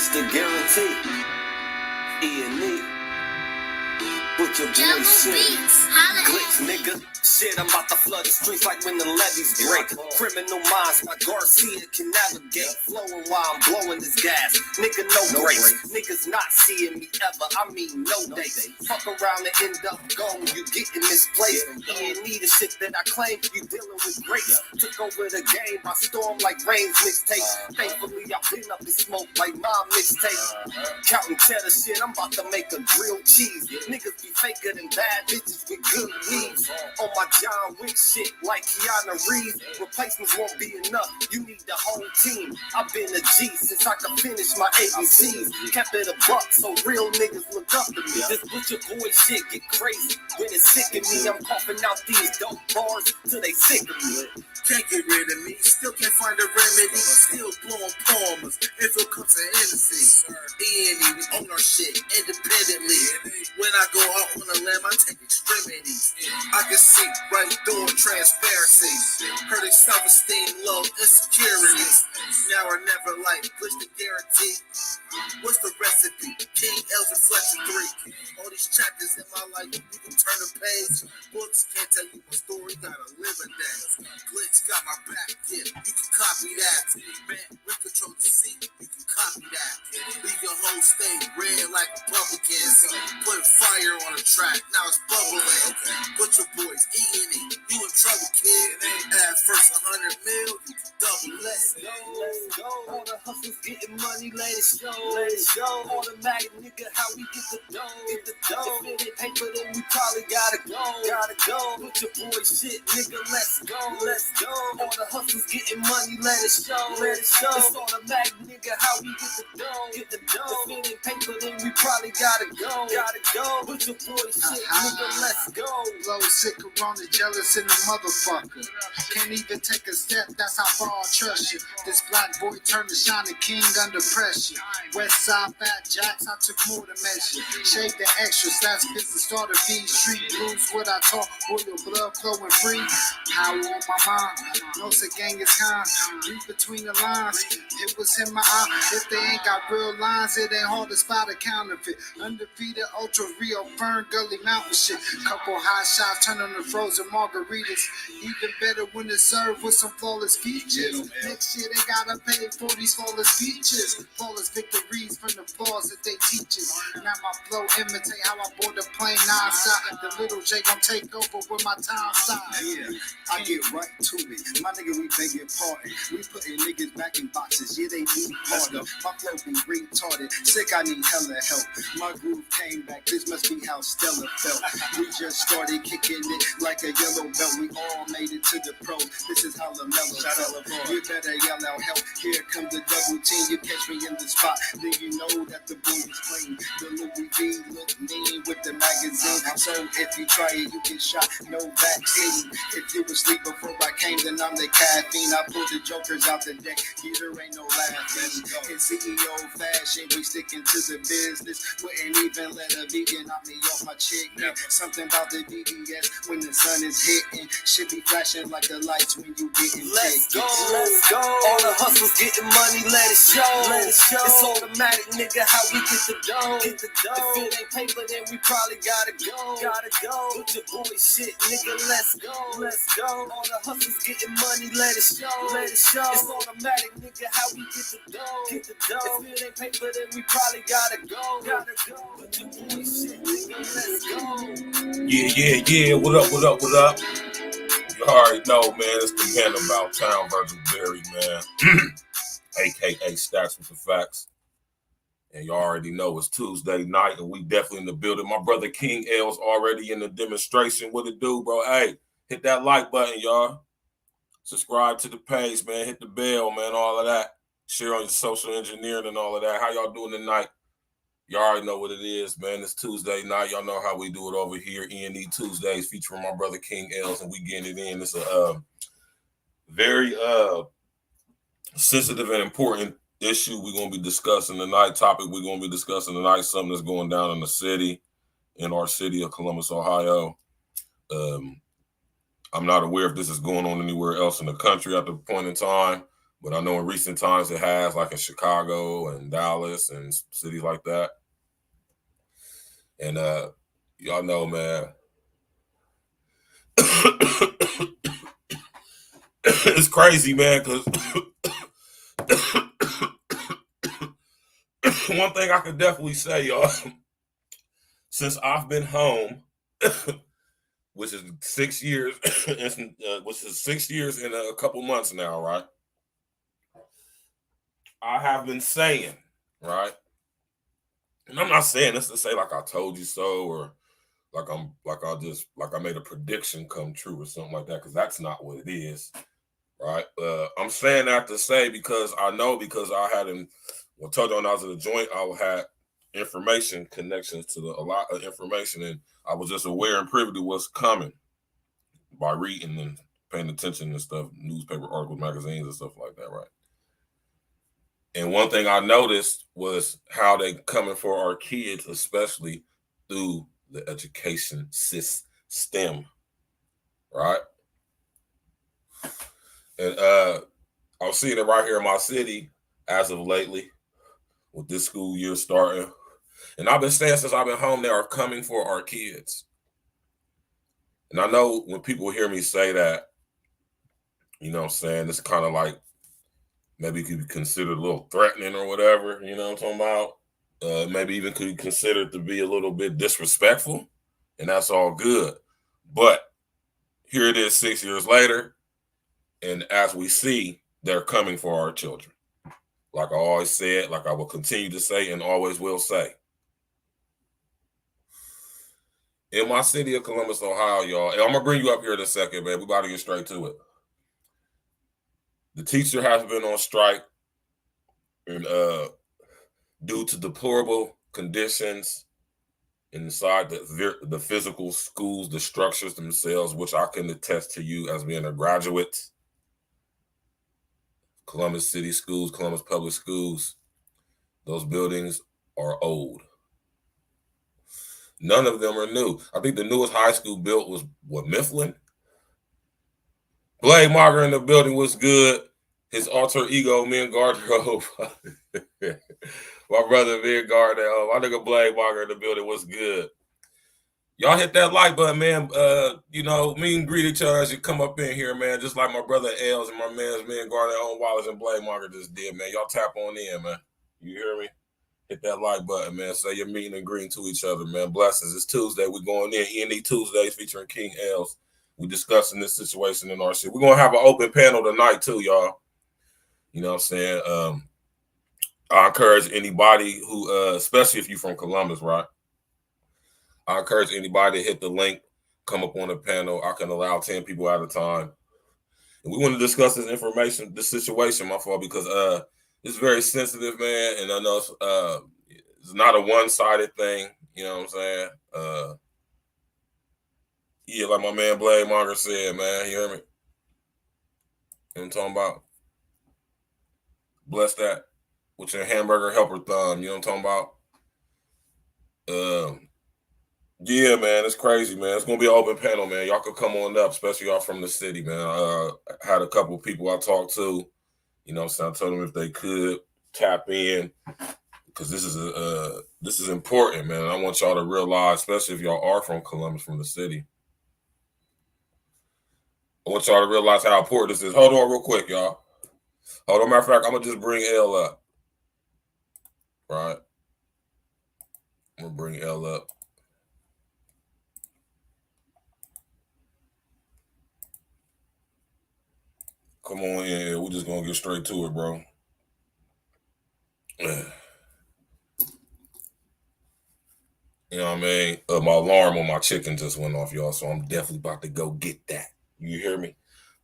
What's the guarantee? E&E. With your boy shit. Glitch, nigga. Shit, I'm about to flood the streets like when the levees break. Criminal minds, my Garcia can navigate. Flowing while I'm blowing this gas. Nigga, no brakes. Niggas not seeing me ever. I mean, no dates. Fuck around and end up gone. You getting misplaced. E&E, the shit that I claim. You dealing with grace. Took over the game by storm like Rain's mixtape. Thankfully, I clean up the smoke like my mixtape. Counting cheddar shit, I'm about to make a grilled cheese. Niggas be faker than bad bitches with good weeds. On my John Wick shit like Keanu Reeves. Replacements won't be enough. You need the whole team. I've been a G since I could finish my ABCs. Kept it a buck so real niggas look up to me. This butcher boy shit get crazy when it's sick of me. I'm coughing out these dope bars till they sick of me. Can't get rid of me, still can't find a remedy. Still blowing palmers if it comes to Hennessy. E&E, we own our shit independently. When I go out on a limb, I take extremities. I can see right through transparency. Hurt their self-esteem, low insecurities. Now or never, like push the guarantee. What's the recipe? King L's Reflection 3. All these chapters in my life, you can turn the page. Books can't tell you my story, gotta live a dance. Glitch got my back, yeah, you can copy that. Man, we control the seat, you can copy that. Leave your whole state red like Republicans. Put fire on the track, now it's bubbling. Put your boys E&E, you in trouble, kid. At first 100 mil, you can double it. Let's go. All the hustlers getting money, let it show. Automatic nigga, how we get the dough. If it ain't paper, then we probably gotta go. Put your boy shit, nigga, let's go. All the hustlers getting money, let it show. It's automatic nigga, how we get the dough. If it ain't paper, then we probably gotta go. Put your boy shit, nigga, let's go. Blow sick around the jealous in the motherfucker. Can't even take a step, that's how far I trust you. This black boy turned to shining king under pressure. West side fat jacks, I took more to measure. Shade the extras, that's business starter feed. Street blues, what I talk, royal blood flowing free. Power on my mind, knows the gang is kind. Read between the lines, it was in my eye. If they ain't got real lines, it ain't hard to spot a counterfeit. Undefeated, ultra real, Fern Gully Mountain shit. Couple high shots, turn on the frozen margaritas. Even better when it's served with some flawless features. Next year they gotta pay for these flawless features. Flawless victories from the flaws that they teach us. Now my flow imitate how I board the plane non-stop. The little J gon' take over with my time side. Yeah, I get right to it. My nigga, we begging pardon. We putting niggas back in boxes. Yeah, they need pardon. My flow been retarded. Sick, I need hella help. My groove came back. This must be how Stella felt. We just started kicking it like a yellow belt. We all made it to the pros. This is how LaMelo felt. You better yell out help. Here comes the double team. You catch me in the spot, then you know that the boy is clean. The Louis V look mean with the magazine. So if you try it, you get shot. No vaccine. If you was asleep before I came, then I'm the caffeine. I pull the jokers out the deck. Yeah, there ain't no laughing. In CEO fashion, we sticking to the business. Wouldn't even let a vegan knock me off my chicken. Something about the BBS when the sun is hitting. Should be flashing like the lights when you getting Let's go. All the hustlers getting money, let it show. It's automatic, nigga, how we get the dough. If it ain't paper, then we probably gotta go. Put your boy shit, nigga, let's go. All the hustlers getting money, let it show. It's automatic, nigga, how we get the dough. If it ain't paper, then we probably gotta go. Put your boy shit, nigga, let's go. Yeah. What up? You already know, man. It's the man about town, Virgil, man. AKA Stacks with the Facts. And you already know it's Tuesday night, and we definitely in the building. My brother King L's already in the demonstration. What it do, bro? Hey, hit that like button, y'all. Subscribe to the page, man. Hit the bell, man. All of that. Share on your social engineering and all of that. How y'all doing tonight? You already know what it is, man. It's Tuesday night. Y'all know how we do it over here. E&E Tuesdays featuring my brother King L's, and we getting it in. It's a very sensitive and important issue we're going to be discussing tonight. Topic we're going to be discussing tonight. Something that's going down in the city, in our city of Columbus, Ohio. I'm not aware if this is going on anywhere else in the country at the point in time, But I know in recent times it has, like in Chicago and Dallas and cities like that. And y'all know, man, it's crazy, man, because one thing I could definitely say, y'all, since I've been home, which is 6 years, which is 6 years in a couple months now, right? I have been saying, right? And I'm not saying this to say like I told you so, or like I made a prediction come true or something like that, because that's not what it is, right? I'm saying that to say because I know, because I hadn't, well, told you when I was at the joint, I had information connections to a lot of information, and I was just aware and privy to what's coming by reading and paying attention and stuff, newspaper articles, magazines, and stuff like that, right? And one thing I noticed was how they coming for our kids, especially through the education system, right? And I'm seeing it right here in my city as of lately, with this school year starting. And I've been saying since I've been home, they are coming for our kids. And I know when people hear me say that, you know what I'm saying, it's kind of like, maybe it could be considered a little threatening or whatever, you know what I'm talking about? Maybe even could be considered to be a little bit disrespectful, and that's all good. But here it is 6 years later, and as we see, they're coming for our children. Like I always said, like I will continue to say and always will say. In my city of Columbus, Ohio, y'all, and I'm going to bring you up here in a second, man. We about to get straight to it. The teacher has been on strike, and due to deplorable conditions inside the physical schools, the structures themselves, which I can attest to you as being a graduate. Columbus City Schools, Columbus Public Schools, those buildings are old. None of them are new. I think the newest high school built was, what, Mifflin? Blade Marker in the building was good. His alter ego, men Gardner. My brother, men Gardner. My nigga Blade Marker in the building was good. Y'all hit that like button, man. You know, me and greet each other as you come up in here, man. Just like my brother Els and my man's men Gardner, on Wallace and Blade Marker just did, man. Y'all tap on in, man. You hear me? Hit that like button, man. Say you're meeting and greeting to each other, man. Blessings. It's Tuesday. We're going in. E&E Tuesdays featuring King Els. We're discussing this situation in our shit. We're going to have an open panel tonight, too, y'all. You know what I'm saying? I encourage anybody who, especially if you're from Columbus, right? I encourage anybody to hit the link, come up on the panel. I can allow 10 people at a time. And we want to discuss this information, this situation, my fault, because it's very sensitive, man. And I know it's not a one-sided thing. You know what I'm saying? Yeah, like my man Blade Marker said, man. You hear me? You know what I'm talking about? Bless that with your hamburger helper thumb. You know what I'm talking about? Yeah, man, it's crazy, man. It's gonna be an open panel, man. Y'all could come on up, especially y'all from the city, man. I had a couple of people I talked to, you know, so I told them if they could tap in, because this is important, man. I want y'all to realize, especially if y'all are from Columbus, from the city. I want y'all to realize how important this is. Hold on real quick, y'all. Hold on, matter of fact, I'm gonna just bring L up. Right? I'm gonna bring L up. Come on in. We're just gonna get straight to it, bro. You know what I mean? My alarm on my chicken just went off, y'all, so I'm definitely about to go get that. You hear me?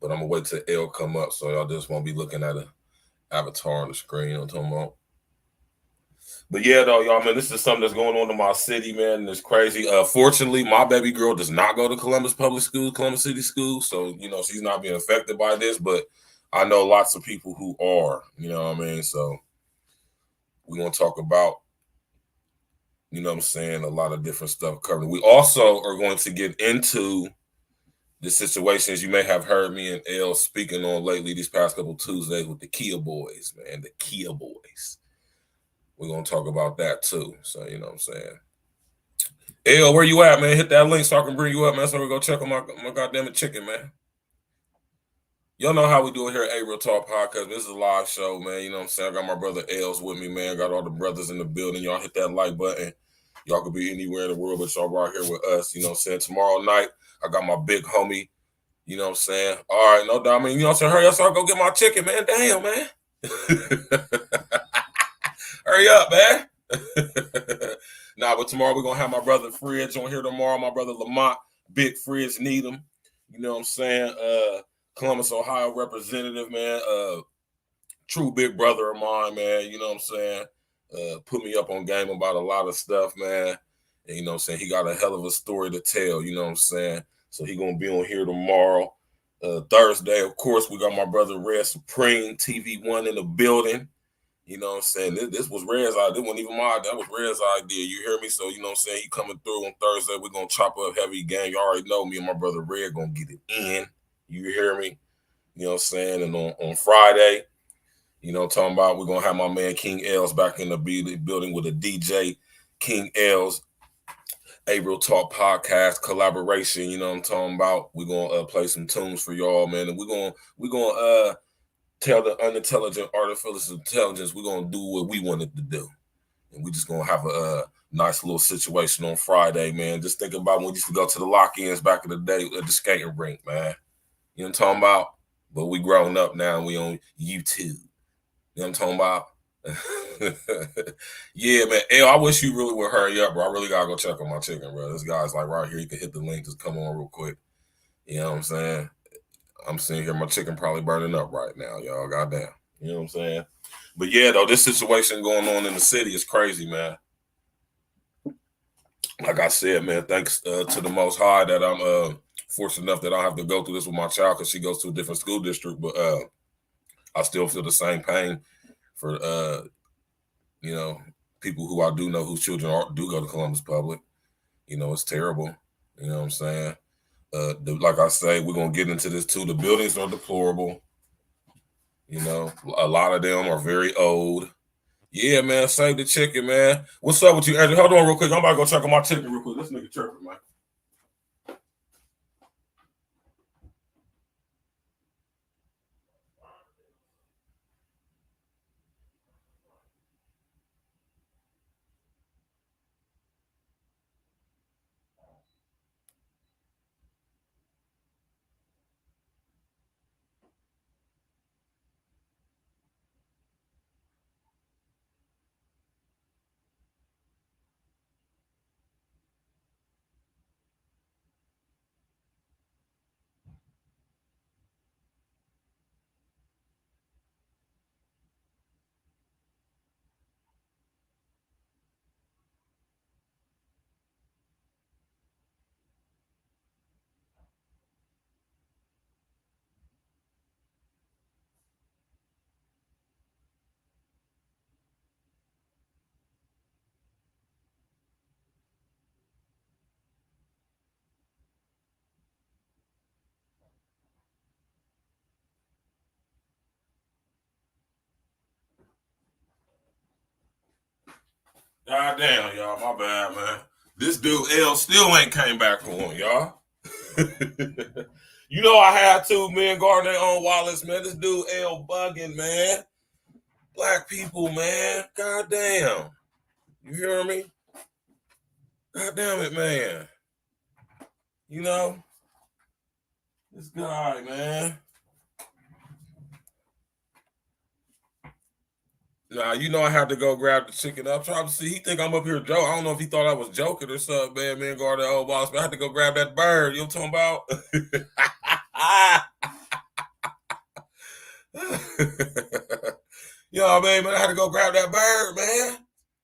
But I'm gonna wait till L come up, so y'all just won't be looking at an avatar on the screen. You know what I'm talking about? But yeah, though, y'all, man, this is something that's going on in my city, man, and it's crazy. Fortunately, my baby girl does not go to Columbus Public Schools, Columbus City Schools, so, you know, she's not being affected by this, but I know lots of people who are, you know what I mean? So we're going to talk about, you know what I'm saying, a lot of different stuff covered. We also are going to get into the situations you may have heard me and L speaking on lately these past couple Tuesdays with the Kia boys, man, the Kia boys. We're going to talk about that too. So, you know what I'm saying? L, where you at, man? Hit that link so I can bring you up, man, so we go check on my goddamn chicken, man. Y'all know how we do it here at A Real Talk Podcast. This is a live show, man. You know what I'm saying? I got my brother L's with me, man. Got all the brothers in the building. Y'all hit that like button. Y'all could be anywhere in the world, but y'all right here with us. You know what I'm saying? Tomorrow night, I got my big homie. You know what I'm saying? All right, no doubt. I mean, you know what I'm saying? Hurry up so I go get my chicken, man. Damn, man. Hurry up, man. But tomorrow we're going to have my brother Fridge on here tomorrow. My brother Lamont, Big Fridge Needham. You know what I'm saying? Columbus, Ohio representative, man. True big brother of mine, man. You know what I'm saying? Put me up on game about a lot of stuff, man. And you know what I'm saying? He got a hell of a story to tell, you know what I'm saying? So he going to be on here tomorrow. Thursday, of course, we got my brother Red Supreme, TV1 in the building. You know what I'm saying? This was Red's idea. This wasn't even my idea. That was Red's idea. You hear me? So, you know what I'm saying? He coming through on Thursday. We're going to chop up heavy gang. You already know me and my brother Red going to get it in. You hear me? You know what I'm saying? And on Friday, you know, talking about we're going to have my man King L's back in the building with a DJ. King L's A Real Talk Podcast collaboration. You know what I'm talking about? We're going to play some tunes for y'all, man. And we're going to tell the unintelligent artificial intelligence we're going to do what we wanted to do. And we just going to have a nice little situation on Friday, man. Just think about when we used to go to the lock-ins back in the day at the skating rink, man. You know what I'm talking about? But we grown up now and we on YouTube. You know what I'm talking about? Yeah, man. Hey, I wish you really would hurry up, bro. I really got to go check on my chicken, bro. This guy's like right here. You can hit the link. Just come on real quick. You know what I'm saying? I'm sitting here, my chicken probably burning up right now, y'all. Goddamn. You know what I'm saying? But yeah, though, this situation going on in the city is crazy, man. Like I said, man, thanks to the Most High that I'm fortunate enough that I don't have to go through this with my child because she goes to a different school district. But I still feel the same pain for, you know, people who I do know whose children do go to Columbus Public. You know, it's terrible. You know what I'm saying? Like I say, we're going to get into this too. The buildings are deplorable. You know, a lot of them are very old. Yeah, man, save the chicken, man. What's up with you, Andrew? Hold on real quick. I'm about to go check on my chicken real quick. This nigga chirping, man. God damn, y'all. My bad, man. This dude L still ain't came back on, y'all. You know I had to, man, guard their own wallets, man. This dude L bugging, man. Black people, man. God damn. You hear me? God damn it, man. You know? This guy, man. Nah, you know I had to go grab the chicken up. Try to see. He think I'm up here joking. I don't know if he thought I was joking or something, man. Guard the old boss, but I had to go grab that bird. You know what I'm talking about? You know what I mean, man? I had to go grab that bird, man.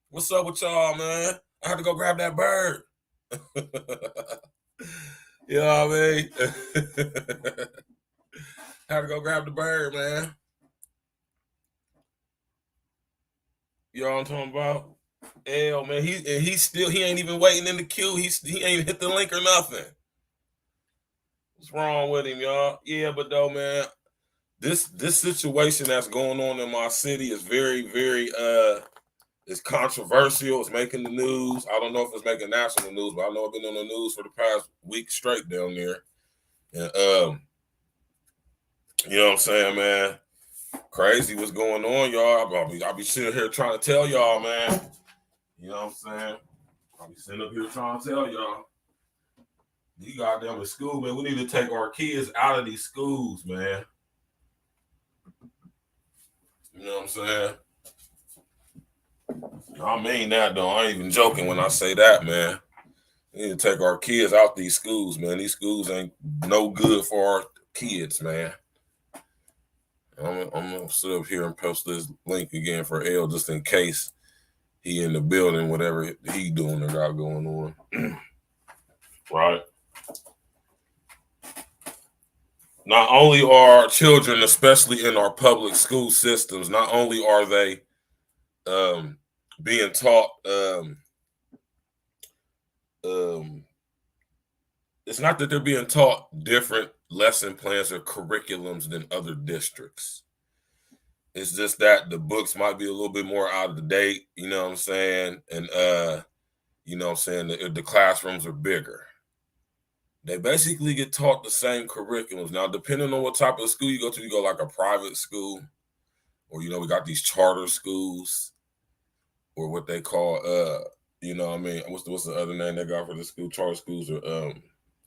What's up with y'all, man? I had to go grab that bird. You know what I mean? I had to go grab the bird, man. You know what I'm talking about? Hell, man, he ain't even waiting in the queue. He ain't hit the link or nothing. What's wrong with him, y'all? Yeah, but though, man, this situation that's going on in my city is very, very it's controversial. It's making the news. I don't know if it's making national news, but I know it's been on the news for the past week straight down there. And you know what I'm saying, man? Crazy what's going on, y'all. I'll be sitting here trying to tell y'all, man. You know what I'm saying? I'll be sitting up here trying to tell y'all. You goddamn to school, man. We need to take our kids out of these schools, man. You know what I'm saying? I mean that, though. I ain't even joking when I say that, man. We need to take our kids out these schools, man. These schools ain't no good for our kids, man. I'm going to sit up here and post this link again for L just in case he in the building, whatever he doing or got going on. Right? Not only are children, especially in our public school systems, not only are they being taught it's not that they're being taught different lesson plans or curriculums than other districts. It's just that the books might be a little bit more out of date, you know what I'm saying? And you know what I'm saying, the classrooms are bigger. They basically get taught the same curriculums. Now, depending on what type of school you go like a private school, or, you know, we got these charter schools, or what they call, you know what I mean? What's the other name they got for the school? Charter schools or,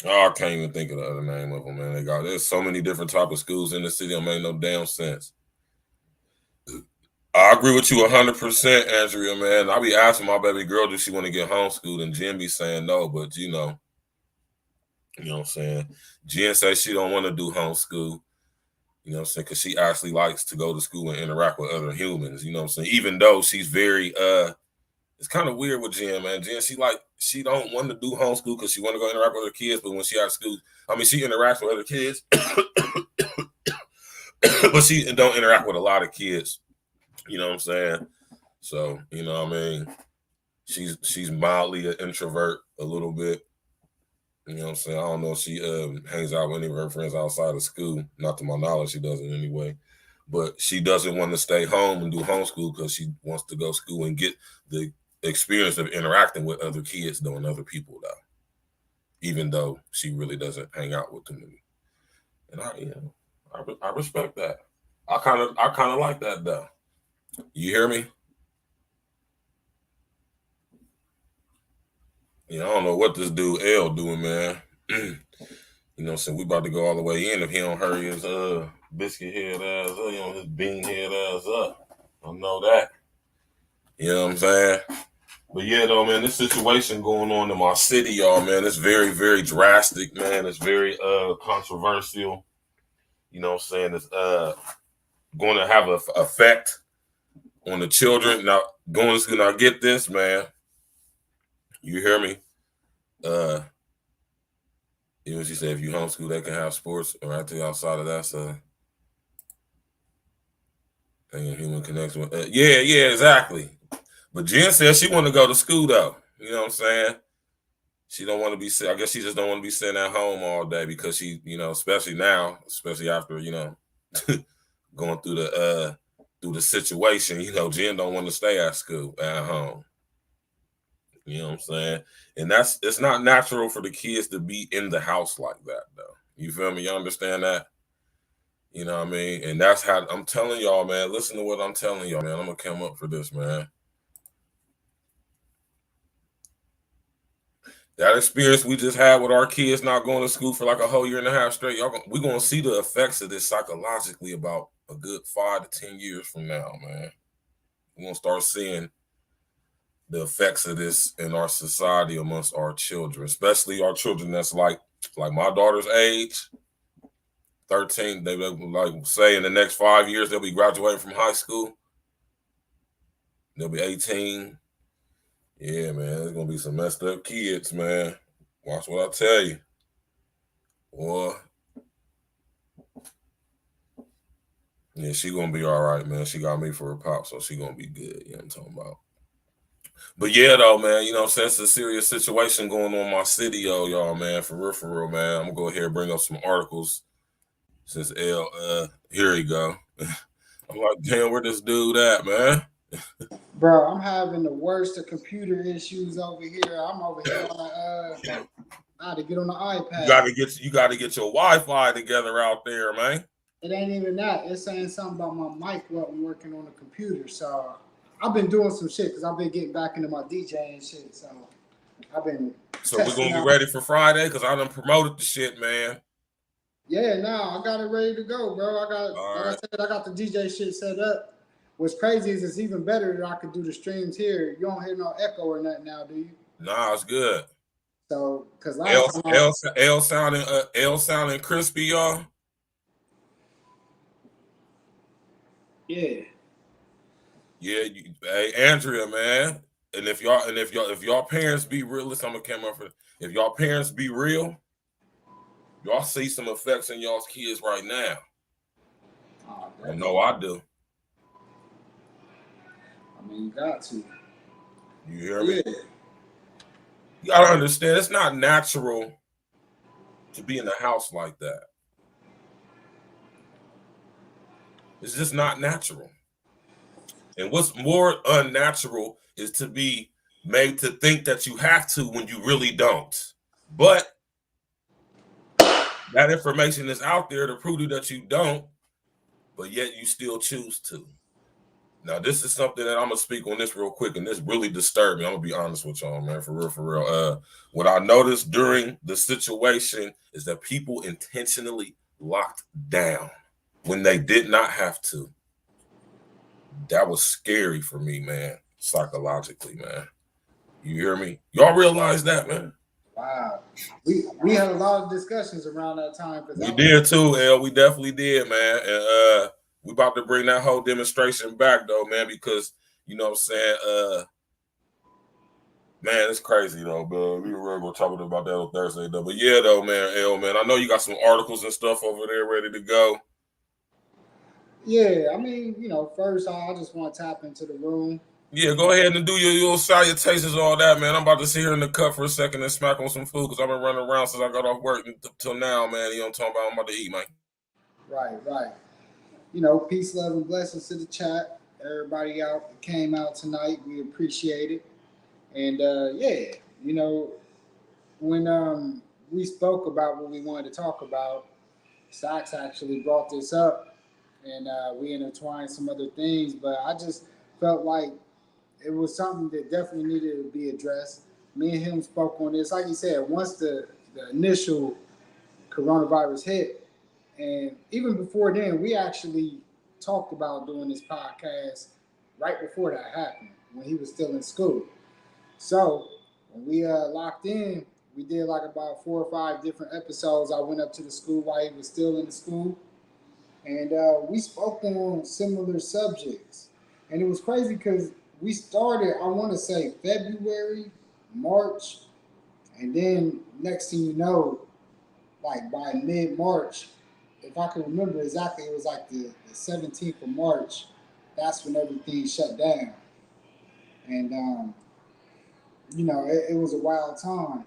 I can't even think of the other name of them, man. There's so many different type of schools in the city that make no damn sense. I agree with you 100%, Andrea, man. I be asking my baby girl, does she want to get homeschooled? And Jen be saying no, but you know what I'm saying? Jen says she don't want to do homeschool, you know what I'm saying? Because she actually likes to go to school and interact with other humans, you know what I'm saying? Even though she's very, it's kind of weird with Jen, man. Jen, she don't want to do homeschool because she want to go interact with her kids, but when she out of school, I mean, she interacts with other kids, but she don't interact with a lot of kids, you know what I'm saying? So, you know what I mean? She's mildly an introvert a little bit. You know what I'm saying? I don't know if she hangs out with any of her friends outside of school. Not to my knowledge, she doesn't anyway. But she doesn't want to stay home and do homeschool because she wants to go to school and get the experience of interacting with other kids, though, and other people, though. Even though she really doesn't hang out with them. And I respect that. I kind of like that, though. You hear me? Yeah, I don't know what this dude L doing, man. You know, so we about to go all the way in if he don't hurry his biscuit head ass up, you know, his bean head ass up. I know that. You know what I'm saying? But yeah, though, man, this situation going on in my city, y'all, man, it's very, very drastic, man. It's very controversial. You know what I'm saying? It's going to have an effect on the children. Now, going to school, now get this, man. You hear me? Even she said if you homeschool, they can have sports. Or right there outside of that, so human connection. Yeah, exactly. But Jen said she want to go to school though. You know what I'm saying? She don't want to be. I guess she just don't want to be sitting at home all day because she, you know, especially now, especially after, you know, going through the situation. You know, Jen don't want to stay at school at home. You know what I'm saying? And it's not natural for the kids to be in the house like that, though. You feel me? You understand that? You know what I mean? And that's how I'm telling y'all, man. Listen to what I'm telling y'all, man. I'm going to come up for this, man. That experience we just had with our kids not going to school for like a whole year and a half straight, we're going to see the effects of this psychologically about a good 5 to 10 years from now, man. We're going to start seeing the effects of this in our society amongst our children, especially our children that's like my daughter's age, 13. They like say in the next 5 years they'll be graduating from high school. They'll be 18. Yeah, man, there's gonna be some messed up kids, man. Watch what I tell you. Boy. Yeah, she gonna be all right, man. She got me for her pop, so she gonna be good. You know what I'm talking about? But yeah, though, man, you know what I'm saying? It's a serious situation going on in my city, y'all, man. For real, man. I'm gonna go ahead and bring up some articles since here you go. I'm like, damn, where this dude at, man? Bro, I'm having the worst of computer issues over here. I'm over here on I had to get on the iPad. You gotta get your Wi-Fi together out there, man. It ain't even that. It's saying something about my mic wasn't working on the computer. So I've been doing some shit because I've been getting back into my DJ and shit. So I've been. So we're gonna be ready for Friday because I done promoted the shit, man. Yeah, I got it ready to go, bro. I got the DJ shit set up. What's crazy is it's even better that I could do the streams here. You don't hear no echo or nothing now, do you? Nah, it's good. So, cause L sounding crispy, y'all. Yeah. Yeah, hey Andrea, man. And if y'all parents be realist, I'm gonna come up for. If y'all parents be real, y'all see some effects in y'all's kids right now. I know I do. I mean, you got to. You hear me? Yeah. You gotta understand, it's not natural to be in a house like that. It's just not natural. And what's more unnatural is to be made to think that you have to when you really don't. But that information is out there to prove that you don't, but yet you still choose to. Now, this is something that I'm going to speak on this real quick, and this really disturbed me. I'm going to be honest with y'all, man, for real. What I noticed during the situation is that people intentionally locked down when they did not have to. That was scary for me, man, psychologically, man. You hear me? Y'all realize that, man? Wow. We had a lot of discussions around that time. We did too, El. We definitely did, man. And we about to bring that whole demonstration back, though, man, because, you know what I'm saying, man, it's crazy, though, bro. We were going to talk about that on Thursday, though. But yeah, though, man, El, man, I know you got some articles and stuff over there ready to go. Yeah, I mean, you know, first I just want to tap into the room. Yeah, go ahead and do your little salutations, all that, man. I'm about to sit here in the cut for a second and smack on some food because I've been running around since I got off work till now, man. You know what I'm talking about? I'm about to eat, man. Right. You know, peace, love, and blessings to the chat. Everybody out that came out tonight, we appreciate it. And yeah, you know, when we spoke about what we wanted to talk about, Sachs actually brought this up, and we intertwined some other things. But I just felt like it was something that definitely needed to be addressed. Me and him spoke on this. Like you said, once the initial coronavirus hit, and even before then, we actually talked about doing this podcast right before that happened, when he was still in school. So when we locked in, we did like about 4 or 5 different episodes. I went up to the school while he was still in the school, and we spoke on similar subjects. And it was crazy because we started, I want to say February, March, and then next thing you know, like by mid-March, if I can remember exactly, it was like the 17th of March. That's when everything shut down. And, you know, it was a wild time.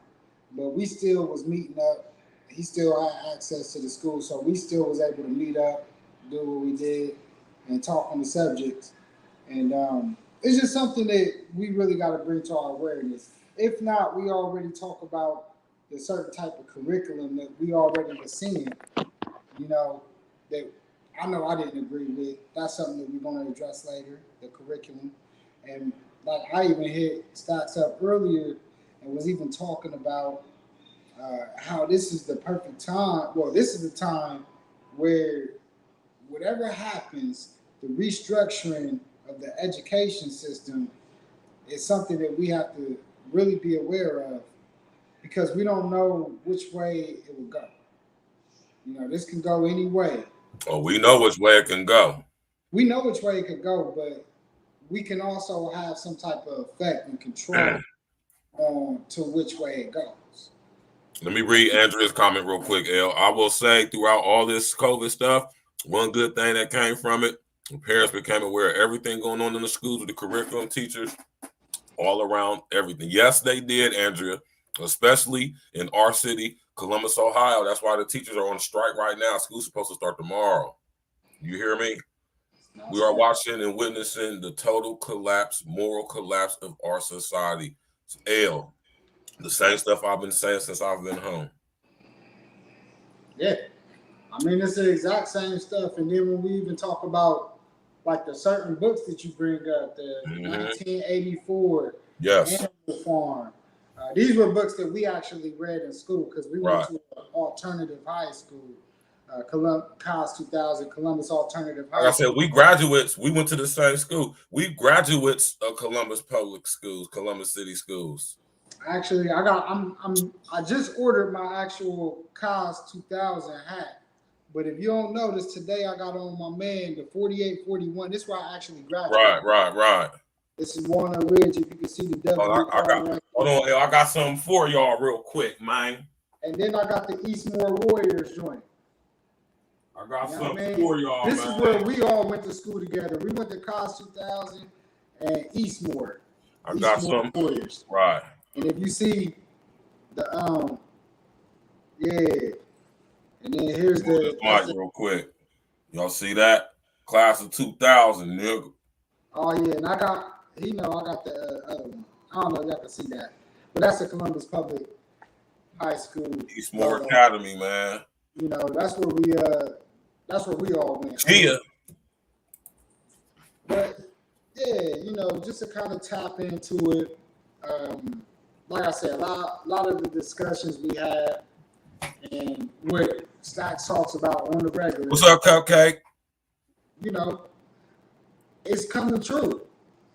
But we still was meeting up. He still had access to the school, so we still was able to meet up, do what we did, and talk on the subjects. And it's just something that we really got to bring to our awareness. If not, we already talk about the certain type of curriculum that we already were seeing, you know, that I know I didn't agree with. That's something that we're going to address later, the curriculum. And like I even hit Stacks up earlier and was even talking about how this is the perfect time. Well, this is the time where whatever happens, the restructuring of the education system is something that we have to really be aware of, because we don't know which way it will go. You know, this can go any way. Oh, we know which way it can go. We know which way it could go, but we can also have some type of effect and control on to which way it goes. Let me read Andrea's comment real quick, El. I will say throughout all this COVID stuff, one good thing that came from it, the parents became aware of everything going on in the schools with the curriculum teachers. all around everything. Yes, they did, Andrea, especially in our city, Columbus, Ohio. That's why the teachers are on strike right now. School's supposed to start tomorrow. You hear me? We are watching and witnessing the total collapse, moral collapse of our society. L, the same stuff I've been saying since I've been home. Yeah. I mean, it's the exact same stuff. And then when we even talk about like the certain books that you bring up, the 1984 Animal Farm, these were books that we actually read in school because we went to an alternative high school, COS 2000, Columbus Alternative High School. Like I said, we graduates, we went to the same school. We graduates of Columbus Public Schools, Columbus City Schools. Actually, I just ordered my actual COS 2000 hat. But if you don't notice, today I got on my man, the 4841. This is where I actually graduated. Right. This is Warner Ridge. If you can see the W. Hold on, I got something for y'all real quick, man. And then I got the Eastmore Warriors joint. I got something for y'all, This is where we all went to school together. We went to COS 2000 and Eastmore. I got something. Warriors. Right. And if you see the and then here's the mic real quick. Y'all see that? Class of 2000, nigga. Oh yeah, and I got the other one. I don't know if y'all can see that, but that's the Columbus Public High School. Eastmore Academy, man. You know, that's where we all went. Yeah. But yeah, you know, just to kind of tap into it. Like I said, a lot of the discussions we had and what Stacks talks about on the regular. What's up, Cupcake? You know, it's coming true.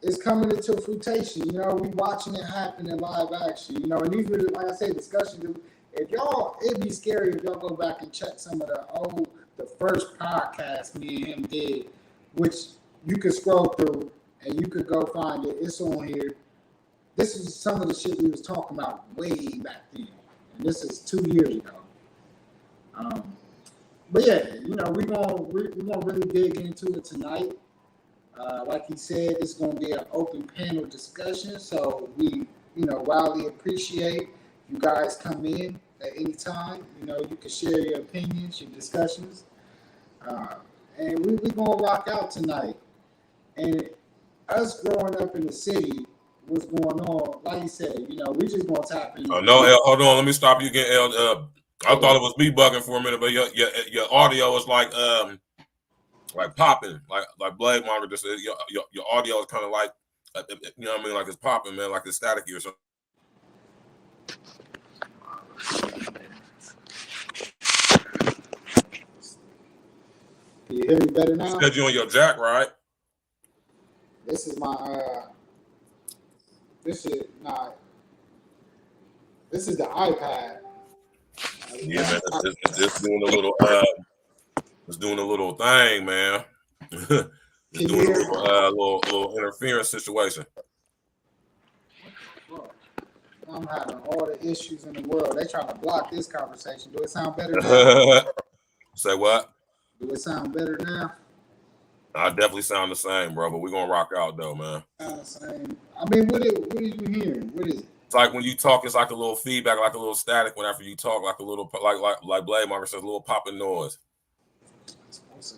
It's coming into fruition. You know, we watching it happen in live action. You know, and these were, like I said, discussions. If y'all, it'd be scary if y'all go back and check some of the first podcast me and him did, which you could scroll through and you could go find it. It's on here. This is some of the shit we was talking about way back then. And this is 2 years ago. But yeah, you know, we're gonna really dig into it tonight. Like he said, it's gonna be an open panel discussion. So we, you know, wildly appreciate you guys come in at any time. You know, you can share your opinions, your discussions. And we gonna rock out tonight. And us growing up in the city, what's going on, like you said, you know, we just gonna tap in. Oh no, L, hold on, let me stop you again, L. I thought it was me bugging for a minute, but your audio is like popping, like Blade Monger just said. Your audio is kind of like, you know what I mean, like it's popping, man, like it's staticky or something. Can you hear me better now? Because you're on your jack, right? This is my this is the iPad. Yeah, man, it's just doing a little it's doing a little thing, man. It's doing a little interference situation. I'm having all the issues in the world. They trying to block this conversation. Do it sound better now? Say what? Do it sound better now? I definitely sound the same, bro, but we're gonna rock out though, man. Sound the same. I mean, what are you hearing? What is it? It's like when you talk, it's like a little feedback, like a little static whenever you talk, like a little like Blade Marker says, a little popping noise. Let's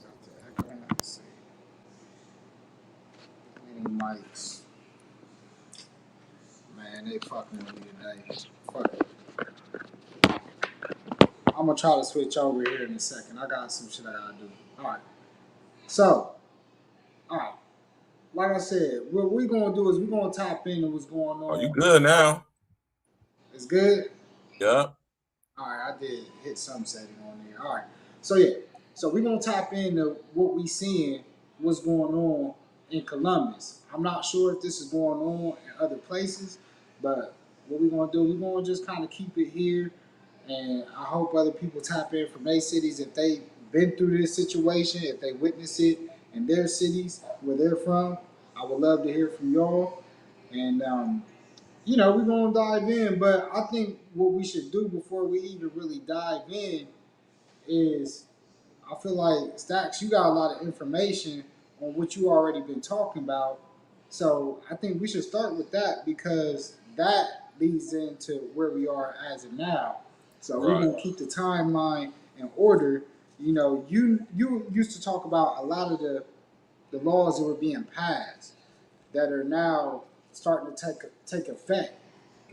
see. Any mics. Man, they fucking with me today. Fuck it. I'm gonna try to switch over here in a second. I got some shit I gotta do. Alright. So, alright. Like I said, what we're gonna do is we're gonna tap into what's going on. Are you good now? It's good? Yeah. Alright, I did hit some setting on there. Alright. So yeah. So we're gonna tap into what we seeing, what's going on in Columbus. I'm not sure if this is going on in other places, but what we're gonna do, we're gonna just kind of keep it here. And I hope other people tap in from their cities if they've been through this situation, if they witness it in their cities where they're from. I would love to hear from y'all. And, you know, we're going to dive in. But I think what we should do before we even really dive in is, I feel like, Stacks, you got a lot of information on what you already been talking about. So I think we should start with that because that leads into where we are as of now. So we're Right. gonna keep the timeline in order. You know, you used to talk about a lot of the laws that were being passed that are now starting to take effect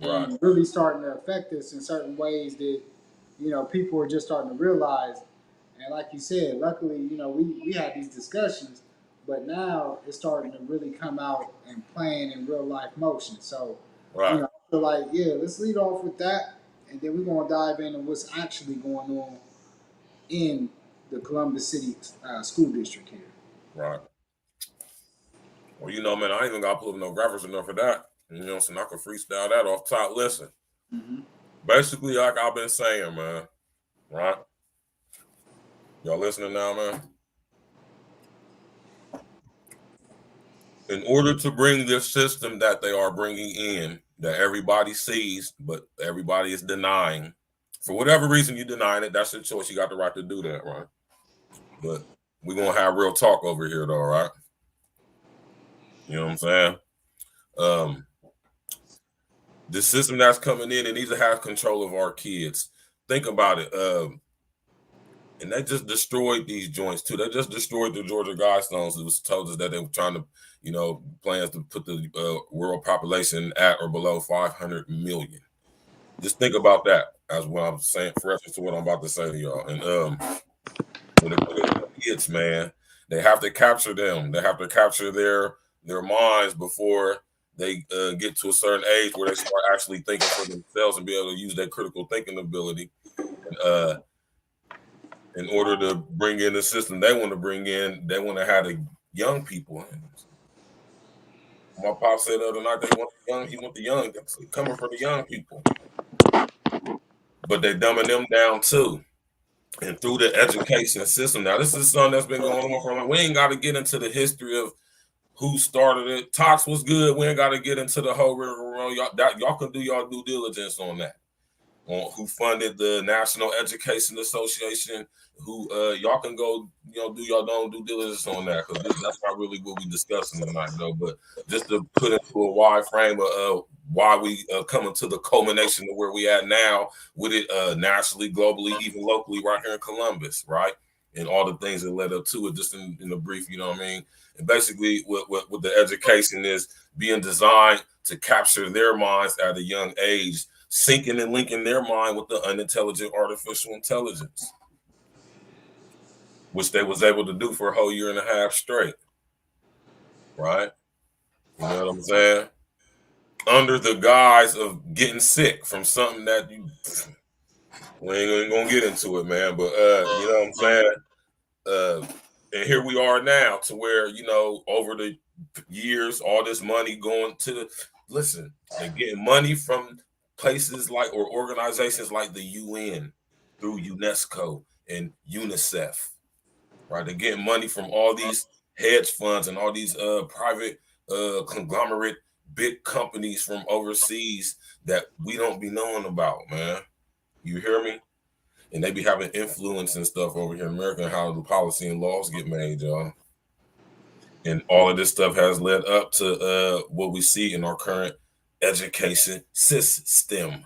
Right. and really starting to affect us in certain ways that people are just starting to realize. And like you said, luckily, we had these discussions, but now it's starting to really come out and playing in real life motion. So, Right. I feel like, yeah, let's lead off with that, and then we're gonna dive into what's actually going on in the Columbus City school district here. Right. Well, man, I ain't even got to pull up no graphics enough for that. So I can freestyle that off top. Listen, basically, like I've been saying, man, right? Y'all listening now, man? In order to bring this system that they are bringing in, that everybody sees, but everybody is denying, for whatever reason you're denying it, that's your choice. You got the right to do that, right? But we're going to have real talk over here, though, right? You know what I'm saying? The system that's coming in, it needs to have control of our kids. Think about it. And they just destroyed these joints too. They just destroyed the Georgia Guidestones. It was told us that they were trying to, plans to put the world population at or below 500 million. Just think about that as what I'm saying, for reference to what I'm about to say to y'all. And when it comes to kids, man, they have to capture them. They have to capture their minds before they get to a certain age where they start actually thinking for themselves and be able to use their critical thinking ability. And, in order to bring in the system they want to bring in, they want to have the young people. My pop said the other night they want the young. He want the young coming from the young people, but they're dumbing them down too. And through the education system, now this is something that's been going on for a long. We ain't got to get into the history of who started it. Tox was good. We ain't got to get into the whole river. Y'all can do y'all due diligence on that. On who funded the National Education Association, who y'all can go, do y'all own due diligence on that, because that's not really what we discussing tonight, though. But just to put into a wide frame of why we coming to the culmination of where we at now with it nationally, globally, even locally, right here in Columbus, right, and all the things that led up to it, just in a brief, you know what I mean. And basically, what the education is being designed to capture their minds at a young age, syncing and linking their mind with the unintelligent artificial intelligence, which they was able to do for a whole year and a half straight, right? You know what I'm saying? Under the guise of getting sick from something that we ain't gonna get into it, man. But you know what I'm saying? And here we are now to where, over the years, all this money going to they're getting money from places like, or organizations like the UN through UNESCO and UNICEF, right? They're getting money from all these hedge funds and all these private conglomerate big companies from overseas that we don't be knowing about, man. You hear me? And they be having influence and stuff over here in America and how the policy and laws get made, y'all. And all of this stuff has led up to what we see in our current education system,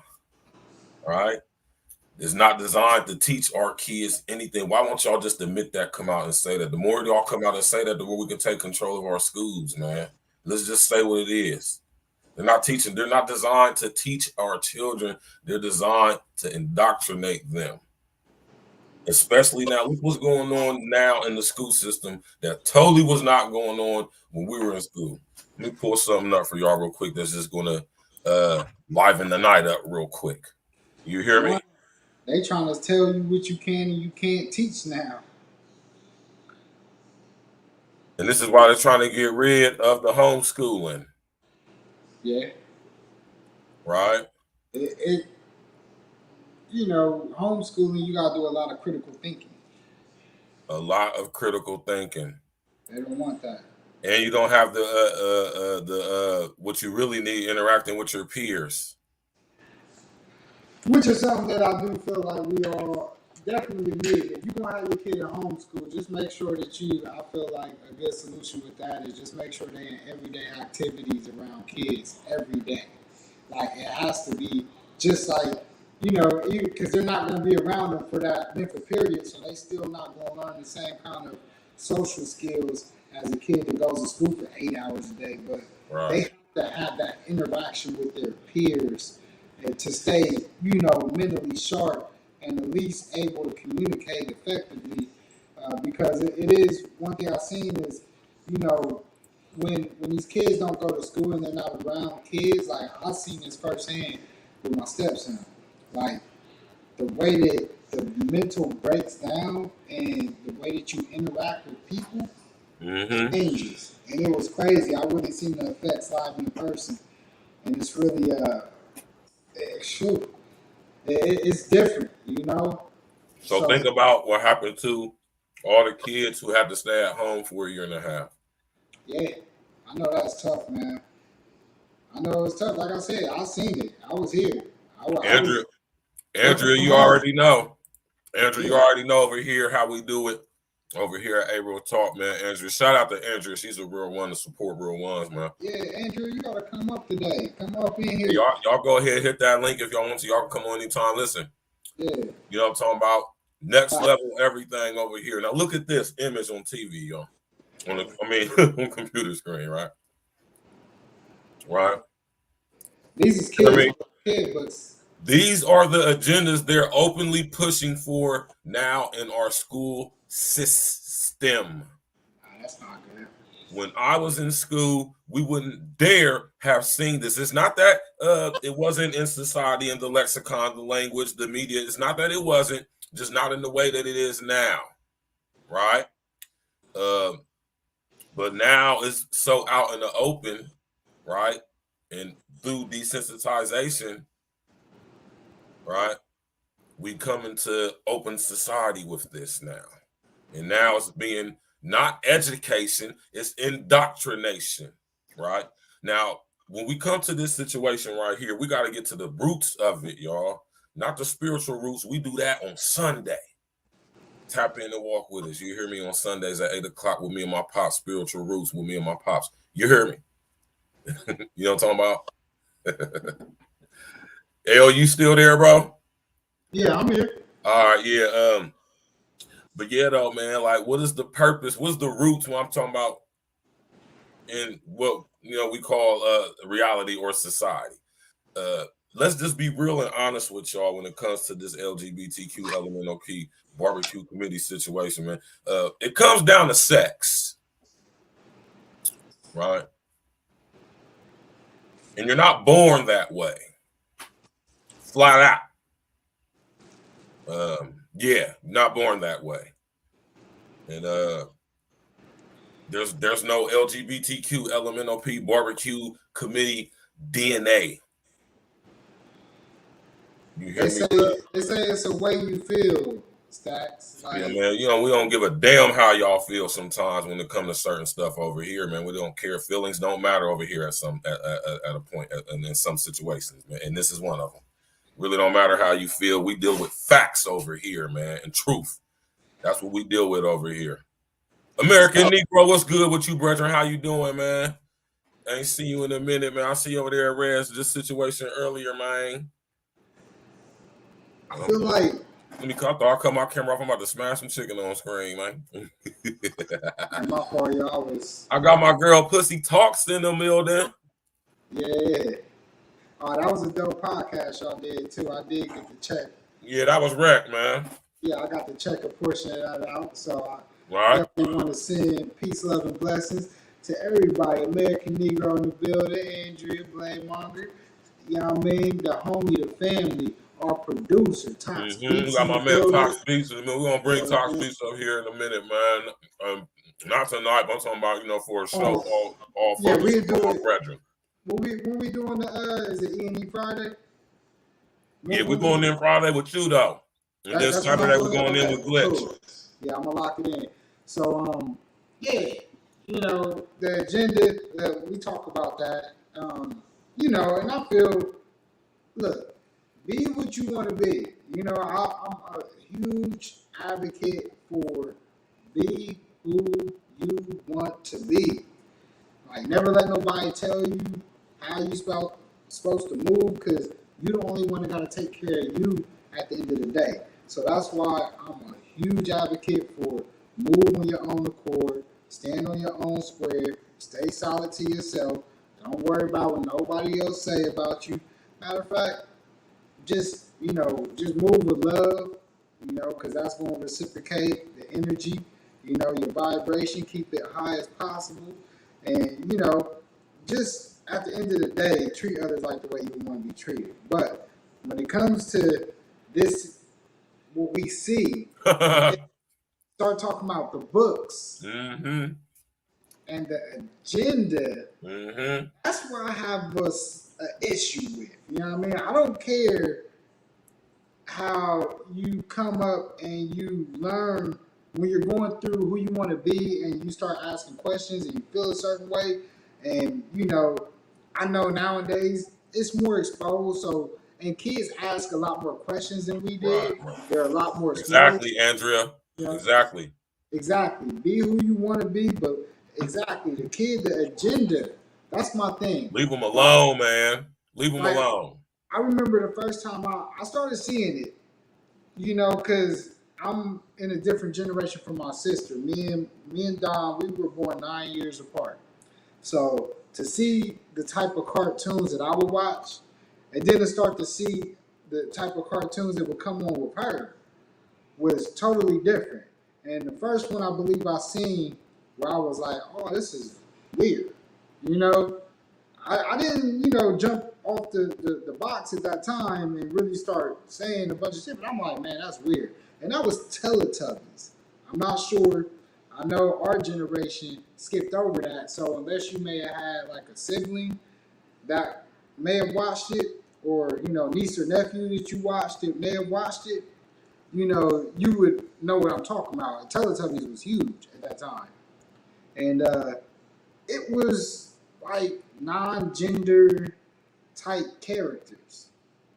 right? It's not designed to teach our kids anything. Why won't y'all just admit that, come out and say that? The more y'all come out and say that, the more we can take control of our schools, man. Let's just say what it is. They're not teaching. They're not designed to teach our children. They're designed to indoctrinate them. Especially now, look what's going on now in the school system that totally was not going on when we were in school. Let me pull something up for y'all real quick that's just going to liven the night up real quick. You hear me? They trying to tell you what you can and you can't teach now. And this is why they're trying to get rid of the homeschooling. Yeah. Right? Homeschooling, you got to do a lot of critical thinking. A lot of critical thinking. They don't want that. And you don't have the what you really need, interacting with your peers. Which is something that I do feel like we all definitely big. If you're gonna have your kid in homeschool, just make sure that I feel like a good solution with that is just make sure they're in everyday activities around kids every day. Like it has to be just like, because they're not gonna be around them for that length of period, so they still not gonna learn the same kind of social skills as a kid that goes to school for 8 hours a day. But they have to have that interaction with their peers and to stay, mentally sharp and at least able to communicate effectively. Because it is one thing I've seen is, when these kids don't go to school and they're not around kids, like I've seen this firsthand with my stepson. Like the way that the mental breaks down and the way that you interact with people changes. And it was crazy. I really seen the effects live in person. And it's really it's different, So think about what happened to all the kids who had to stay at home for a year and a half. Yeah, I know that's tough, man. I know it's tough. Like I said, I seen it. I was here. Andrea, you already know. Andrea, you already know over here how we do it. Over here at A-Real Talk, man. Andrea, shout out to Andrea. She's a real one to support real ones, man. Yeah, Andrea, you gotta come up today. Come up in here. Y'all go ahead, hit that link if y'all want to. Y'all can come on anytime. Listen. Yeah. You know what I'm talking about? Next level everything over here. Now look at this image on TV, y'all. On computer screen, right? Right. These is kids, these are the agendas they're openly pushing for now in our school system. That's not good. When I was in school, we wouldn't dare have seen this. It's not that it wasn't in society, in the lexicon, the language, the media. It's not that it wasn't, just not in the way that it is now, right? But now it's so out in the open, right? And through desensitization, right, we come into open society with this now. And now it's being not education, it's indoctrination, right? Now, when we come to this situation right here, we got to get to the roots of it, y'all. Not the spiritual roots. We do that on Sunday. Tap in and walk with us. You hear me on Sundays at 8 o'clock with me and my pops, spiritual roots with me and my pops. You hear me? You know what I'm talking about? L, you still there, bro? Yeah, I'm here. All right, yeah. But yeah, though, man, like, what is the purpose? What's the roots when I'm talking about in what we call reality or society? Let's just be real and honest with y'all when it comes to this LGBTQ LMNOP barbecue committee situation, man. It comes down to sex, right? And you're not born that way, flat out. Yeah, not born that way. And there's no LGBTQ LMNOP barbecue committee DNA. You hear me? They say it's a way you feel, Stacks. Like, yeah, man. We don't give a damn how y'all feel sometimes when it comes to certain stuff over here, man. We don't care. Feelings don't matter over here at a point and in some situations, man. And this is one of them. Really don't matter how you feel. We deal with facts over here, man, and truth. That's what we deal with over here. American Negro, what's good with you, brethren? How you doing, man? I ain't seen you in a minute, man. I see you over there at Reds, this situation earlier, man. I feel like... Let me cut my camera off. I'm about to smash some chicken on screen, man. My fault, y'all was... I got my girl Pussy Talks in the building. Yeah. That was a dope podcast y'all did, too. I did get the check. Yeah, that was wrecked, man. Yeah, I got the check a portion of that out, so I definitely want to send peace, love, and blessings to everybody. American Negro in the building, Andrea, Blade Monger, you know what I mean? The homie, the family, our producer, Tox Beats. We got my man Tox Beats. We're going to bring Tox Beats up here in a minute, man. Not tonight, but I'm talking about, for a show. All yeah, we're doing BREDREN. When we doing the, is it E&E Friday? Yeah, we're going in Friday with you, though. And then Saturday we're going in with Glitch. Cool. Yeah, I'm gonna lock it in. So, yeah, the agenda, we talk about that, and I feel, look, Be what you want to be. You know, I'm a huge advocate for be who you want to be. Like, never let nobody tell you how you supposed to move, because you the only one that got to take care of you at the end of the day. So that's why I'm a huge advocate for move on your own accord, stand on your own square, stay solid to yourself. Don't worry about what nobody else say about you. Matter of fact, just move with love, because that's going to reciprocate the energy, your vibration, keep it high as possible. And, just at the end of the day, treat others like the way you want to be treated. But when it comes to this, what we see, start talking about the books Mm-hmm. and the agenda, Mm-hmm. that's where I have an issue with. You know what I mean? I don't care how you come up and you learn when you're going through who you want to be, and you start asking questions and you feel a certain way. And, I know nowadays it's more exposed. So, and kids ask a lot more questions than we did. Right. They're a lot more Exactly, smart. Andrea. You know? Exactly. Exactly. Be who you want to be, but exactly the kid, the agenda. That's my thing. Leave them alone, man. Leave them alone. I remember the first time I started seeing it, because I'm in a different generation from my sister. Me and Don, we were born 9 years apart. So to see the type of cartoons that I would watch, and then to start to see the type of cartoons that would come on with her, was totally different. And the first one I believe I seen where I was like, oh, this is weird. I didn't, jump off the box at that time and really start saying a bunch of shit, but I'm like, man, that's weird. And that was Teletubbies. I'm not sure. I know our generation skipped over that, so unless you may have had like a sibling that may have watched it, or, niece or nephew that you watched it may have watched it, you would know what I'm talking about. Teletubbies was huge at that time. And it was like non-gender type characters,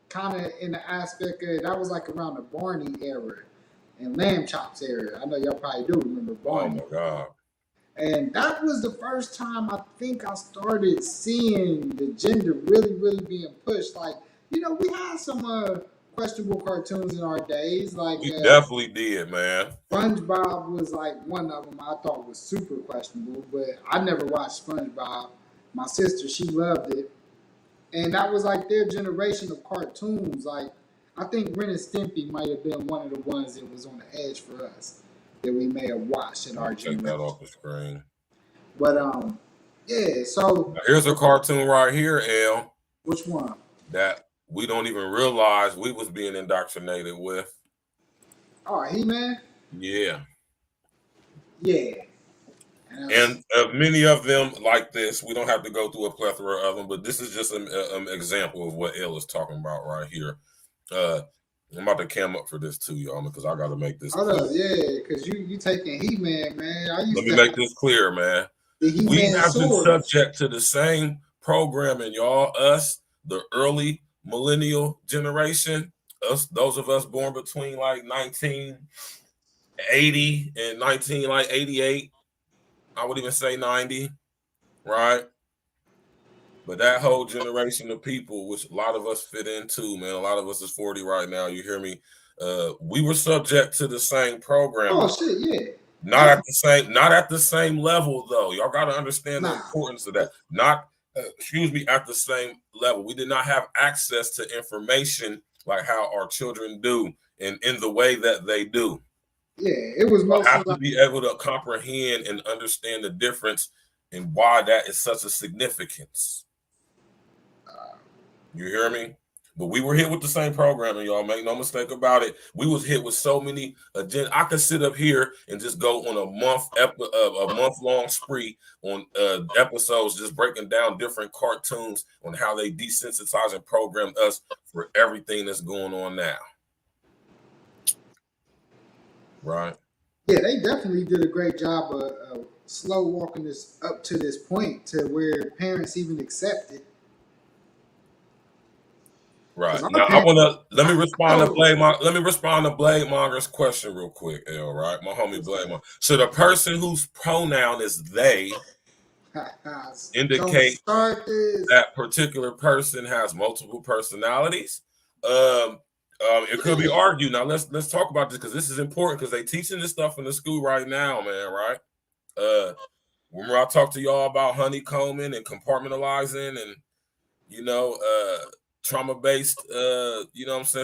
kind of in the aspect of, that was like around the Barney era and Lamb Chops era. I know y'all probably do remember Barney. Oh my God. And that was the first time I think I started seeing the gender really, really being pushed. Like, we had some questionable cartoons in our days. Like, we definitely did, man. SpongeBob was like one of them I thought was super questionable, but I never watched SpongeBob. My sister, she loved it. And that was like their generation of cartoons. Like, I think Ren and Stimpy might have been one of the ones that was on the edge for us that we may have watched in our generation. Take that off the screen. But yeah. So now here's a cartoon right here, L. Which one? That we don't even realize we was being indoctrinated with. Oh, He-Man? Yeah. Yeah. And many of them like this. We don't have to go through a plethora of them, but this is just an example of what L is talking about right here. I'm about to cam up for this too, y'all, because I got to make this clear. Yeah, because you taking He-Man, man. Let me make this clear, man. We have been subject to the same programming, y'all. Us, the early millennial generation, those of us born between like 1980 and 1988. I would even say 90, right? But that whole generation of people, which a lot of us fit into, man, a lot of us is 40 right now, you hear me? We were subject to the same program. Oh shit, yeah. Not at the same level though. Y'all got to understand the importance of that. Not at the same level. We did not have access to information like how our children do and in the way that they do. Yeah, it was mostly have to be able to comprehend and understand the difference and why that is such a significance. You hear me? But we were hit with the same programming, y'all. Make no mistake about it. We was hit with so many agendas. I could sit up here and just go on a month-long spree on episodes, just breaking down different cartoons on how they desensitize and program us for everything that's going on now. Right. Yeah, they definitely did a great job of slow walking this up to this point to where parents even accept it. Right. Now I wanna let me respond to Blade Monger's question real quick, L, right? My homie Blade Monger. So the person whose pronoun is they indicate that particular person has multiple personalities. It could be argued. Now let's talk about this because this is important because they teaching this stuff in the school right now, man. Right? Remember I talked to y'all about honeycombing and compartmentalizing and trauma-based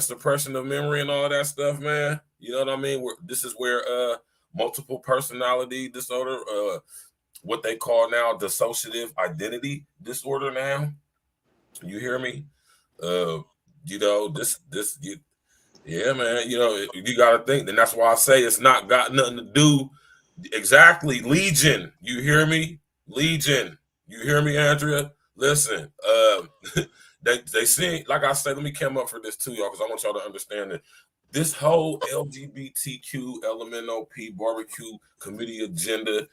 suppression of memory and all that stuff, man. You know what I mean? This is where multiple personality disorder, what they call now dissociative identity disorder now. You hear me? Yeah, man, you got to think, and that's why I say it's not got nothing to do. Exactly. Legion. You hear me? Legion. You hear me, Andrea? Listen, they see, like I said, let me come up for this too, y'all, because I want y'all to understand that this whole LGBTQ, LMNOP, barbecue committee agenda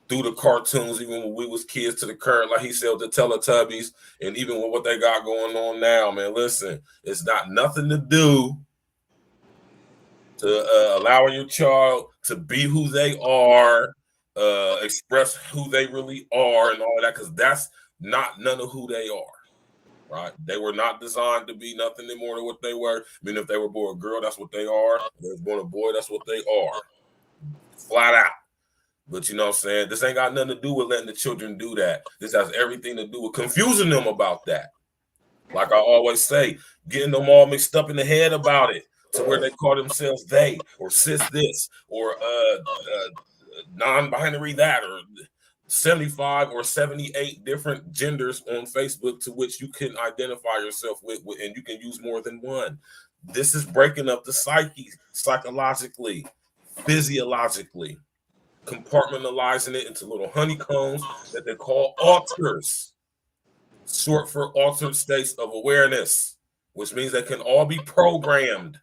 through the cartoons, even when we was kids to the current, like he said, the Teletubbies, and even with what they got going on now, man, listen, it's not nothing to do to allowing your child to be who they are, express who they really are and all that, because that's not none of who they are, right? They were not designed to be nothing more than what they were. I mean, if they were born a girl, that's what they are. If they were born a boy, that's what they are. Flat out. But you know what I'm saying? This ain't got nothing to do with letting the children do that. This has everything to do with confusing them about that. Like I always say, getting them all mixed up in the head about it to where they call themselves they or cis this or non-binary that or 75 or 78 different genders on Facebook to which you can identify yourself with, and you can use more than one. This is breaking up the psyche psychologically, physiologically, compartmentalizing it into little honeycombs that they call alters, short for altered states of awareness, which means they can all be programmed.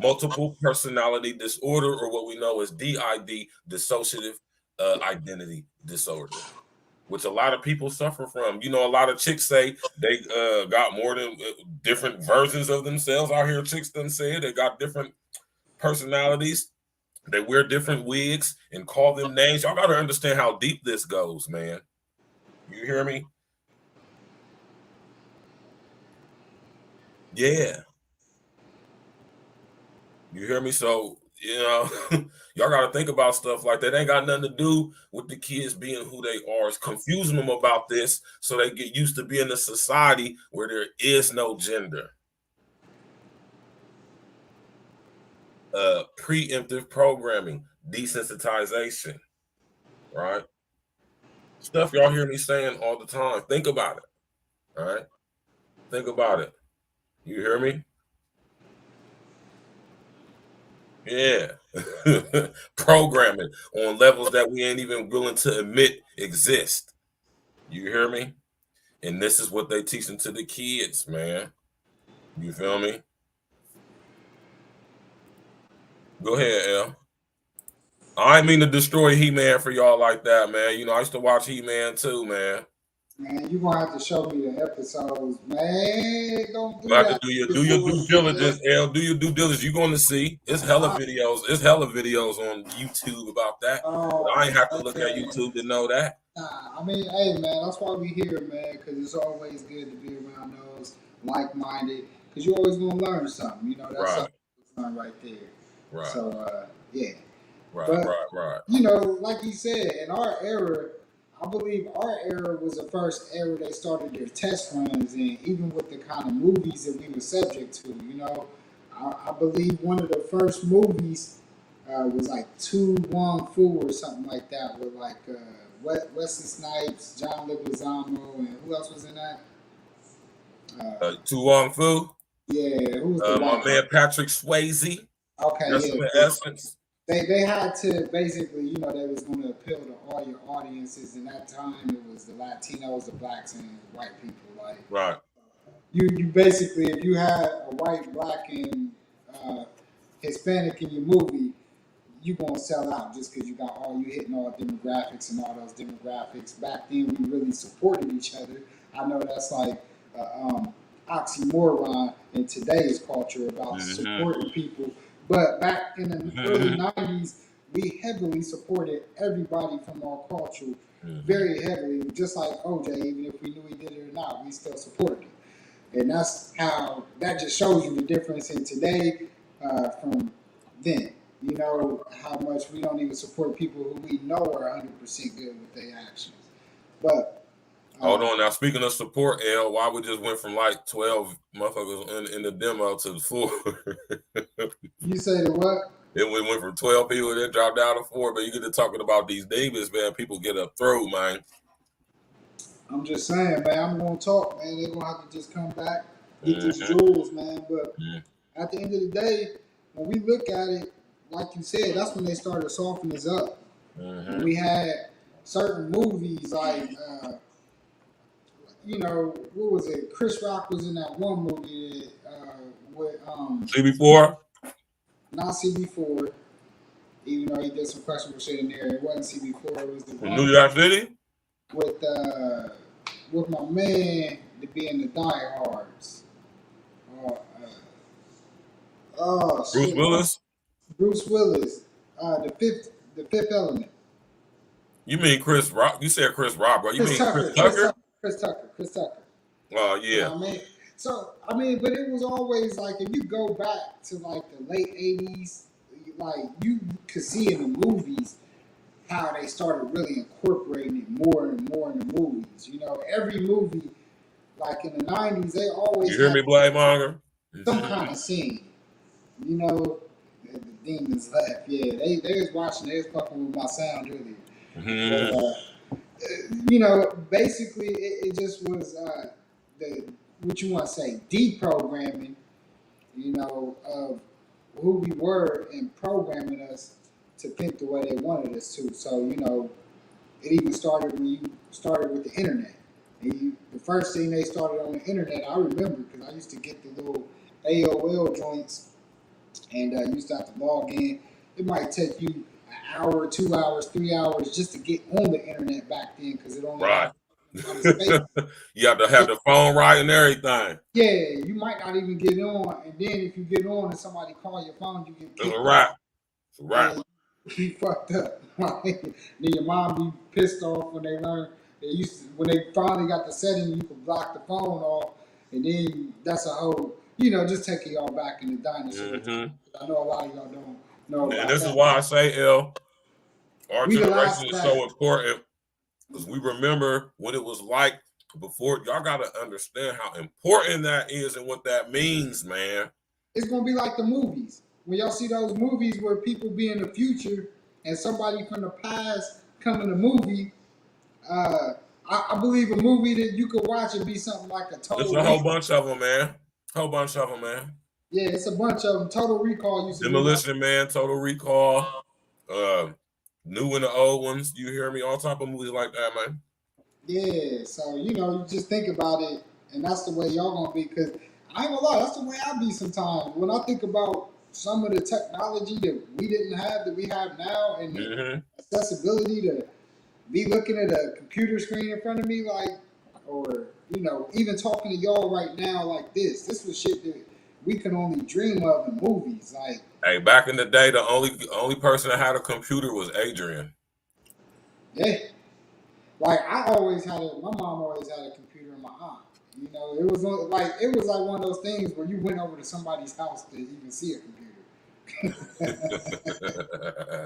Multiple personality disorder, or what we know as DID, dissociative identity disorder, which a lot of people suffer from. You know, a lot of chicks say they got more than different versions of themselves. I hear chicks done say they got different personalities. They wear different wigs and call them names. Y'all got to understand how deep this goes, man. You hear me? Yeah. You hear me? So, y'all got to think about stuff like that. It ain't got nothing to do with the kids being who they are. It's confusing them about this so they get used to being in a society where there is no gender. Preemptive programming, desensitization, right? Stuff y'all hear me saying all the time. Think about it, all right? Think about it. You hear me? Yeah. Programming on levels that we ain't even willing to admit exist. You hear me? And this is what they teaching to the kids, man. You feel me? Go ahead, L. I ain't mean to destroy He-Man for y'all like that, man. You know, I used to watch He-Man too, man. Man, you gonna have to show me the episodes, man. Don't do You have that. to do your due diligence, L. Do your due diligence. You're gonna see. It's hella videos. It's hella videos on YouTube about that. Oh, I ain't have to look at YouTube to know that. Nah, I mean, hey, man, that's why we here, man, because it's always good to be around those like-minded, because you're always going to learn something, you know, that's something right there. Right. So, yeah. Right, but, right. You know, like you said, in our era, I believe our era was the first era they started their test runs, and even with the kind of movies that we were subject to, you know, I believe one of the first movies was like Tu Wong Fu or something like that, with like Wesley Snipes, John Leguizamo, and who else was in that? Tu Wong Fu. Yeah, who was the my man Patrick Swayze. Okay, that's yeah. In essence. They had to basically, you know, they was going to appeal to all your audiences. In that time, it was the Latinos, the blacks, and white people. Like, right. You basically, if you had a white, black, and Hispanic in your movie, you gonna sell out just because you hitting all demographics and all those demographics. Back then, we really supported each other. I know that's like oxymoron in today's culture about supporting people. But back in the early 90s, we heavily supported everybody from our culture, very heavily, just like OJ. Even if we knew he did it or not, we still supported him. And that's how, that just shows you the difference in today from then. You know, how much we don't even support people who we know are 100% good with their actions. But hold on now. Speaking of support, L, why we just went from like 12 motherfuckers in the demo to 4? You say the what? Then we went from 12 people, then dropped down to 4. But you get to talking about these demons, man. People get up through, man. I'm just saying, man. I'm gonna talk, man. They're gonna have to just come back, get these jewels, man. But at the end of the day, when we look at it, like you said, that's when they started softening us up. We had certain movies like, you know, what was it? Chris Rock was in that one movie with CB4? Not CB4, even though he did some questionable shit in there. It wasn't CB4. It was the one New York City with my man to be in the Die Hards. Bruce Willis. Bruce Willis. The Fifth Element. You mean Chris Rock? You said Chris Rock, bro. You mean Chris Tucker? Chris Tucker. Oh, yeah. You know what I mean? So, I mean, but it was always like, if you go back to like the late 80s, like you could see in the movies how they started really incorporating it more and more in the movies. You know, every movie, like in the 90s, they always You hear me, Blade Monger? some kind of scene. You know, the demons left. Yeah, they was watching, they was fucking with my sound earlier. But, you know, basically, it just was what you want to say, deprogramming, you know, of who we were and programming us to think the way they wanted us to. So, you know, it even started when you started with the internet. And the first thing they started on the internet, I remember, because I used to get the little AOL joints, and used to have to log in. It might take you an hour, 2 hours, 3 hours just to get on the internet back then, because it only right. You have to have the phone right and everything. Yeah, you might not even get on, and then if you get on and somebody call your phone, you get kicked. It's a wrap. You fucked up. Then your mom be pissed off when they learn when they finally got the setting, you can block the phone off, and then that's a whole, you know, just taking y'all back in the dinosaur. I know a lot of y'all don't know. And this is why I say, L, our generation is so important, because we remember what it was like before. Y'all got to understand how important that is and what that means, man. It's going to be like the movies. When y'all see those movies where people be in the future and somebody from the past come in the movie, I believe a movie that you could watch and be something like a Total Recall. There's a whole bunch of them, man. Yeah, it's a bunch of them. Total Recall used to Demolition Man, Total Recall, new and the old ones. You hear me? All type of movies like that, man. Yeah, so, you know, you just think about it, and that's the way y'all gonna be, because I ain't gonna lie, that's the way I be sometimes. When I think about some of the technology that we didn't have that we have now, and the accessibility to be looking at a computer screen in front of me, like, or, you know, even talking to y'all right now like this was shit that we can only dream of in movies. Like, hey, back in the day, the only person that had a computer was Adrian. Yeah. Like, my mom always had a computer in my aunt. You know, it was like one of those things where you went over to somebody's house to even see a computer.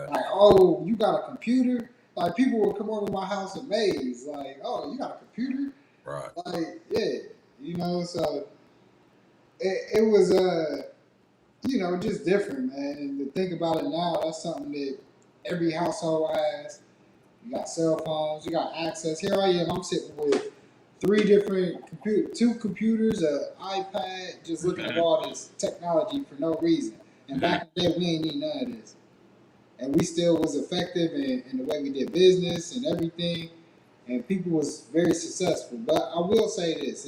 Like, oh, you got a computer? Like, people would come over to my house amazed. Like, oh, you got a computer? Right. Like, yeah. You know, so it was, you know, just different, man. And to think about it now, that's something that every household has. You got cell phones, you got access. Here I am, I'm sitting with 3 different computers, 2 computers, an iPad, just looking at all this technology for no reason. And back in the day, we ain't need none of this. And we still was effective in the way we did business and everything. And people was very successful. But I will say this,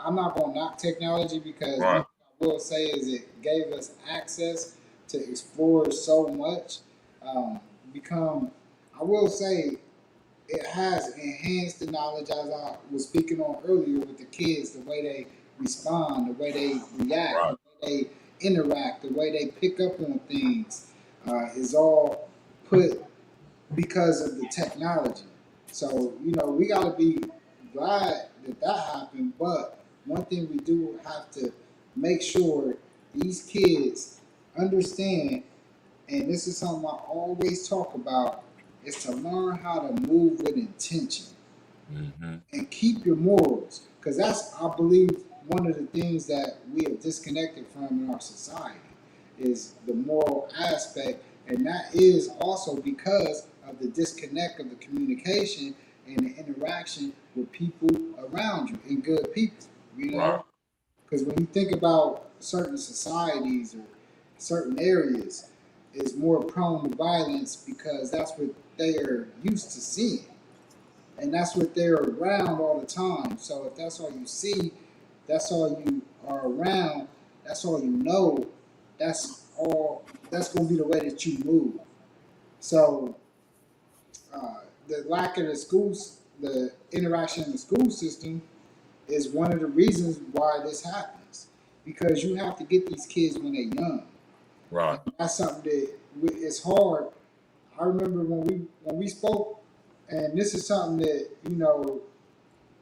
I'm not going to knock technology, because what I will say is it gave us access to explore so much, I will say it has enhanced the knowledge, as I was speaking on earlier with the kids, the way they respond, the way they react, Right. the way they interact, the way they pick up on things is all put because of the technology. So, we got to be glad that that happened. But one thing we do have to make sure these kids understand, and this is something I always talk about, is to learn how to move with intention and keep your morals. Because that's, I believe, one of the things that we have disconnected from in our society is the moral aspect. And that is also because of the disconnect of the communication and the interaction with people around you and good people, Right. Because when you think about certain societies or certain areas, is more prone to violence because that's what they are used to seeing. And that's what they're around all the time. So if that's all you see, that's all you are around, that's all you know, that's going to be the way that you move. So the lack of the interaction in the school system is one of the reasons why this happens. Because you have to get these kids when they're young. Right. And that's something that is hard. I remember when we spoke, and this is something that,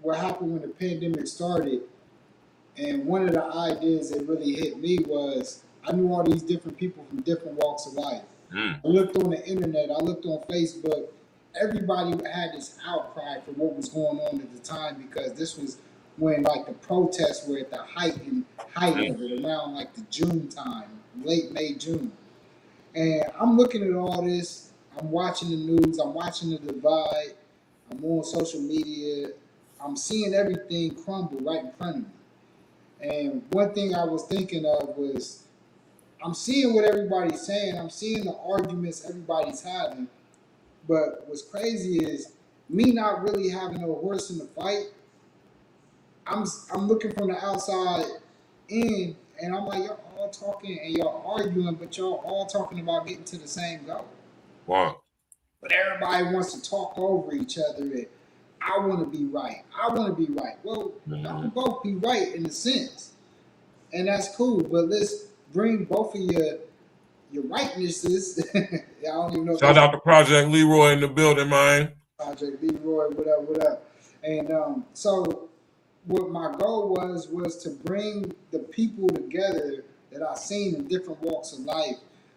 what happened when the pandemic started. And one of the ideas that really hit me was I knew all these different people from different walks of life. I looked on the internet, I looked on Facebook. Everybody had this outcry for what was going on at the time because this was when like the protests were at the height of it, around like the June time, late May, June. And I'm looking at all this, I'm watching the news, I'm watching the divide, I'm on social media, I'm seeing everything crumble right in front of me. And one thing I was thinking of was, I'm seeing what everybody's saying, I'm seeing the arguments everybody's having, but what's crazy is me not really having no horse in the fight. I'm looking from the outside in, and I'm like, y'all all talking and y'all arguing, but y'all all talking about getting to the same goal. Wow. But everybody wants to talk over each other. And I want to be right. I want to be right. Well, y'all can both be right in a sense, and that's cool. But let's bring both of your rightnesses. I don't even know. Shout out to Project Leroy in the building, man. Project Leroy, what up? And so what my goal was to bring the people together that I've seen in different walks of life.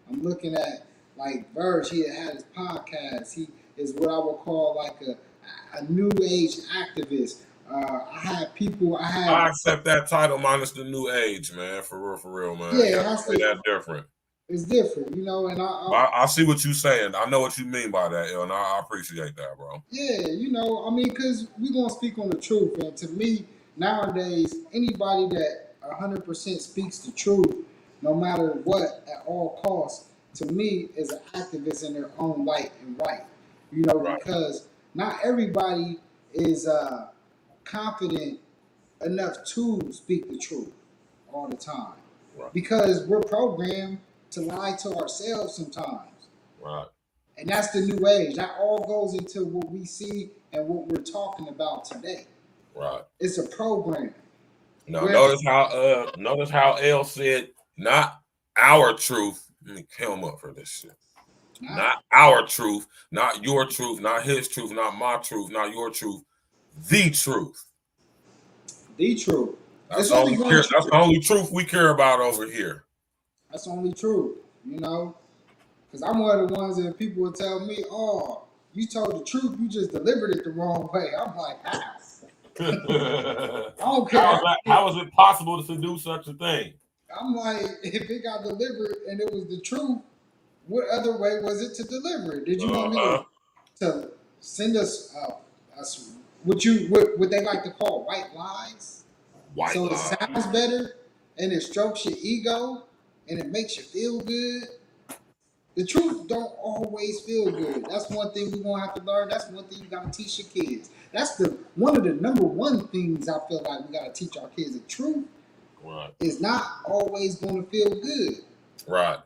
I'm looking at like Virgil. He had his podcast. He is what I would call like a new age activist. I had people. I accept that title minus the new age, man. For real, man. Yeah, it has to. That's different. It's different, and I see what you're saying. I know what you mean by that, and I appreciate that, bro. Yeah, because we're gonna speak on the truth, and to me nowadays, anybody that 100% speaks the truth, no matter what, at all costs, to me is an activist in their own light and right. Right. Because not everybody is confident enough to speak the truth all the time. Right. Because we're programmed to lie to ourselves sometimes. Right. And that's the new age. That all goes into what we see and what we're talking about today. Right. It's a program. Now, notice how L said, not our truth. Let me kill him up for this shit. Not our truth, not your truth, not his truth, not my truth, not your truth. The truth. The truth. That's the only truth we care about over here. That's the only truth, Because I'm one of the ones that people will tell me, oh, you told the truth, you just delivered it the wrong way. I'm like, how? I don't care. How is it possible to do such a thing? I'm like, if it got delivered and it was the truth, what other way was it to deliver it? Did you want me to send us what they like to call white lies? White lies. It sounds better and it strokes your ego and it makes you feel good. The truth don't always feel good. That's one thing we're gonna have to learn. That's one thing you gotta teach your kids. That's one of the number one things I feel like we gotta teach our kids. The truth is not always gonna feel good. Right.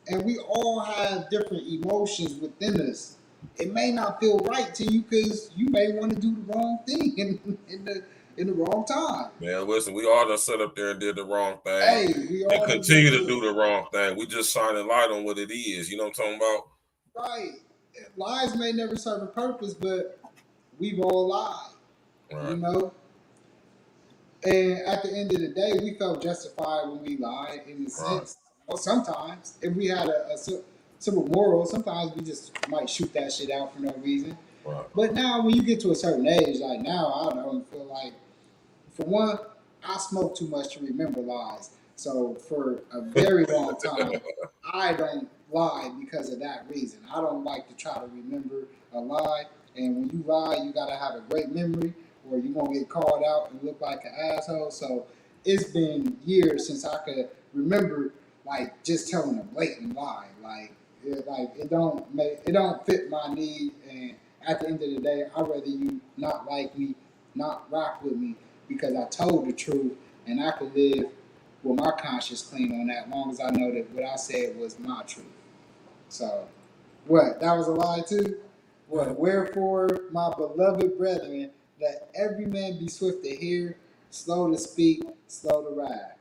And we all have different emotions within us. It may not feel right to you because you may want to do the wrong thing in the in the wrong time. Man, listen, we all done set up there and did the wrong thing. Hey, we all and continue to do the wrong thing. We just shining light on what it is. You know what I'm talking about? Right. Lies may never serve a purpose, but we've all lied. Right. You know? And at the end of the day, we felt justified when we lied in the sense. Well, sometimes, if we had a simple moral, sometimes we just might shoot that shit out for no reason. Right. But now, when you get to a certain age, like now, I don't feel like, for one, I smoke too much to remember lies. So for a very long time, I don't lie because of that reason. I don't like to try to remember a lie. And when you lie, you got to have a great memory or you're going to get called out and look like an asshole. So it's been years since I could remember, like, just telling a blatant lie. Like it don't fit my need. And at the end of the day, I'd rather you not like me, not rock with me, because I told the truth and I could live with my conscience clean on that, as long as I know that what I said was my truth. So, what? That was a lie too? What? Wherefore, my beloved brethren, let every man be swift to hear, slow to speak, slow to wrath.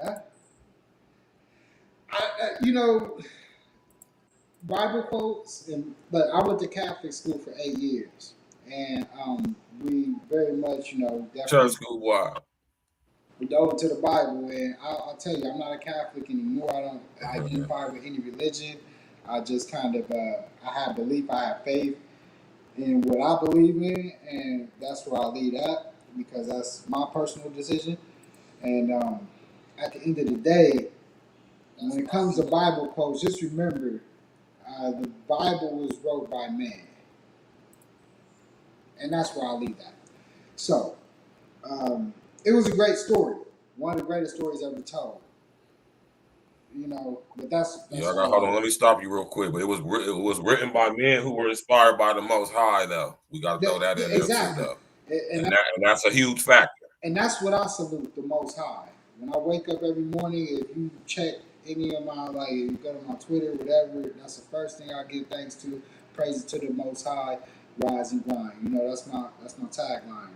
Huh? You know, Bible quotes, but I went to Catholic school for 8 years. And we very much, definitely. Church school, why? We dove into the Bible, and I'll tell you, I'm not a Catholic anymore. I don't identify with any religion. I just kind of, I have belief, I have faith in what I believe in, and that's where I lead at, because that's my personal decision. And at the end of the day, when it comes to Bible quotes, just remember, the Bible was wrote by man. And that's where I leave that. So, it was a great story. One of the greatest stories ever told. But that's hold on. Let me stop you real quick. But it was written by men who were inspired by the Most High, though. We got to throw that in there too, though. And that's a huge factor. And that's what I salute the Most High. When I wake up every morning, if you check any of my, if you go to my Twitter, whatever, that's the first thing I give thanks to. Praise to the Most High, rise and grind. That's my tagline.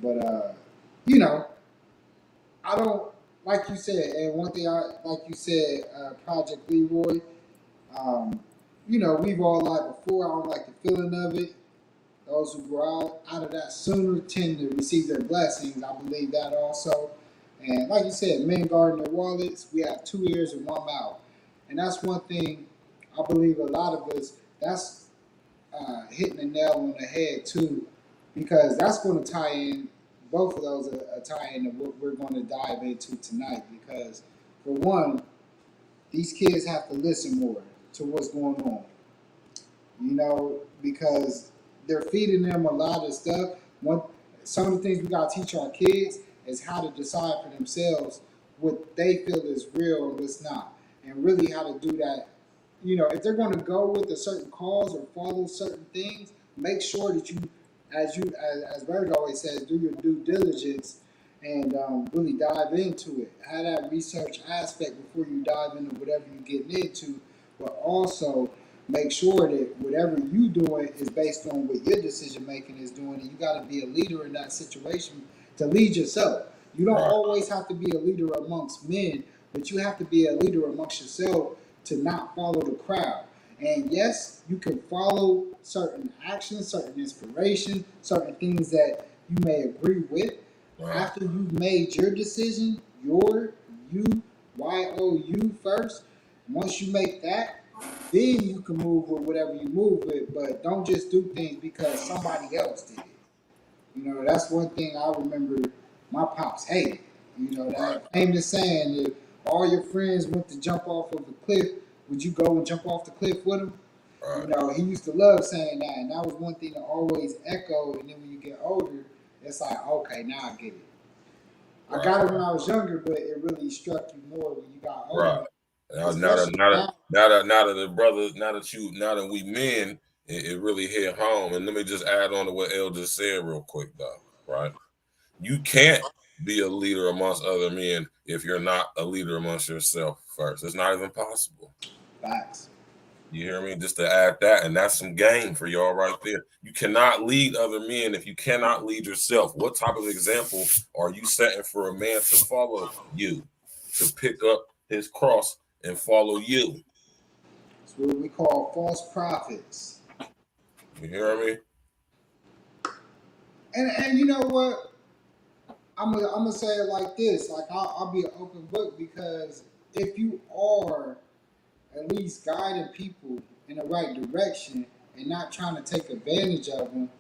But I don't, like you said, and one thing Project Leroy, we've all lied before. I don't like the feeling of it. Those who grow out of that sooner tend to receive their blessings. I believe that also. And like you said, men guarding their wallets, we have 2 ears and 1 mouth. And that's one thing I believe a lot of us, that's hitting the nail on the head too, because that's going to tie in, both of those are tie into what we're going to dive into tonight. Because for one, these kids have to listen more to what's going on, because they're feeding them a lot of stuff. Some of the things we got to teach our kids is how to decide for themselves what they feel is real and what's not, and really how to do that. If they're going to go with a certain cause or follow certain things, make sure that you, as Virgil always says, do your due diligence and really dive into it. Have that research aspect before you dive into whatever you're getting into, but also make sure that whatever you're doing is based on what your decision making is doing, and you got to be a leader in that situation to lead yourself. You don't always have to be a leader amongst men, but you have to be a leader amongst yourself to not follow the crowd. And yes, you can follow certain actions, certain inspiration, certain things that you may agree with. After you've made your decision, you first, once you make that, then you can move with whatever you move with, but don't just do things because somebody else did it. That's one thing I remember my pops hated. That famous saying, if all your friends went to jump off of a cliff, would you go and jump off the cliff with them? He used to love saying that, and that was one thing to always echo. And then when you get older, it's like, okay, now I get it. I got it when I was younger, but it really struck you more when you got older. Now that the brothers, now that we men, it really hit home. And let me just add on to what El just said real quick, though. Right? You can't be a leader amongst other men if you're not a leader amongst yourself first. It's not even possible. Facts. You hear me? Just to add that, and that's some game for y'all right there. You cannot lead other men if you cannot lead yourself. What type of example are you setting for a man to follow you, to pick up his cross and follow you? It's what we call false prophets. You hear me? And you know what? I'm gonna say it like this. Like I'll be an open book, because if you are at least guiding people in the right direction and not trying to take advantage of them,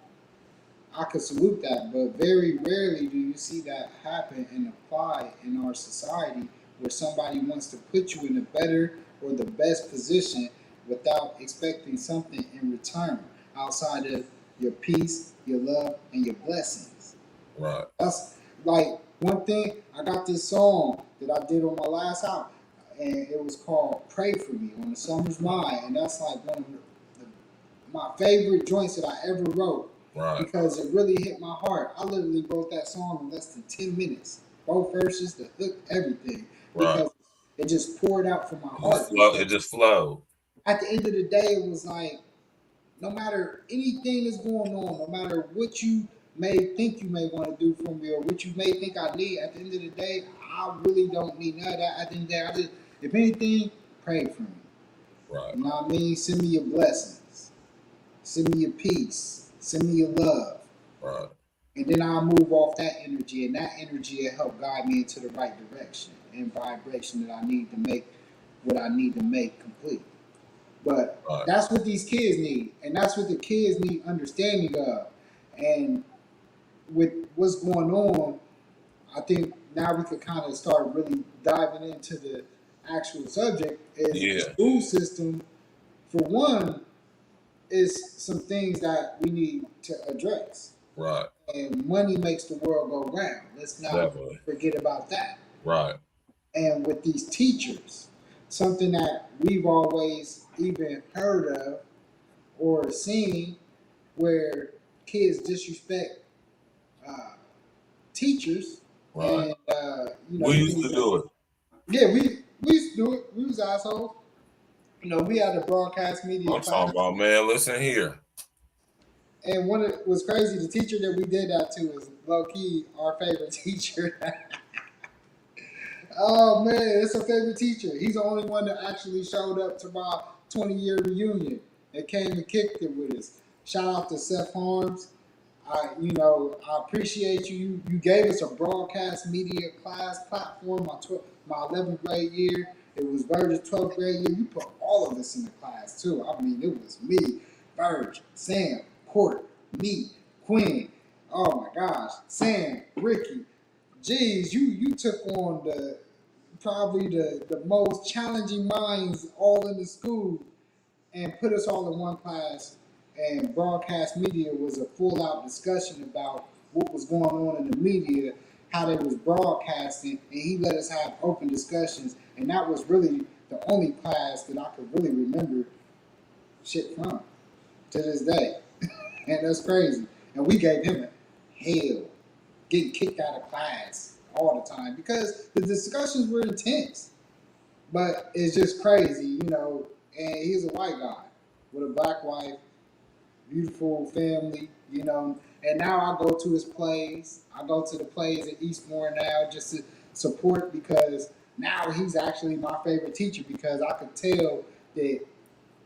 I could salute that. But very rarely do you see that happen and apply in our society, where somebody wants to put you in a better or the best position without expecting something in return outside of your peace, your love, and your blessings. Right. That's like one thing. I got this song that I did on my last album, and it was called "Pray for Me" on the Summer's Mind, and that's like one of my favorite joints that I ever wrote. Right. Because it really hit my heart. I literally wrote that song in less than 10 minutes. Both verses, the hook, everything. Because Right. it just poured out from my heart. It just flowed. At the end of the day, it was like, no matter anything that's going on, no matter what you may think you may want to do for me or what you may think I need, at the end of the day, I really don't need none of that. At the end of the day, I just, if anything, pray for me. Right. You know what I mean? Send me your blessings. Send me your peace. Send me your love. Right. And then I'll move off that energy, and that energy will help guide me into the right direction and vibration that I need to make what I need to make complete. But right. That's what these kids need, and that's what the kids need understanding of. And with what's going on, I think now we could kind of start really diving into the actual subject. Is the school system, for one, is some things that we need to address. Right. And money makes the world go round. Let's not forget about that. Right. And with these teachers, something that we've always even heard of or seen, where kids disrespect teachers. Right. And, we used to do it. Yeah, we used to do it. We was assholes. You know, we had a broadcast media I'm talking about, man, listen here. And what was crazy, the teacher that we did that to is low-key our favorite teacher. Oh, man, it's a favorite teacher. He's the only one that actually showed up to my 20-year reunion and came and kicked it with us. Shout out to Seth Harms. I appreciate you. You gave us a broadcast media class platform my 11th grade year. It was Virgil's 12th grade year. You put all of us in the class, too. I mean, it was me, Virgil, Sam, Court, me, Quinn. Oh, my gosh. Sam, Ricky. Geez, you took on probably the most challenging minds all in the school and put us all in one class. And broadcast media was a full-out discussion about what was going on in the media, how they was broadcasting, and he let us have open discussions. And that was really the only class that I could really remember shit from to this day. And that's crazy. And we gave him a hell, getting kicked out of class all the time because the discussions were intense. But it's just crazy, you know. And he's a white guy with a black wife, beautiful family, you know. And now I go to his plays. I go to the plays at Eastmore now just to support, because now he's actually my favorite teacher, because I could tell that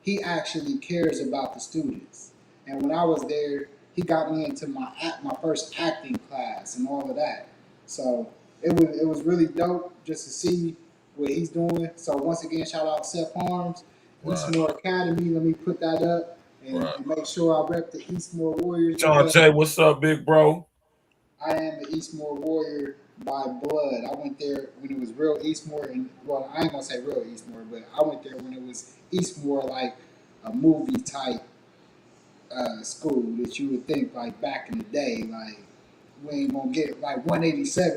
he actually cares about the students. And when I was there, he got me into my first acting class and all of that. So it was really dope just to see what he's doing. So once again, shout out Seth Harms, Eastmore Academy. Let me put that up and make sure I rep the Eastmore Warriors. John Jay, what's up, big bro? I am an Eastmore Warrior by blood. I went there when it was real Eastmore, and well, I ain't gonna say real Eastmore, but I went there when it was Eastmore, like a movie type school that you would think like back in the day, like we ain't gonna get like 187.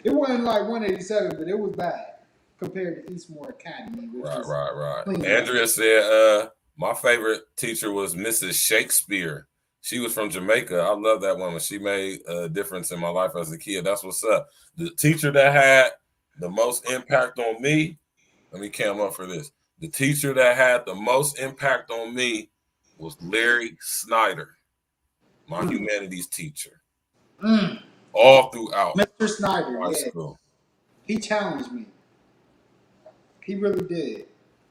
It wasn't like 187, but it was bad compared to Eastmore Academy. Right. Andrea said, my favorite teacher was Mrs. Shakespeare. She was from Jamaica. I love that woman. She made a difference in my life as a kid. That's what's up. The teacher that had the most impact on me, let me cam up for this. The teacher that had the most impact on me was Larry Snyder, my humanities teacher. All throughout Mr. Snyder, high yeah. school. He challenged me. He really did.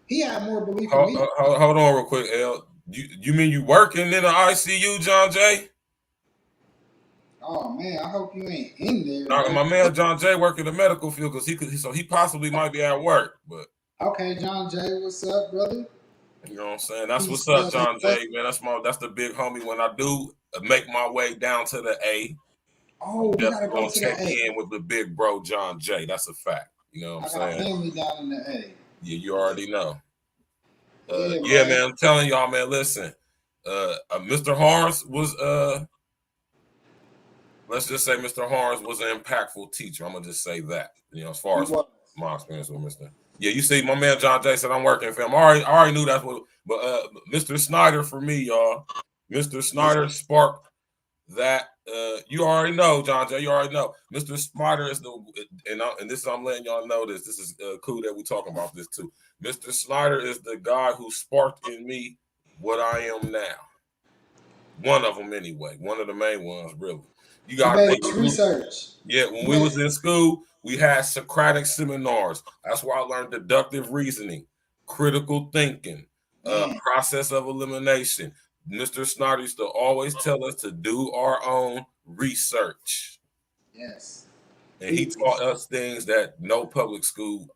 He had more belief in Hold me. on real quick, L. You mean you working in the ICU, John Jay? Oh man, I hope you ain't in there. No, my man John Jay work in the medical field because he possibly might be at work, but okay, John Jay, what's up, brother? You know what I'm saying? That's what's up, John Jay, man. That's the big homie. When I do make my way down to the A, oh, we gotta go to check the A. in with the big bro John Jay. That's a fact. You know what I'm saying? I got family down in the A. Yeah, you already know. Yeah, man, I'm telling y'all, man. Listen, Mr. Harms was let's just say Mr. Harms was an impactful teacher. I'm gonna just say that. You know, as far as my experience with Mr. Yeah, you see, my man John Jay said I'm working for him. I already knew that's what. But Mr. Snyder for me, y'all. Mr. Snyder sparked that. You already know, John Jay. You already know. Mr. Snyder is the and this I'm letting y'all know this. This is cool that we talking about this too. Mr. Snyder is the guy who sparked in me what I am now. One of them, anyway. One of the main ones, really. You got research. Yeah, when we was in school, we had Socratic seminars. That's where I learned deductive reasoning, critical thinking, process of elimination. Mr. Snyder used to always tell us to do our own research. Yes. And he taught us things that no public school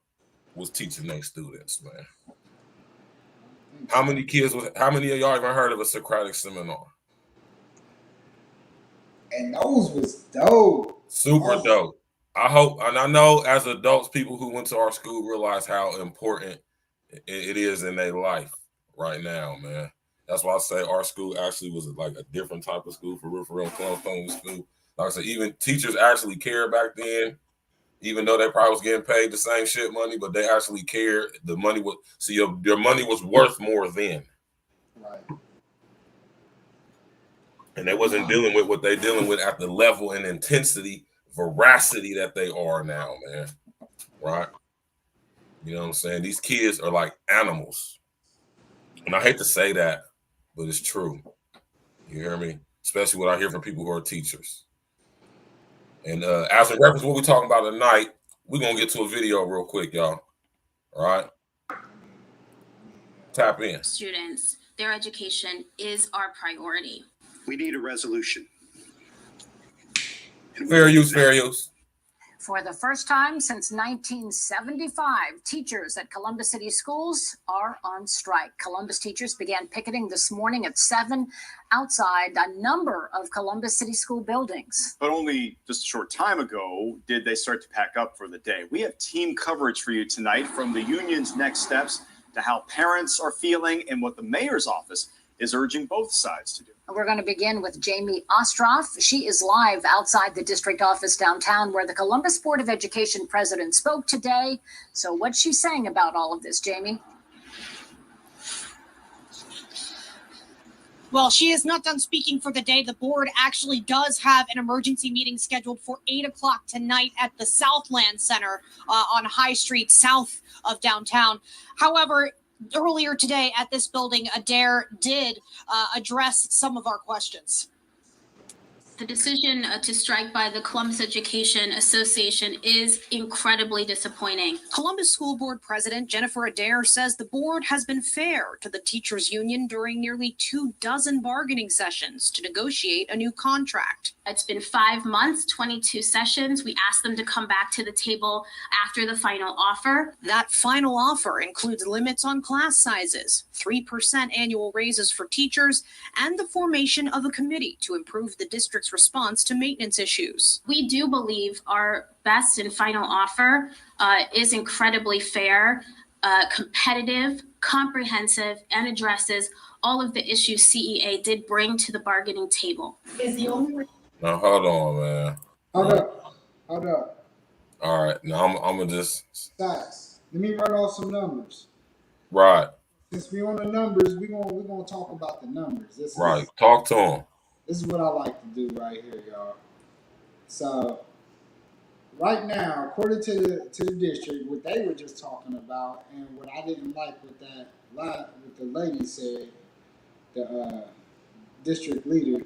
was teaching their students, man. How many of y'all even heard of a Socratic seminar? And those was dope. Super dope. I hope, and I know as adults, people who went to our school realize how important it is in their life right now, man. That's why I say our school actually was like a different type of school for real, Columbus school. Like I said, even teachers actually cared back then, even though they probably was getting paid the same shit money, but they actually cared. The money was, see, your money was worth more then. Right. And they wasn't dealing with what they're dealing with at the level and intensity, veracity that they are now, man. Right? You know what I'm saying? These kids are like animals. And I hate to say that, but it's true. You hear me? Especially what I hear from people who are teachers. And as a reference, what we're talking about tonight, we're going to get to a video real quick, y'all. All right? Tap in. Students, their education is our priority. We need a resolution. Fair use, fair use. For the first time since 1975, teachers at Columbus City Schools are on strike. Columbus teachers began picketing this morning at 7 outside a number of Columbus City School buildings. But only just a short time ago did they start to pack up for the day. We have team coverage for you tonight from the union's next steps to how parents are feeling and what the mayor's office is urging both sides to do. We're going to begin with Jamie Ostroff. She is live outside the district office downtown where the Columbus Board of Education president spoke today. So what's she saying about all of this, Jamie? Well, she is not done speaking for the day. The board actually does have an emergency meeting scheduled for 8 o'clock tonight at the Southland Center on High Street, south of downtown. However, earlier today at this building, Adair did address some of our questions. The decision to strike by the Columbus Education Association is incredibly disappointing. Columbus School Board President Jennifer Adair says the board has been fair to the teachers union during nearly 24 bargaining sessions to negotiate a new contract. It's been 5 months, 22 sessions. We asked them to come back to the table after the final offer. That final offer includes limits on class sizes, 3% annual raises for teachers, and the formation of a committee to improve the district's response to maintenance issues. We do believe our best and final offer is incredibly fair, competitive, comprehensive, and addresses all of the issues CEA did bring to the bargaining table. Is the only Now, hold on, man. Hold up. All right. Now, I'm going to just... Stats. Let me run off some numbers. Right. Since we on the numbers, we're gonna talk about the numbers. Talk to them. This is what I like to do right here, y'all. So right now, according to the district, what they were just talking about, and what I didn't like what the lady said, the district leader.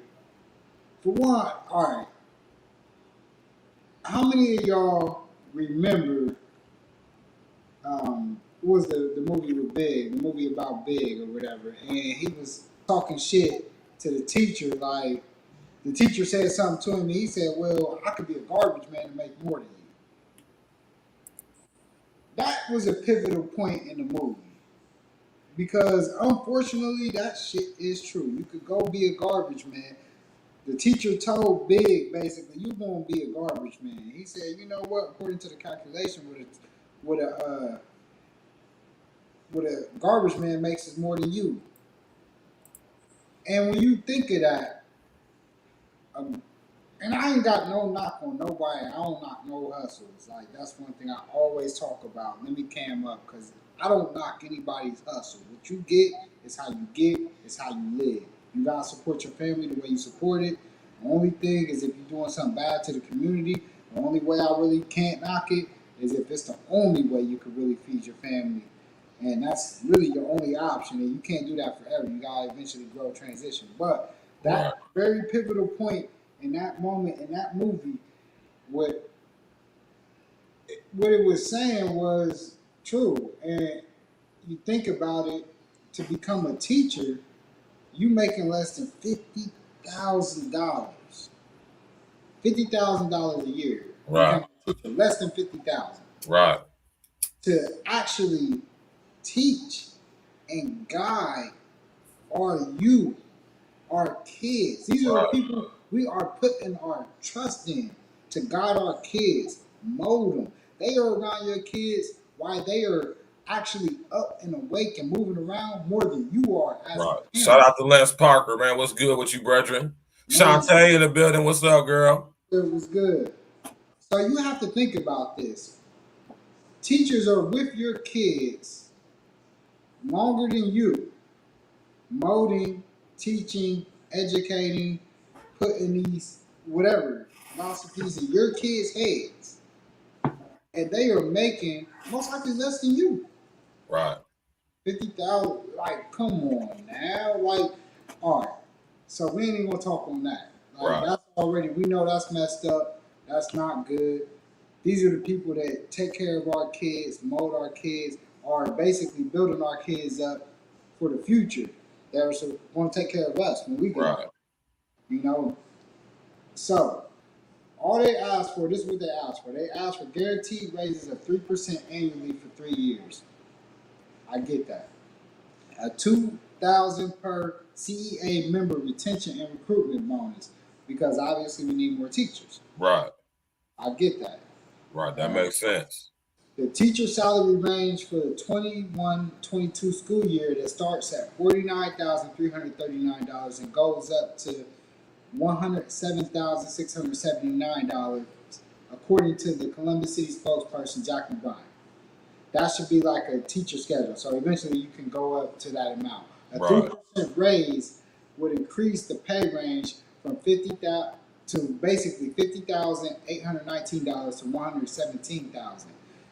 For one, all right, how many of y'all remember what was the movie with Big, the movie about Big or whatever, and he was talking shit to the teacher, like the teacher said something to him, and he said, "Well, I could be a garbage man and make more than you." That was a pivotal point in the movie. Because unfortunately, that shit is true. You could go be a garbage man. The teacher told Big, basically, you gonna be a garbage man. He said, you know what? According to the calculation, what a garbage man makes is more than you. And when you think of that, and I ain't got no knock on nobody. I don't knock no hustles. Like, that's one thing I always talk about. Let me cam up, because I don't knock anybody's hustle. What you get is how you get. It's how you live. You gotta support your family the way you support it. The only thing is if you're doing something bad to the community, the only way I really can't knock it is if it's the only way you could really feed your family. And that's really your only option. And you can't do that forever. You gotta eventually grow, transition. But that very pivotal point in that moment, in that movie, what it was saying was true. And you think about it, to become a teacher, you making less than $50,000. $50,000 a year. Right. Teacher, less than $50,000. Right. To actually teach and guide our youth, our kids. These are the people we are putting our trust in to guide our kids, mold them. They are around your kids while they are actually up and awake and moving around more than you are. As a parent. Shout out to Les Parker, man. What's good with you, brethren? Shantae in the building. What's up, girl? It was good. So you have to think about this. Teachers are with your kids longer than you, molding, teaching, educating, putting these whatever philosophies in your kids' heads, and they are making most likely less than you. Right. 50,000. Like, come on now. Like, all right. So we ain't even gonna talk on that. Like, that's already, we know that's messed up. That's not good. These are the people that take care of our kids, mold our kids, are basically building our kids up for the future. They're going to take care of us when we get older. You know? So, all they ask for, this is what they ask for. They ask for guaranteed raises of 3% annually for 3 years. I get that. A $2,000 per CEA member retention and recruitment bonus, because obviously we need more teachers. Right. I get that. Right, that makes sense. The teacher salary range for the 21-22 school year that starts at $49,339 and goes up to $107,679, according to the Columbus City spokesperson, Jack McBride. That should be like a teacher schedule. So eventually you can go up to that amount. A 3% raise would increase the pay range from $50,000 to basically $50,819 to $117,000.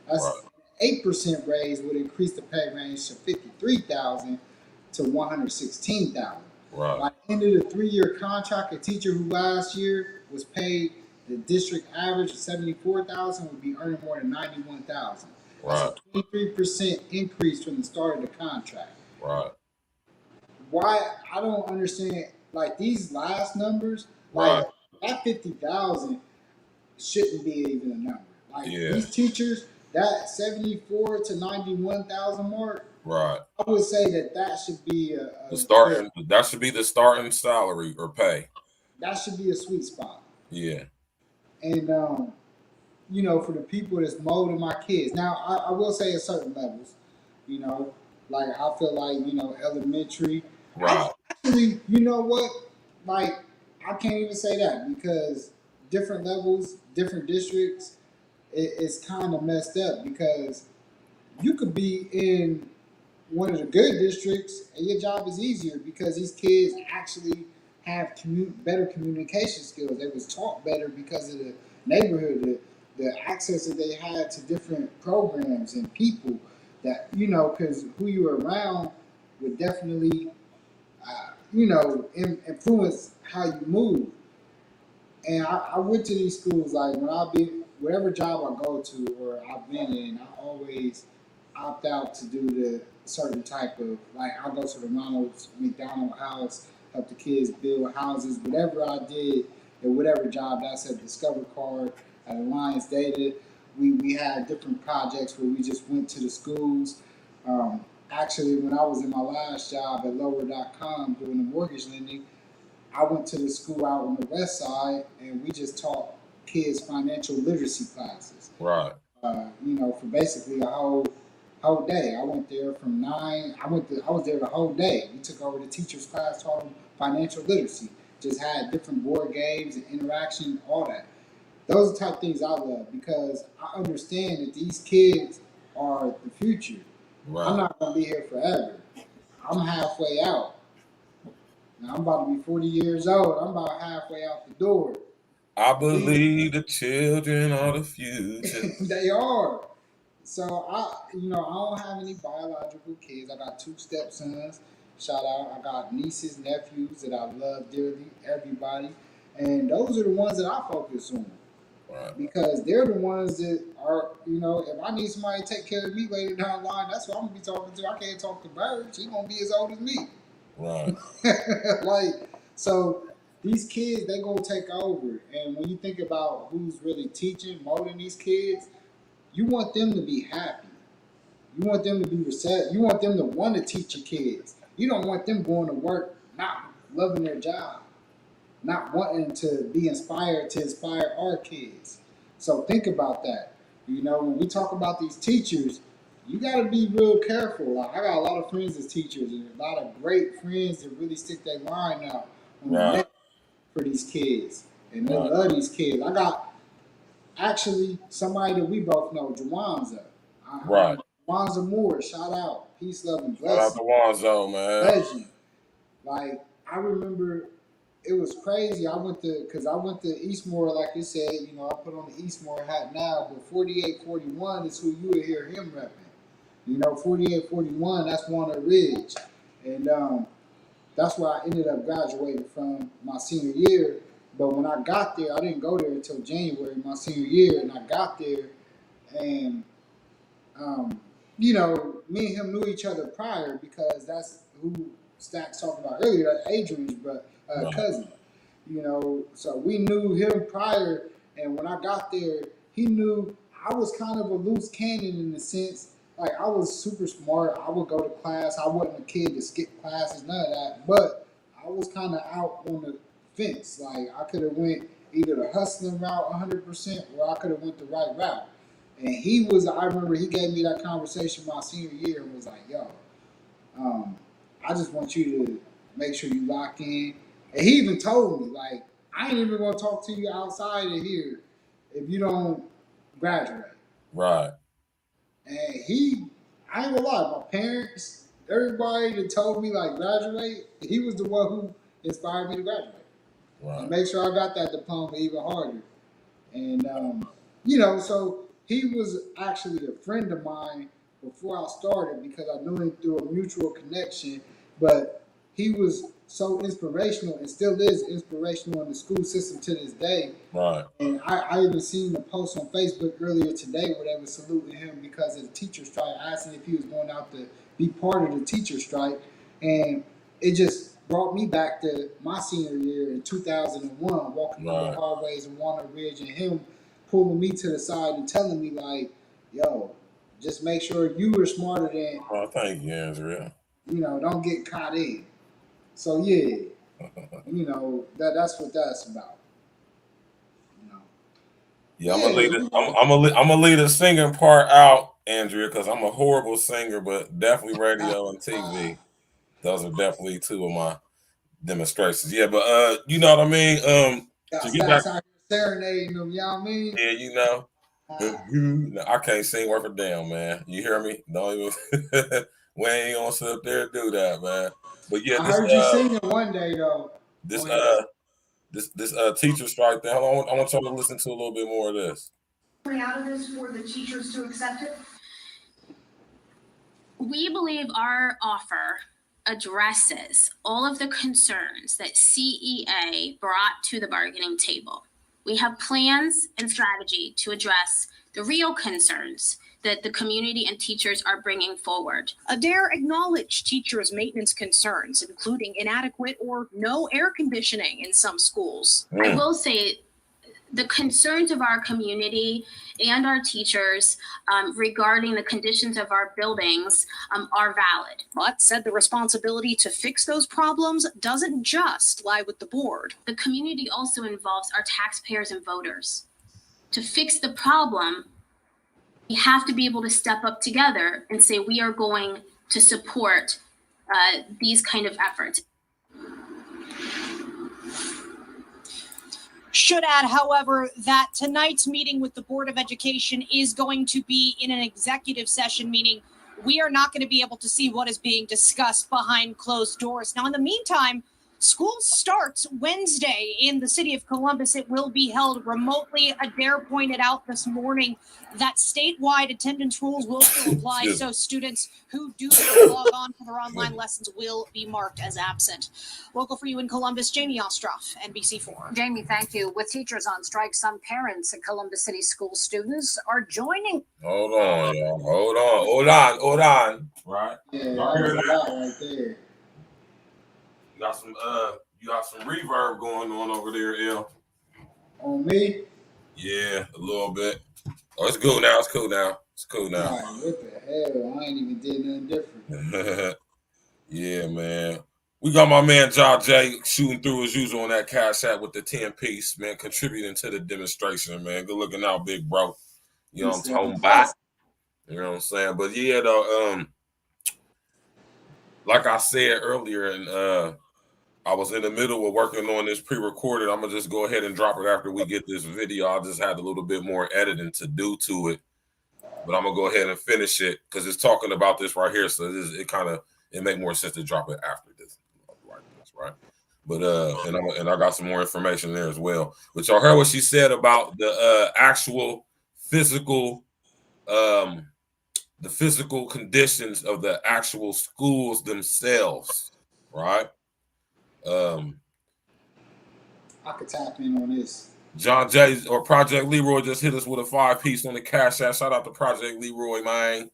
That's 8% raise would increase the pay range to $53,000 to $116,000. Right. By the end of the 3-year contract, a teacher who last year was paid the district average of $74,000 would be earning more than $91,000. That's a 23% increase from the start of the contract. Right. Why? I don't understand. Like, these last numbers, like that 50,000 shouldn't be even a number. Like these teachers, that 74 to 91,000 mark. Right. I would say that should be the starting. That should be the starting salary or pay. That should be a sweet spot. Yeah. And you know, for the people that's molding my kids. Now, I will say at certain levels, you know, like I feel like, you know, elementary. Right. Actually, you know what? Like, I can't even say that, because different levels, different districts, it's kind of messed up, because you could be in one of the good districts and your job is easier because these kids actually have better communication skills. They was taught better because of the neighborhood, the access that they had to different programs and people that, you know, because who you were around would definitely, you know, influence how you move. And I went to these schools, like when I be whatever job I go to or I've been in, I always opt out to do the certain type of, like I go to the McDonald's house, help the kids build houses, whatever I did and whatever job. That's at Discover Card, at Alliance Data. We had different projects where we just went to the schools. Actually, when I was in my last job at Lower.com doing the mortgage lending, I went to the school out on the west side, and we just taught kids financial literacy classes. Right. You know, for basically a whole day. I went there from 9. I was there the whole day. We took over the teacher's class, taught them financial literacy. Just had different board games and interaction, all that. Those are the type of things I love because I understand that these kids are the future. Right. I'm not gonna be here forever. I'm halfway out. Now I'm about to be 40 years old. I'm about halfway out the door. I believe the children are the future. They are. So I don't have any biological kids. I got 2 stepsons. Shout out. I got nieces, nephews that I love dearly, everybody. And those are the ones that I focus on. Right. Because they're the ones that are, you know, if I need somebody to take care of me later down the line, that's what I'm going to be talking to. I can't talk to birds. He's going to be as old as me. Right. Like, so these kids, they going to take over. And when you think about who's really teaching, molding these kids, you want them to be happy. You want them to be receptive. You want them to want to teach your kids. You don't want them going to work not loving their job, not wanting to be inspired to inspire our kids. So think about that. You know, when we talk about these teachers, you got to be real careful. Like, I got a lot of friends as teachers and a lot of great friends that really stick their line out on the neck for these kids. And they love these kids. I got actually somebody that we both know, Jawanza. Right. Jawanza Moore, shout out. Peace, love, and Shout out blessings. to Wanzo, man. Legend. Like, I remember it was crazy. I went to Eastmore, like you said, you know, I put on the Eastmore hat now, but 4841 is who you would hear him repping. You know, 4841, that's Warner Ridge. And that's where I ended up graduating from my senior year. But when I got there, I didn't go there until January, my senior year, and I got there, and you know, me and him knew each other prior because that's who Stack's talking about earlier, that Adrian's cousin. You know, so we knew him prior, and when I got there, he knew I was kind of a loose cannon in the sense, like I was super smart. I would go to class. I wasn't a kid to skip classes, none of that, but I was kind of out on the fence. Like I could have went either the hustling route 100% or I could have went the right route. And I remember he gave me that conversation my senior year and was like, yo, I just want you to make sure you lock in. And he even told me, like, I ain't even going to talk to you outside of here if you don't graduate. Right. And I ain't gonna lie, my parents, everybody that told me, like, graduate, he was the one who inspired me to graduate. Right. And make sure I got that diploma even harder. And, you know, so he was actually a friend of mine before I started because I knew him through a mutual connection. But he was so inspirational and still is inspirational in the school system to this day. Right. And I even seen the post on Facebook earlier today where they were saluting him because of the teacher strike, asking if he was going out to be part of the teacher strike. And it just brought me back to my senior year in 2001, walking through the hallways of Warner Ridge and him pulling me to the side and telling me, like, yo, just make sure you are smarter than. Oh, thank you, Andrea. You know, don't get caught in. So, yeah, you know, that's what that's about. Yeah, I'm gonna leave the singing part out, Andrea, because I'm a horrible singer, but definitely radio and TV. Those are definitely two of my demonstrations. Yeah, but you know what I mean? To get back, serenading them, you know what I mean? Yeah, you know. I can't sing worth a damn, man. You hear me? Don't even we ain't gonna sit up there and do that, man. But yeah, I heard you singing one day though. This teacher strike there. I want y'all to listen to a little bit more of this. Out of this for the teachers to accept it? We believe our offer addresses all of the concerns that CEA brought to the bargaining table. We have plans and strategy to address the real concerns that the community and teachers are bringing forward. Adair acknowledged teachers' maintenance concerns, including inadequate or no air conditioning in some schools. I will say the concerns of our community and our teachers regarding the conditions of our buildings are valid. But said the responsibility to fix those problems doesn't just lie with the board. The community also involves our taxpayers and voters. To fix the problem, we have to be able to step up together and say we are going to support these kind of efforts. Should add, however, that tonight's meeting with the Board of Education is going to be in an executive session, meaning we are not going to be able to see what is being discussed behind closed doors. Now, in the meantime, school starts Wednesday in the city of Columbus. It will be held remotely. Adair pointed out this morning that statewide attendance rules will still apply, so students who do log on for their online lessons will be marked as absent. Local for you in Columbus, Jamie Ostroff, NBC4. Jamie, thank you. With teachers on strike, some parents at Columbus City school students are joining. Hold on, y'all. Hold on. Right? Yeah, Y'all hear that? right there. You got some reverb going on over there, L. On me? Yeah, a little bit. Oh, it's cool now. Right, what the hell? I ain't even did nothing different. Yeah, man. We got my man John J shooting through as usual on that cash app with the 10-piece, man, contributing to the demonstration, man. Good looking out, big bro. You know what I'm talking about? You know what I'm saying? But yeah, though, like I said earlier, and I was in the middle of working on this pre-recorded. I'm gonna just go ahead and drop it after we get this video. I just had a little bit more editing to do to it, but I'm gonna go ahead and finish it because it's talking about this right here. So it make more sense to drop it after this, right? But and I got some more information there as well. But y'all heard what she said about the actual physical, the physical conditions of the actual schools themselves, right? I could tap in on this. John J or Project Leroy just hit us with a 5-piece on the cash app. Shout out to Project Leroy, man.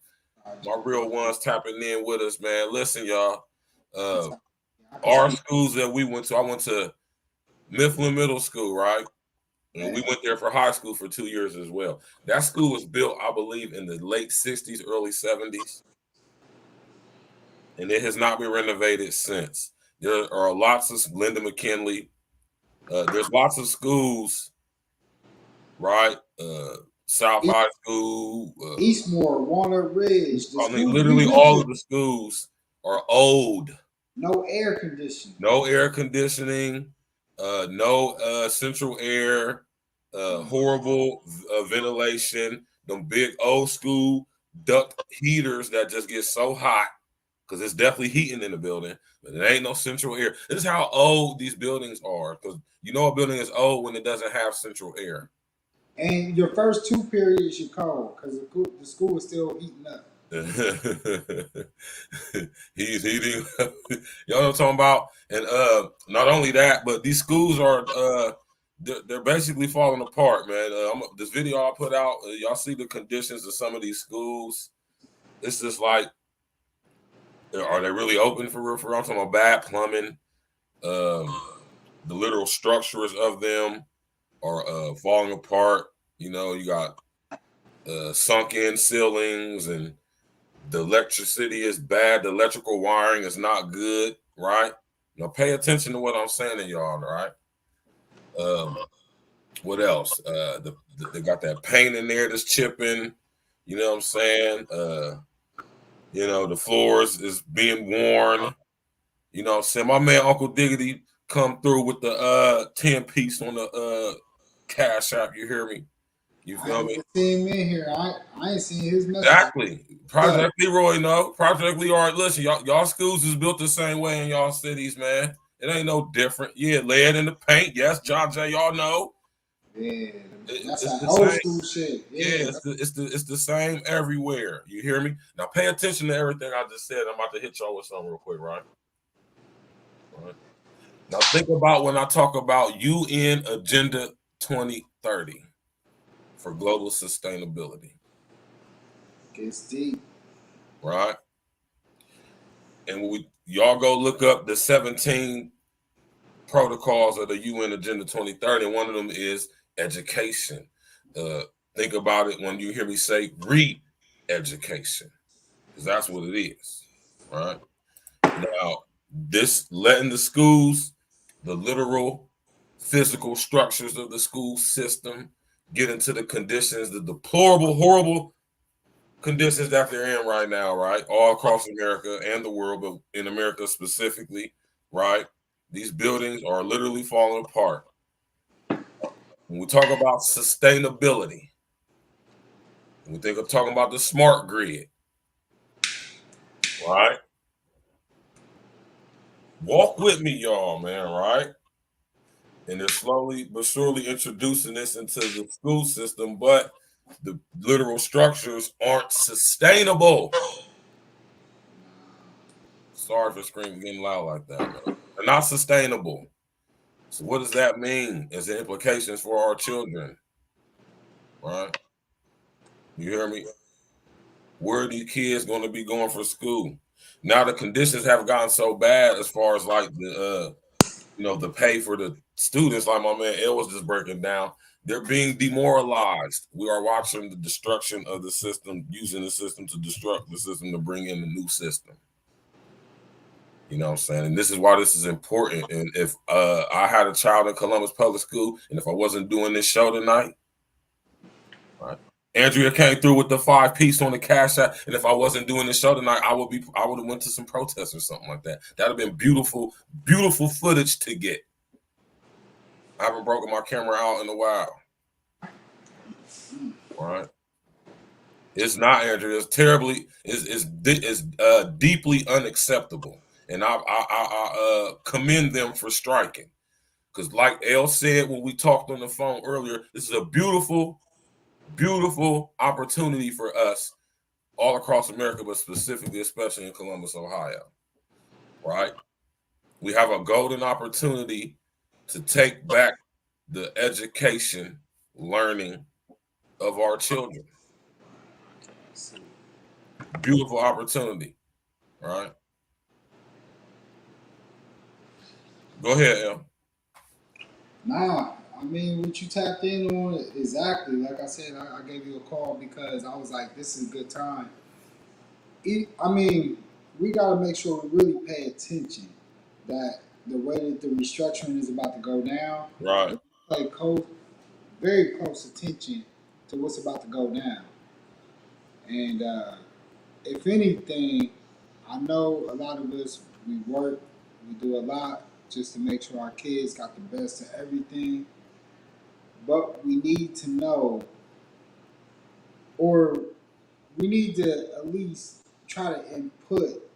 My real ones tapping in with us, man. Listen, y'all. Our schools that we went to, I went to Mifflin Middle School, right? And we went there for high school for 2 years as well. That school was built, I believe, in the late 60s, early 70s. And it has not been renovated since. There are lots of Linda McKinley. There's lots of schools, right? South High School, Eastmore, Walnut Ridge. I mean, literally all of the schools are old. No air conditioning. No air conditioning. No central air. Horrible ventilation. Them big old school duct heaters that just get so hot. Because it's definitely heating in the building, but it ain't no central air. This is how old these buildings are. Because you know a building is old when it doesn't have central air. And your first 2 periods you cold because the school is still heating up. He's heating. Y'all know what I'm talking about? And not only that, but these schools are they're basically falling apart, man. This video I put out, y'all see the conditions of some of these schools. It's just like, are they really open for real? I'm talking about bad plumbing. The literal structures of them are falling apart. You know, you got sunk-in ceilings, and the electricity is bad. The electrical wiring is not good, right? Now, pay attention to what I'm saying to y'all, right? What else? They got that paint in there that's chipping. You know what I'm saying? You know, the floors is being worn. You know what I'm saying? My man Uncle Diggity come through with the 10-piece on the cash app. You hear me? You feel me? Seen me in here. I ain't seen his message. Exactly. Project Leroy, no. Project Leroy, listen, y'all schools is built the same way in y'all cities, man. It ain't no different. Yeah, lead in the paint. Yes, John J, y'all know. Yeah, that's It's that the old same. school shit. Yeah, Yeah. it's the same everywhere. You hear me? Now pay attention to everything I just said. I'm about to hit y'all with something real quick, right? Right. Now think about when I talk about UN Agenda 2030 for global sustainability, Gets deep. right? And when y'all go look up the 17 protocols of the UN Agenda 2030, and one of them is education. Think about it when you hear me say re-education, because that's what it is, right? Now, this letting the schools, the literal physical structures of the school system, get into the conditions, the deplorable, horrible conditions that they're in right now, right? All across America and the world, but in America specifically, right? These buildings are literally falling apart. When we talk about sustainability, when we think of talking about the smart grid, right? Walk with me, y'all, man, right? And they're slowly but surely introducing this into the school system, but the literal structures aren't sustainable. Sorry for screaming getting loud like that, man. They're not sustainable. So what does that mean as the implications for our children? Right? You hear me? Where are these kids going to be going for school? Now the conditions have gotten so bad as far as like the the pay for the students, like my man El was just breaking down. They're being demoralized. We are watching the destruction of the system, using the system to destruct the system to bring in the new system. You know what I'm saying? And this is why this is important. And if I had a child in Columbus Public School, and if I wasn't doing this show tonight, right? Andrea came through with the 5-piece on the Cash App, and if I wasn't doing this show tonight, I would have went to some protests or something like that. That'd have been beautiful, beautiful footage to get. I haven't broken my camera out in a while. Right? It's not, Andrea. It's terribly, it's deeply unacceptable. And I commend them for striking. Because like El said when we talked on the phone earlier, this is a beautiful, beautiful opportunity for us all across America, but specifically, especially in Columbus, Ohio. Right? We have a golden opportunity to take back the education, learning of our children. Beautiful opportunity, right? Go ahead, El. Nah, I mean, what you tapped in on exactly. Like I said, I gave you a call because I was like, this is a good time. I mean, we got to make sure we really pay attention that the way that the restructuring is about to go down, Right. pay very close attention to what's about to go down. And if anything, I know a lot of us, we work, we do a lot just to make sure our kids got the best of everything. But we need to know, or we need to at least try to input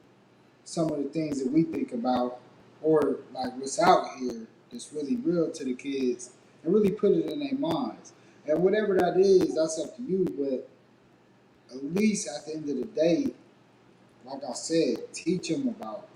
some of the things that we think about, or like what's out here that's really real to the kids, and really put it in their minds. And whatever that is, that's up to you. But at least at the end of the day, like I said, teach them about,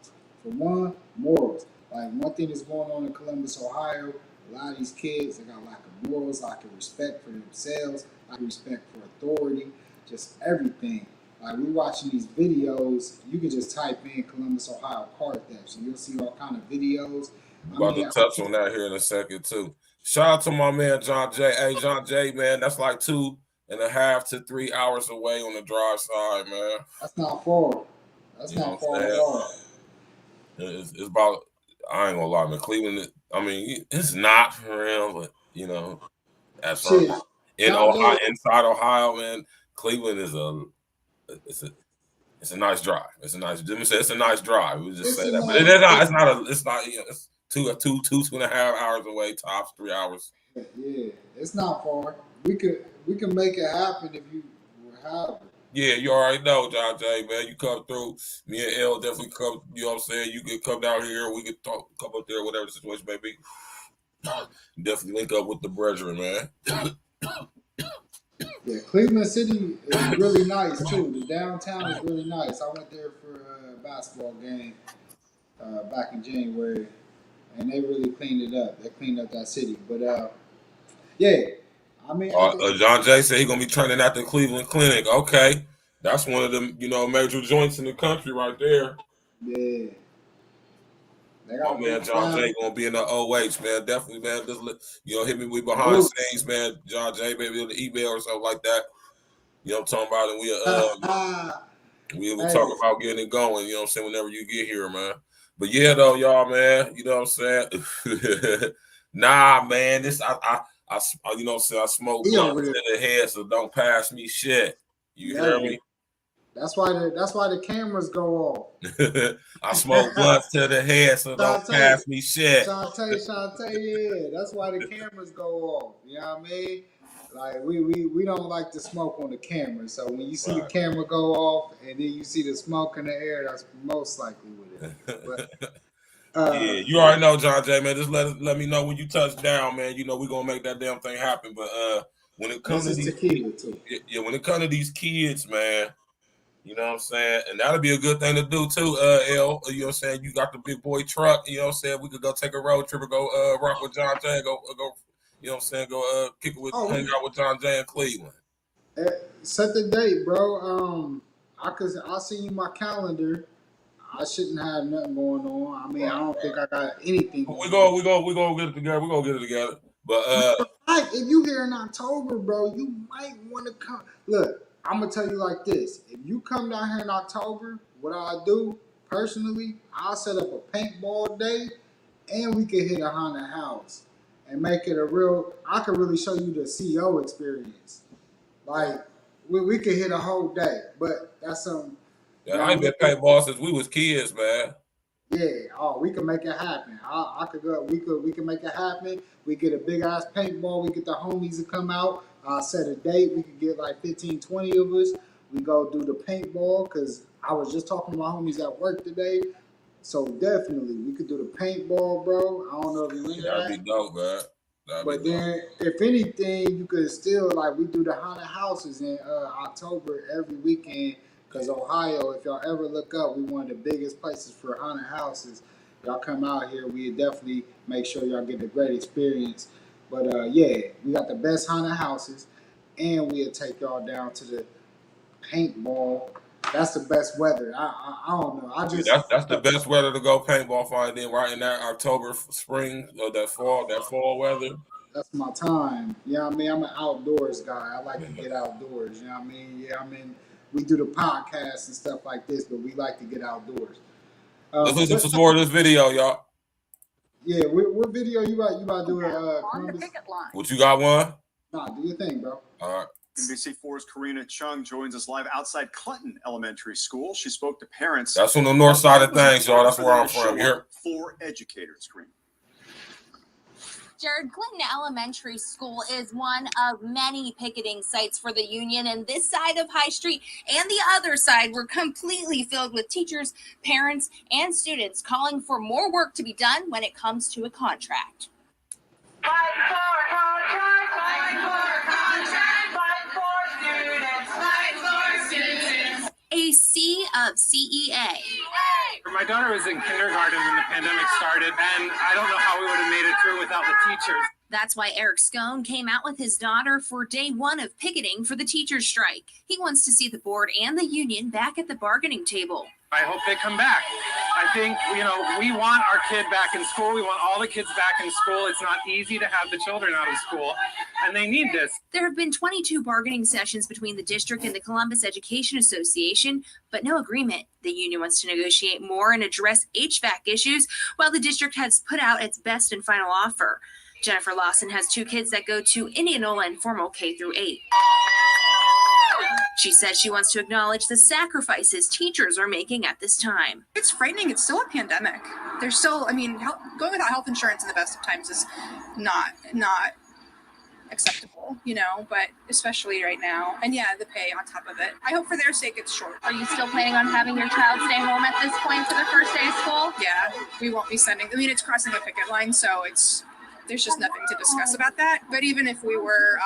for one, morals. Like one thing that's going on in Columbus, Ohio, a lot of these kids, they got lack of morals, lack of respect for themselves, lack of respect for authority, just everything. Like we watching these videos, you can just type in Columbus, Ohio car theft, and you'll see all kind of videos. About to touch on that here in a second too. Shout out to my man John J. Hey, John J, man, that's like 2.5 to 3 hours away on the drive side, man. That's not far. That's not far at all. It's about, I ain't gonna lie, man. Cleveland, I mean, it's not for real, but that's right. In Ohio, inside Ohio, man, Cleveland is it's a nice drive. It's a nice. Let me say it's a nice drive. We just say that, but it's not. It's 2.5 hours away, tops 3 hours. Yeah, it's not far. We can make it happen if you have it. Yeah, you already know, John J, man. You come through. Me and El definitely come. You know what I'm saying? You could come down here. We could talk, come up there, whatever the situation may be. Definitely link up with the brethren, man. Yeah, Cleveland City is really nice too. The downtown is really nice. I went there for a basketball game back in January, and they really cleaned it up. They cleaned up that city. But yeah, I mean, John Jay said he's gonna be training at the Cleveland Clinic. Okay, that's one of them, major joints in the country right there. Yeah. Oh man, John Jay gonna be in the OH, man. Definitely, man. Just hit me with behind the scenes, man. John Jay, maybe in the email or something like that. You know what I'm talking about? And we'll talk about getting it going. You know what I'm saying? Whenever you get here, man. But yeah, though, y'all, man. You know what I'm saying? Nah, man. This I you know what I'm saying? I smoke blunt to the head, so don't pass me shit. You hear me? That's why the cameras go off. I smoke blunts to the head, so don't pass me shit. Shantae, yeah. That's why the cameras go off. You know what I mean? Like we don't like to smoke on the camera. So when you see the camera go off and then you see the smoke in the air, that's most likely what it is. But, yeah, you already know, John Jay, man. Just let me know when you touch down, man. You know we're gonna make that damn thing happen. But when it comes to these when it comes to these kids, man. You know what I'm saying? And that'll be a good thing to do too, L. You know what I'm saying? You got the big boy truck, you know what I'm saying? We could go take a road trip or go rock with John Jay, go, you know what I'm saying? Go kick it with hang out with John Jay in Cleveland. Set the date, bro. I'll send you my calendar. I shouldn't have nothing going on. I mean, I don't think I got anything. We gonna get it together. We're gonna get it together. But if you here in October, bro, you might want to come. Look. I'm gonna tell you like this: if you come down here in October, what I'll do personally, I'll set up a paintball day, and we can hit a haunted house and make it a real. I can really show you the CO experience. Like we could hit a whole day, but that's something. Yeah, I ain't been paintball since we was kids, man. Yeah, we can make it happen. I could go. We can make it happen. We get a big ass paintball. We get the homies to come out. Set a date. We could get like 15, 20 of us. We go do the paintball because I was just talking to my homies at work today. So definitely, we could do the paintball, bro. I don't know if you into that. That'd be dope, man. But then, if anything, you could still we do the haunted houses in October every weekend. Because Ohio, if y'all ever look up, we one of the biggest places for haunted houses. Y'all come out here, we definitely make sure y'all get a great experience. But we got the best haunted houses, and we'll take y'all down to the paintball. That's the best weather. I don't know. That's the best weather to go paintball for. And then right in that October, spring, or that fall weather. That's my time. You know what I mean? I'm an outdoors guy. I like to get outdoors. You know what I mean? Yeah, I mean. We do the podcasts and stuff like this, but we like to get outdoors. Let's listen to more of this video, y'all. Yeah, what video you about to do? Columbus? What, you got one? Nah, do your thing, bro. All right. NBC4's Karina Chung joins us live outside Clinton Elementary School. She spoke to parents. That's on the north side of things, y'all. That's where I'm from here. For educators, Karina. Jared, Clinton Elementary School is one of many picketing sites for the union, and this side of High Street and the other side were completely filled with teachers, parents, and students calling for more work to be done when it comes to a contract. Fight for contract, fight for contract, fight for students, fight for students. A sea of CEA. My daughter was in kindergarten when the pandemic started, and I don't know how we would have made it through without the teachers. That's why Eric Scone came out with his daughter for day one of picketing for the teachers' strike. He wants to see the board and the union back at the bargaining table. I hope they come back. I think, we want our kid back in school. We want all the kids back in school. It's not easy to have the children out of school, and they need this. There have been 22 bargaining sessions between the district and the Columbus Education Association, but no agreement. The union wants to negotiate more and address HVAC issues, while the district has put out its best and final offer. Jennifer Lawson has 2 kids that go to Indianola Informal K-8. She says she wants to acknowledge the sacrifices teachers are making at this time. It's frightening. It's still a pandemic. There's still, going without health insurance in the best of times is not acceptable, but especially right now. And the pay on top of it. I hope for their sake it's short. Are you still planning on having your child stay home at this point for the first day of school? Yeah, we won't be sending, it's crossing a picket line, so it's there's just nothing to discuss about that. But even if we were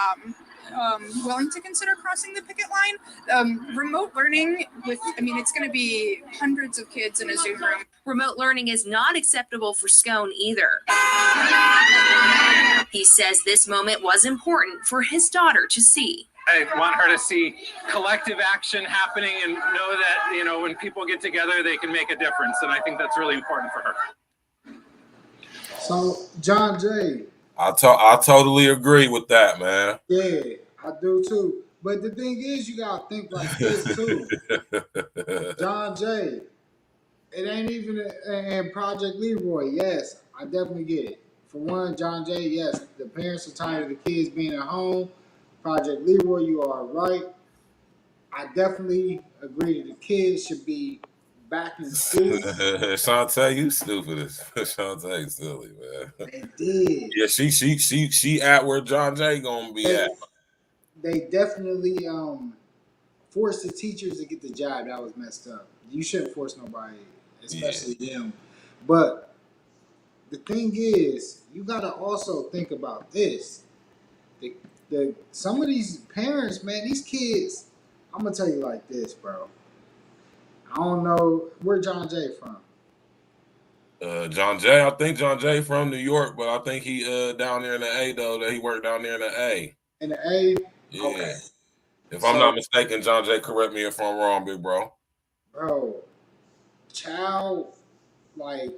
willing to consider crossing the picket line, remote learning it's going to be hundreds of kids in a Zoom room. Remote learning is not acceptable for Scone either. He says this moment was important for his daughter to see. I want her to see collective action happening and know that, when people get together, they can make a difference. And I think that's really important for her. So, John Jay. I totally agree with that, man. Yeah, I do too. But the thing is, you gotta think like this too. John Jay. It ain't even and Project Leroy. Yes, I definitely get it. For one, John Jay, yes, the parents are tired of the kids being at home. Project Leroy, you are right. I definitely agree that the kids should be back in school. Shantae, you stupid. Shantae silly, man. They did. Yeah, she at where John Jay gonna be at. They definitely forced the teachers to get the job. That was messed up. You shouldn't force nobody, especially them. But the thing is, you gotta also think about this. Some of these parents, man, these kids, I'm gonna tell you like this, bro. I don't know where John Jay from. John Jay, I think John Jay from New York, but I think he down there in the A though. That he worked down there in the A. In the A? Yeah. Okay. If I'm not mistaken, John Jay, correct me if I'm wrong, big bro. Bro, child, like,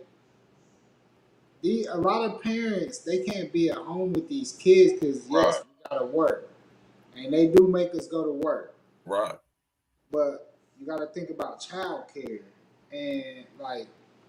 a lot of parents, they can't be at home with these kids because, yes, we gotta work. And they do make us go to work. Right. But you gotta think about child care and, like,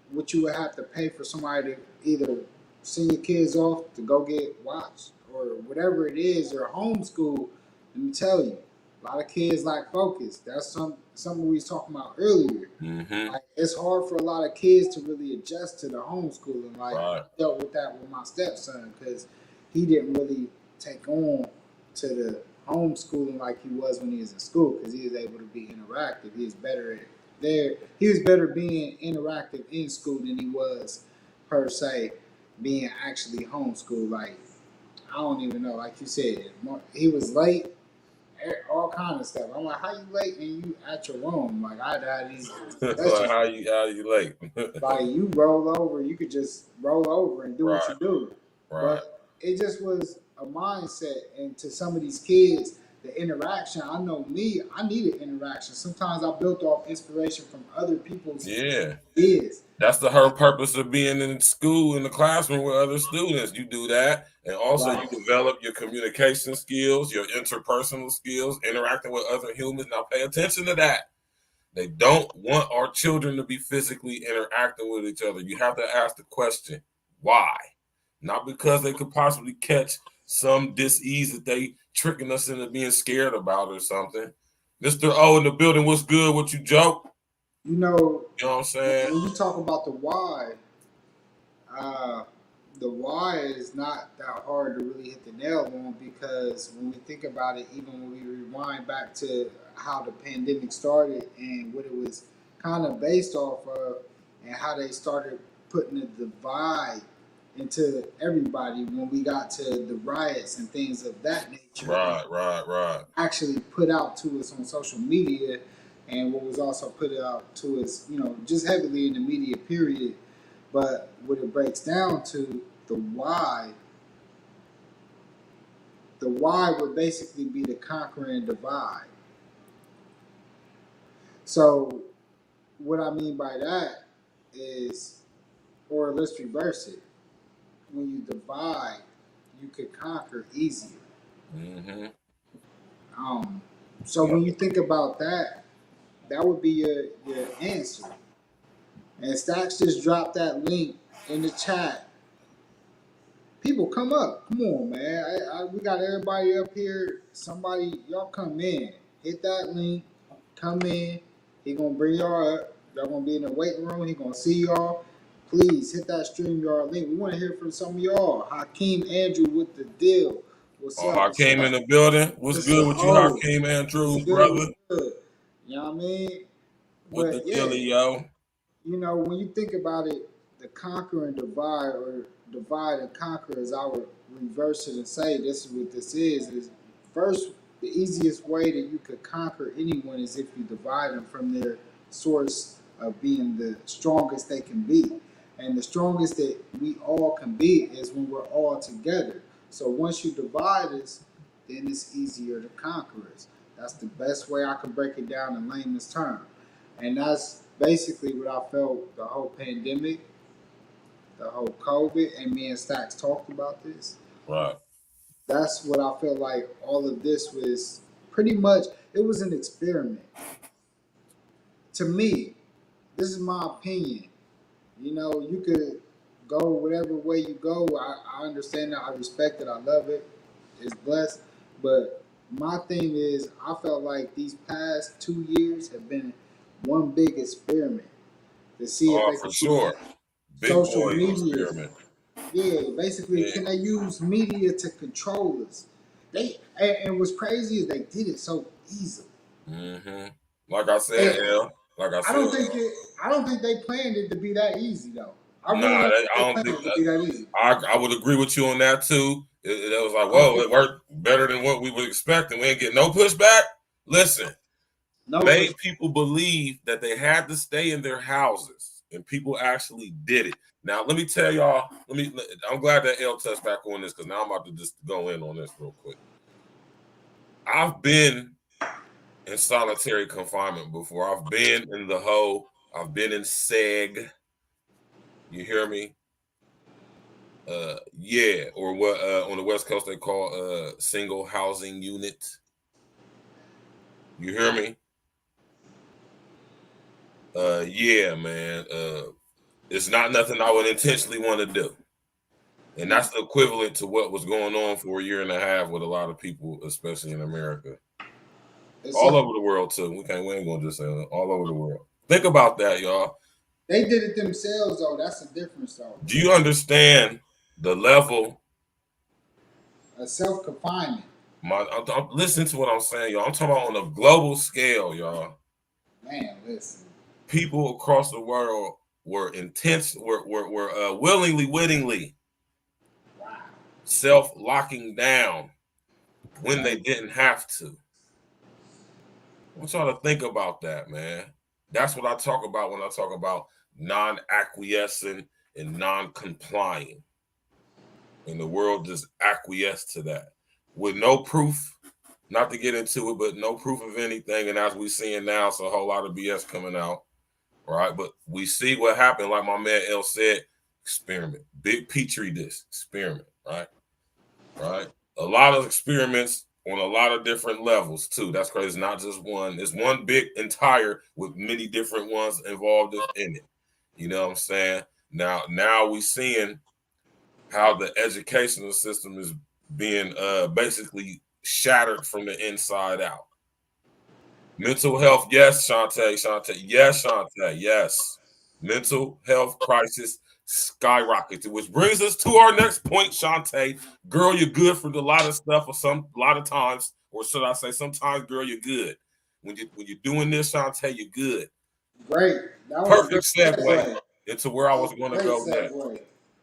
what you would have to pay for somebody to either send your kids off to go get watched or whatever it is, or homeschool. Let me tell you, a lot of kids lack focus. That's something we was talking about earlier. Mm-hmm. Like, it's hard for a lot of kids to really adjust to the homeschooling. Like, I dealt with that with my stepson because he didn't really take on to the homeschooling like he was when he was in school because he was able to be interactive. He was better at He was better being interactive in school than he was per se being actually homeschooled. Like, I don't even know. Like you said, he was late. All kind of stuff. I'm like, how you late and you at your room? Like, I had these. Like, how you late? Like, you roll over, you could just roll over and do what you do. Right. But it just was a mindset, and to some of these kids, the interaction. I know me, I needed interaction. Sometimes I built off inspiration from other people's ideas. That's the whole purpose of being in school, in the classroom with other students. You do that. And also you develop your communication skills, your interpersonal skills, interacting with other humans. Now pay attention to that. They don't want our children to be physically interacting with each other. You have to ask the question, why? Not because they could possibly catch some disease that they tricking us into being scared about or something. Mr. O in the building, what's good? What you joke? You know what I'm saying? When you talk about the why is not that hard to really hit the nail on, because when we think about it, even when we rewind back to how the pandemic started and what it was kind of based off of and how they started putting a divide into everybody when we got to the riots and things of that nature. Right. Actually put out to us on social media, and what was also put out to us, just heavily in the media, period. But what it breaks down to, the why would basically be the conquering divide. So what I mean by that is, or let's reverse it. When you divide, you could conquer easier. Mm-hmm. So when you think about that, that would be your answer. And Stacks just dropped that link in the chat. People, come up. Come on, man. We got everybody up here. Somebody, y'all come in. Hit that link. Come in. He gonna bring y'all up. Y'all gonna be in the waiting room. He gonna see y'all. Please hit that StreamYard link. We want to hear from some of y'all. Hakeem Andrew with the deal. What's up? Hakeem in the building. What's good with you, Hakeem Andrew, brother? Good. You know what I mean? With the dealie, yo. When you think about it, the the conquer and divide, or divide and conquer, as I would reverse it and say, this is what this is first, the easiest way that you could conquer anyone is if you divide them from their source of being the strongest they can be. And the strongest that we all can be is when we're all together. So once you divide us, then it's easier to conquer us. That's the best way I can break it down in layman's term. And that's basically what I felt the whole pandemic, the whole COVID, and me and Stacks talked about this. Right. That's what I feel like all of this was pretty much, it was an experiment. To me, this is my opinion. You know, you could go whatever way you go. I understand that. I respect it. I love it. It's blessed. But my thing is, I felt like these past 2 years have been one big experiment to see if they For can sure. Big social boy media. experiment. Yeah, basically, can they use media to control us? And what's crazy is they did it so easily. Mm-hmm. Like I said, I don't think they planned it to be that easy though. I don't think it to be that easy. I would agree with you on that too. It was like, whoa, it worked better than what we would expect, and we ain't get no pushback. Listen, made people believe that they had to stay in their houses, and people actually did it. Now, let me tell y'all. I'm glad that L touched back on this, because now I'm about to just go in on this real quick. I've been in solitary confinement before. I've been in the hole. I've been in SEG. You hear me? Or what on the West Coast they call single housing unit. You hear me? Man. It's not nothing I would intentionally want to do. And that's the equivalent to what was going on for a year and a half with a lot of people, especially in America. All over the world too. We ain't gonna just say it. All over the world. Think about that, y'all. They did it themselves though. That's the difference though. Do you understand the level of self-confinement? Listen to what I'm saying, y'all. I'm talking about on a global scale, y'all. Man, listen. People across the world were willingly, wittingly self-locking down when they didn't have to. I want y'all to think about that, man. That's what I talk about when I talk about non-acquiescing and non-complying. And the world just acquiesced to that with no proof, not to get into it, but no proof of anything. And as we're seeing now, it's a whole lot of BS coming out, right? But we see what happened, like my man L said, experiment. Big Petri dish experiment, right? Right? A lot of experiments on a lot of different levels too. That's crazy. It's not just one. It's one big entire with many different ones involved in it. You know what I'm saying? Now we seeing how the educational system is being basically shattered from the inside out. Mental health, yes, Shantae. Yes, Shantae, yes. Mental health crisis skyrocketed, which brings us to our next point, Shantae. Girl, you're good for a lot of stuff, or a lot of times, or should I say, sometimes, girl, you're good. When you're doing this, Shantae, you're good. Great. That was perfect segue into where I was going to go next.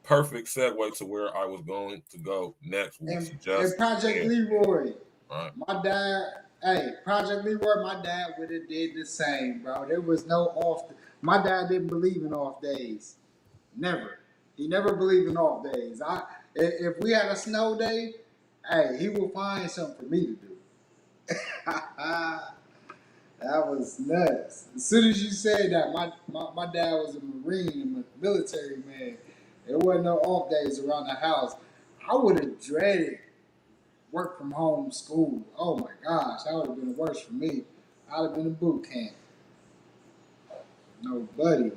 Perfect segue to where I was going to go next. And Project Leroy, right. My dad. Hey, Project Leroy, my dad would have did the same, bro. There was no off. My dad didn't believe in off days. Never. He never believed in off days. If we had a snow day, hey, he would find something for me to do. That was nuts. As soon as you said that, my dad was a Marine, a military man. There wasn't no off days around the house. I would have dreaded work from home school. Oh my gosh, that would have been worse for me. I'd have been in boot camp. No buddy.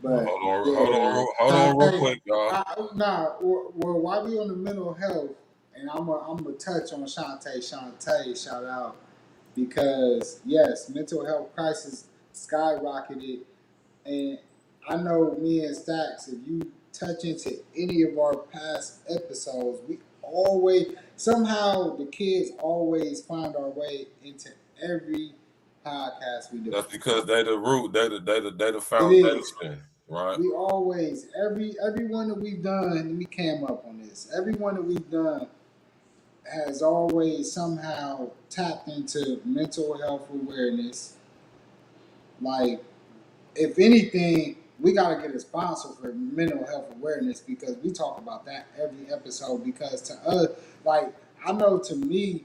But hold on real quick, y'all. While we on the mental health, and I'm gonna touch on Shantae, shout out, because yes, mental health crisis skyrocketed, and I know me and Stacks, if you touch into any of our past episodes, we always somehow the kids always find our way into every podcast we do. That's because they the root, they the foundation. Right. We always, every one that we've done, and we came up on this, every one that we've done has always somehow tapped into mental health awareness. Like, if anything, we got to get a sponsor for mental health awareness because we talk about that every episode. Because to us, like, I know to me,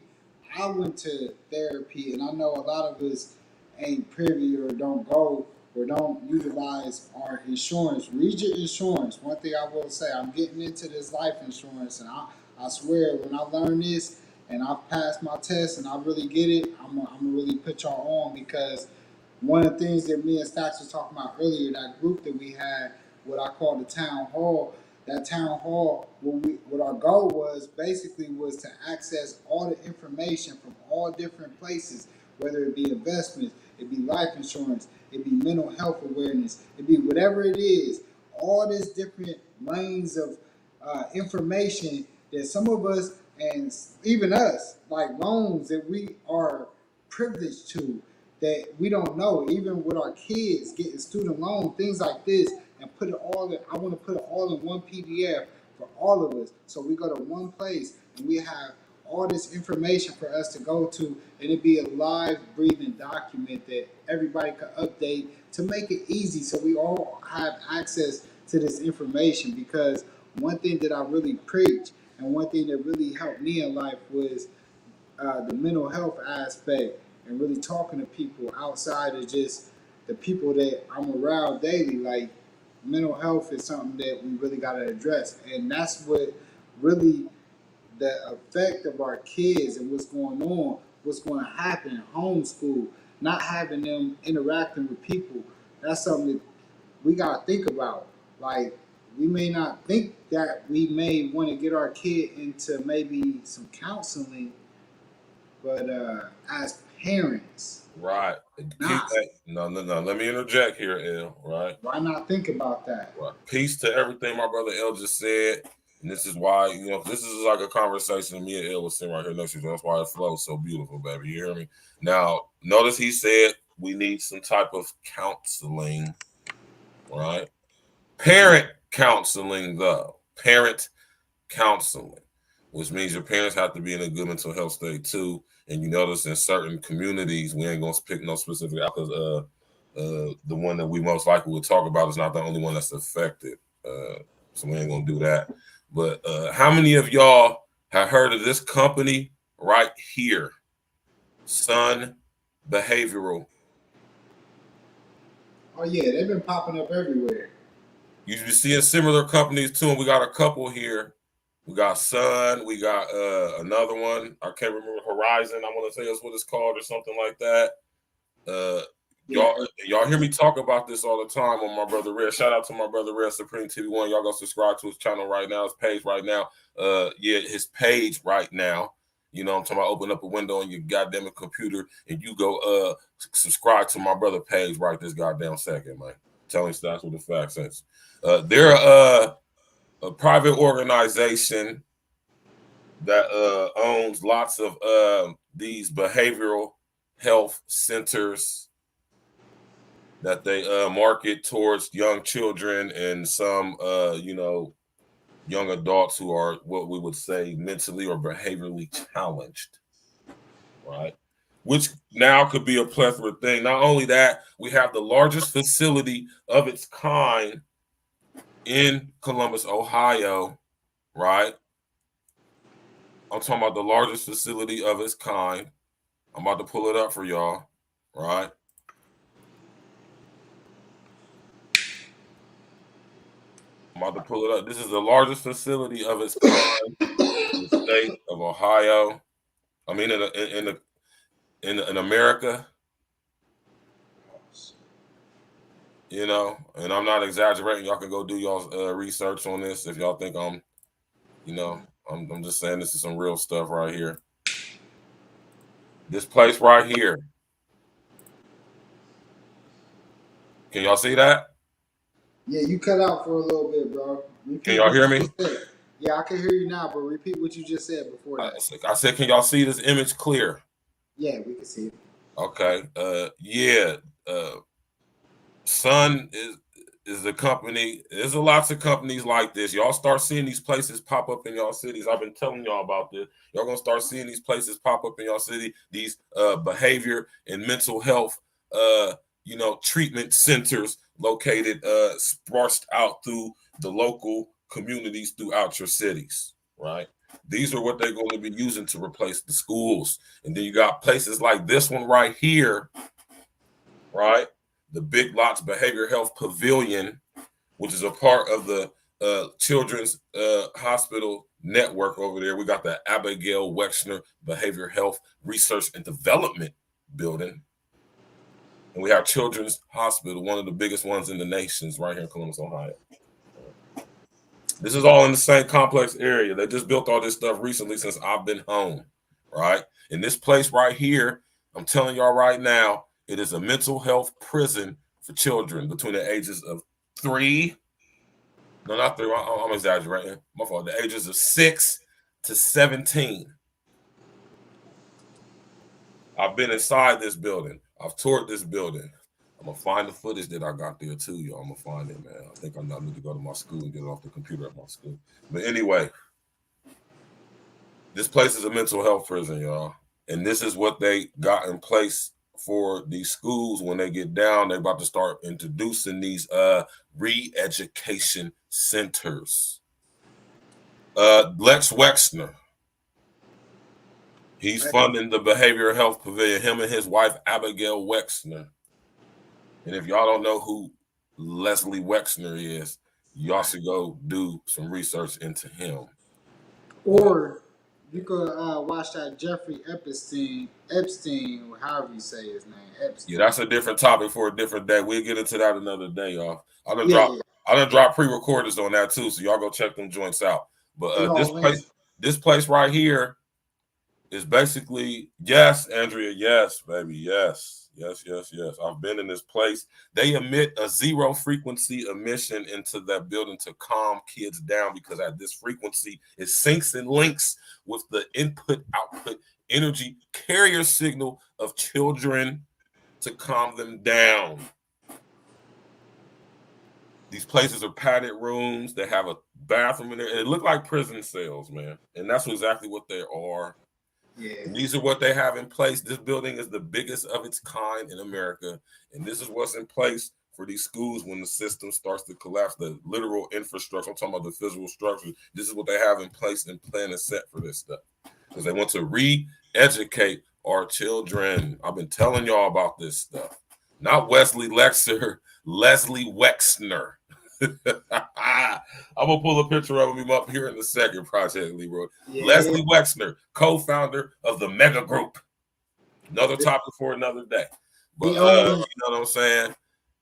I went to therapy, and I know a lot of us ain't privy or don't go or don't utilize our insurance. Read your insurance. One thing I will say, I'm getting into this life insurance, and I swear when I learn this and I've passed my test and I really get it, I'm gonna really put y'all on because one of the things that me and Stacks was talking about earlier, that group that we had, what I call the town hall, that town hall, what our goal was basically was to access all the information from all different places, whether it be investments, it be life insurance, it be mental health awareness, it be whatever it is, all these different lanes of information that some of us and even us, like loans that we are privileged to, that we don't know, even with our kids getting student loan, things like this, and put it all in, I want to put it all in one PDF for all of us. So we go to one place and we have all this information for us to go to, and it be a live breathing document that everybody can update to make it easy so we all have access to this information. Because one thing that I really preach and one thing that really helped me in life was the mental health aspect and really talking to people outside of just the people that I'm around daily. Like, mental health is something that we really got to address. And that's what really the effect of our kids and what's going on, what's going to happen in homeschool, not having them interacting with people. That's something that we got to think about. Like, we may not think that we may want to get our kid into maybe some counseling, but as parents, right? No. Let me interject here, L. Right? Why not think about that? Right. Peace to everything my brother L just said, and this is why this is like a conversation me and L was sitting right here next to each other. That's why it flows so beautiful, baby. You hear me? Now, notice he said we need some type of counseling, right? Parent counseling, though. Parent counseling, which means your parents have to be in a good mental health state too. And you notice in certain communities, we ain't gonna pick no specific out because the one that we most likely will talk about is not the only one that's affected. So we ain't gonna do that. But how many of y'all have heard of this company right here, Sun Behavioral? Oh yeah, they've been popping up everywhere. You be seeing similar companies too, and we got a couple here. We got Sun, we got another one. I can't remember, Horizon, I want to say that's what it's called or something like that. Y'all hear me talk about this all the time on my brother Red. Shout out to my brother Red, Supreme TV1. Y'all go subscribe to his channel right now, his page right now. His page right now. You know, I'm talking about open up a window on your goddamn computer and you go subscribe to my brother page right this goddamn second, man. Telling stats with the facts. They're a private organization that owns lots of these behavioral health centers that they market towards young children and some young adults who are what we would say mentally or behaviorally challenged, right? Which now could be a plethora thing. Not only that, we have the largest facility of its kind in Columbus, Ohio, right? I'm talking about the largest facility of its kind. I'm about to pull it up for y'all, right? I'm about to pull it up. This is the largest facility of its kind in the state of Ohio. I mean, in America. You know, and I'm not exaggerating. Y'all can go do y'all's research on this if y'all think I'm just saying this is some real stuff right here. This place right here. Can y'all see that? Yeah, you cut out for a little bit, bro. Can y'all hear me? Yeah, I can hear you now, but repeat what you just said before that. I said, can y'all see this image clear? Yeah, we can see it. Okay. Sun is a company. There's lots of companies like this. Y'all start seeing these places pop up in y'all cities. I've been telling y'all about this. Y'all gonna start seeing these places pop up in y'all city. These behavior and mental health, treatment centers located sparsed out through the local communities throughout your cities. Right. These are what they're going to be using to replace the schools. And then you got places like this one right here. Right. The Big Lots Behavioral Health Pavilion, which is a part of the Children's Hospital Network over there. We got the Abigail Wexner Behavioral Health Research and Development Building. And we have Children's Hospital, one of the biggest ones in the nations, right here in Columbus, Ohio. This is all in the same complex area. They just built all this stuff recently since I've been home, right? In this place right here, I'm telling y'all right now, it is a mental health prison for children between the ages of 3. No, not 3. I'm exaggerating. My fault. The ages of 6 to 17. I've been inside this building. I've toured this building. I'm gonna find the footage that I got there too, y'all. I'm gonna find it, man. I think I need to go to my school and get it off the computer at my school. But anyway, this place is a mental health prison, y'all. And this is what they got in place for these schools. When they get down, they're about to start introducing these re-education centers. Lex Wexner, he's funding the Behavioral Health Pavilion, him and his wife Abigail Wexner. And if y'all don't know who Leslie Wexner is, y'all should go do some research into him. Or you could watch that Jeffrey Epstein, or however you say his name. Epstein. Yeah, that's a different topic for a different day. We'll get into that another day, y'all. I done dropped pre-recorders on that too, so y'all go check them joints out. But this place right here is basically, yes, Andrea, yes, baby, yes. I've been in this place. They emit a 0 frequency emission into that building to calm kids down, because at this frequency, it syncs and links with the input-output energy carrier signal of children to calm them down. These places are padded rooms. They have a bathroom in there. It look like prison cells, man. And that's exactly what they are. Yeah. And these are what they have in place. This building is the biggest of its kind in America. And this is what's in place for these schools when the system starts to collapse, the literal infrastructure. I'm talking about the physical structure. This is what they have in place and plan and set for this stuff. Because they want to re-educate our children. I've been telling y'all about this stuff. Not Wesley Lexer, Leslie Wexner. I'm gonna pull a picture of him up here in a second, Project Leroy. Yeah. Leslie Wexner, co-founder of the Mega Group. Another topic for another day. But you know what I'm saying?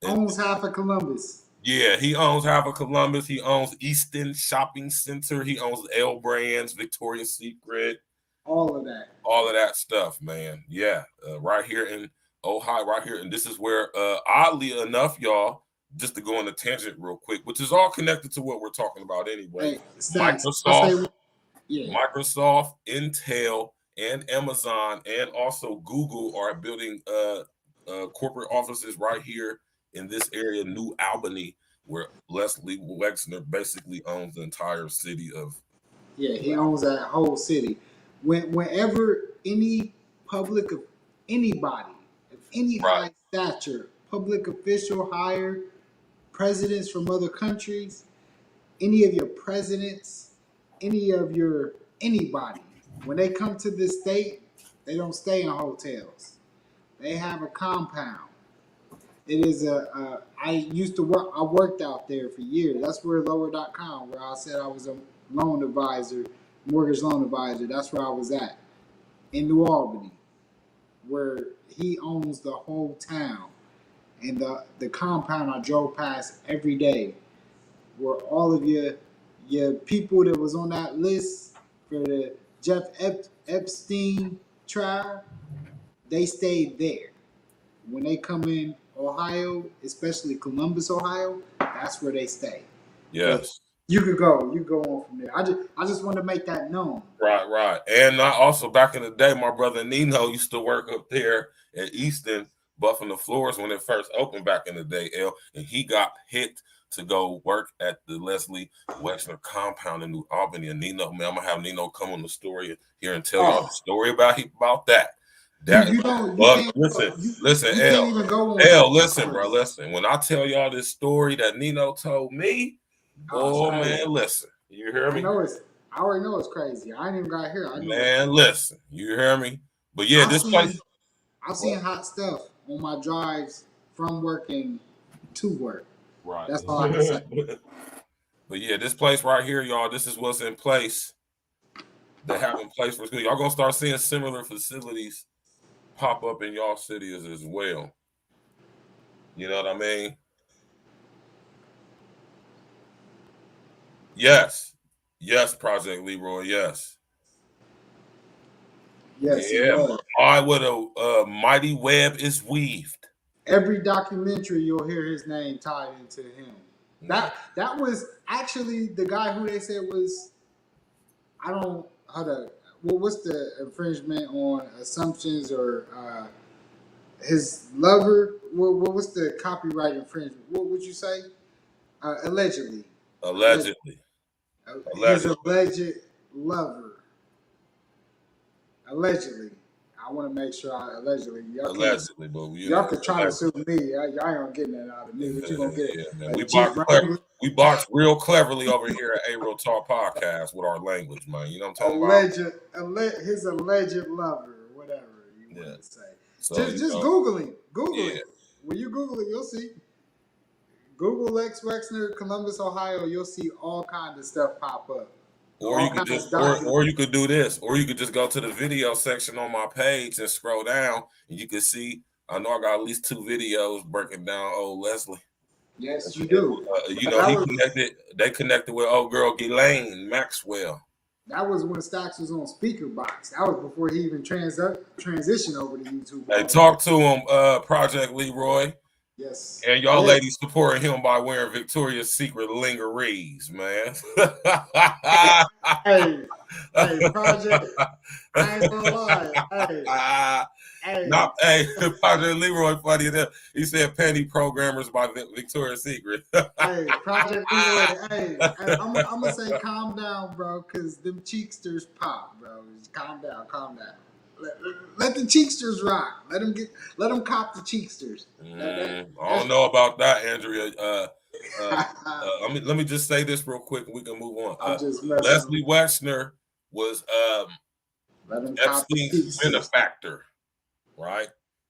Owns half of Columbus. Yeah, he owns half of Columbus. He owns Easton Shopping Center. He owns L Brands, Victoria's Secret. All of that stuff, man. Yeah, right here in Ohio, right here. And this is where, oddly enough, y'all, just to go on a tangent real quick, which is all connected to what we're talking about anyway. Hey, Microsoft, Intel, and Amazon, and also Google are building corporate offices right here in this area, New Albany, where Leslie Wexner basically owns the entire city of. Yeah, he owns that whole city. Whenever any public, anybody of any high stature, public official hire, presidents from other countries, any of your presidents, anybody, when they come to this state, they don't stay in hotels. They have a compound. It is I worked out there for years. That's where lower.com, where I said I was a loan advisor, mortgage loan advisor. That's where I was at, in New Albany, where he owns the whole town. And the compound I drove past every day, where all of your people that was on that list for the Jeff Epstein trial, they stayed there. When they come in Ohio, especially Columbus, Ohio, that's where they stay. Yes. But you could go on from there. I just want to make that known. Right. And also back in the day, my brother Nino used to work up there at Easton, buffing the floors when it first opened back in the day, and he got hit to go work at the Leslie Wexner compound in New Albany. And Nino, man, I'm gonna have Nino come on the story here and tell y'all the story about that. That you listen, can't even go on L, listen, bro, listen. When I tell y'all this story that Nino told me, man, listen. You hear me? I already know it's crazy. I ain't even got here. Listen. You hear me? But yeah, I've seen hot stuff on my drives from working to work. Right. That's all I can say. But yeah, this place right here, y'all, this is what's in place. They have in place for school. Y'all gonna start seeing similar facilities pop up in y'all cities as well. You know what I mean? Yes, Project Leroy. Yes. Yeah. I would a mighty web is weaved. Every documentary, you'll hear his name tied into him. That was actually the guy who they said was. What's the infringement on assumptions or his lover? What's the copyright infringement? What would you say? Allegedly. His alleged lover. Allegedly. I want to make sure y'all could try to sue me. Y'all ain't gonna get that out of me. What you gonna get? Man. We box real cleverly over here at A Real Talk Podcast with our language, man. You know what I'm talking about? His alleged lover, whatever you want to say. So, just Google him. Google it. When you Google it, you'll see. Google Lex Wexner, Columbus, Ohio. You'll see all kinds of stuff pop up. Or you could just, or you could do this, or you could just go to the video section on my page and scroll down, and you can see. I know I got at least 2 videos breaking down old Leslie. Yes, you do. You know, they connected with old girl Ghislaine Maxwell. That was when Stacks was on Speaker Box. That was before he even transitioned over to YouTube. Hey, talk to him, Project Leroy. Yes. And y'all ladies supporting him by wearing Victoria's Secret lingeries, man. hey, Project. I ain't gonna lie. Project Leroy funny enough. He said panty programmers by Victoria's Secret. Hey, Project Leroy. I'm gonna say calm down, bro, because them cheeksters pop, bro. Just calm down. Let the cheeksters rock. Let them cop the cheeksters. I don't know about that, Andrea. Let me just say this real quick, and we can move on. Leslie Wexner was Epstein's benefactor, right?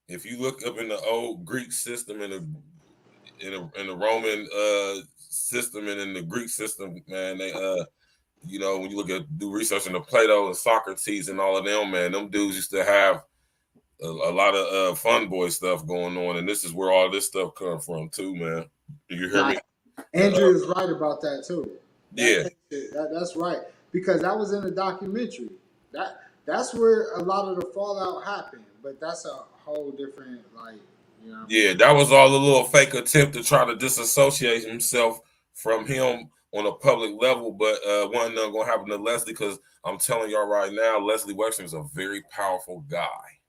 If you look up in the old Greek system, in the Roman system, and in the Greek system, man, they you know, when you do research into Plato and Socrates and all of them, man, them dudes used to have a lot of fun boy stuff going on, and this is where all this stuff comes from too, man. Do you hear me? Andrew is right about that too. That's right, because that was in the documentary. That's where a lot of the fallout happened, but that's a whole different, like, you know. Yeah, that was all a little fake attempt to try to disassociate himself from him on a public level, but wasn't gonna happen to Leslie, because I'm telling y'all right now, Leslie Wexner is a very powerful guy.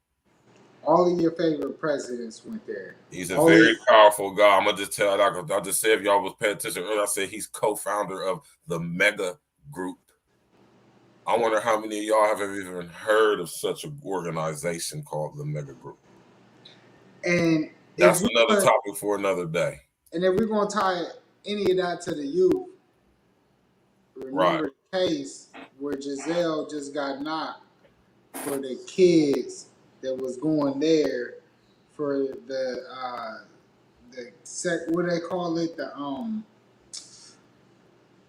All of your favorite presidents went there. He's a very powerful guy. I'm gonna just tell you, I just said, if y'all was paying attention earlier, I said he's co-founder of the Mega Group. I wonder how many of y'all have ever even heard of such an organization called the Mega Group. And that's another topic for another day. And if we're gonna tie any of that to the youth, remember the case where Giselle just got knocked for the kids that was going there for the what do they call it?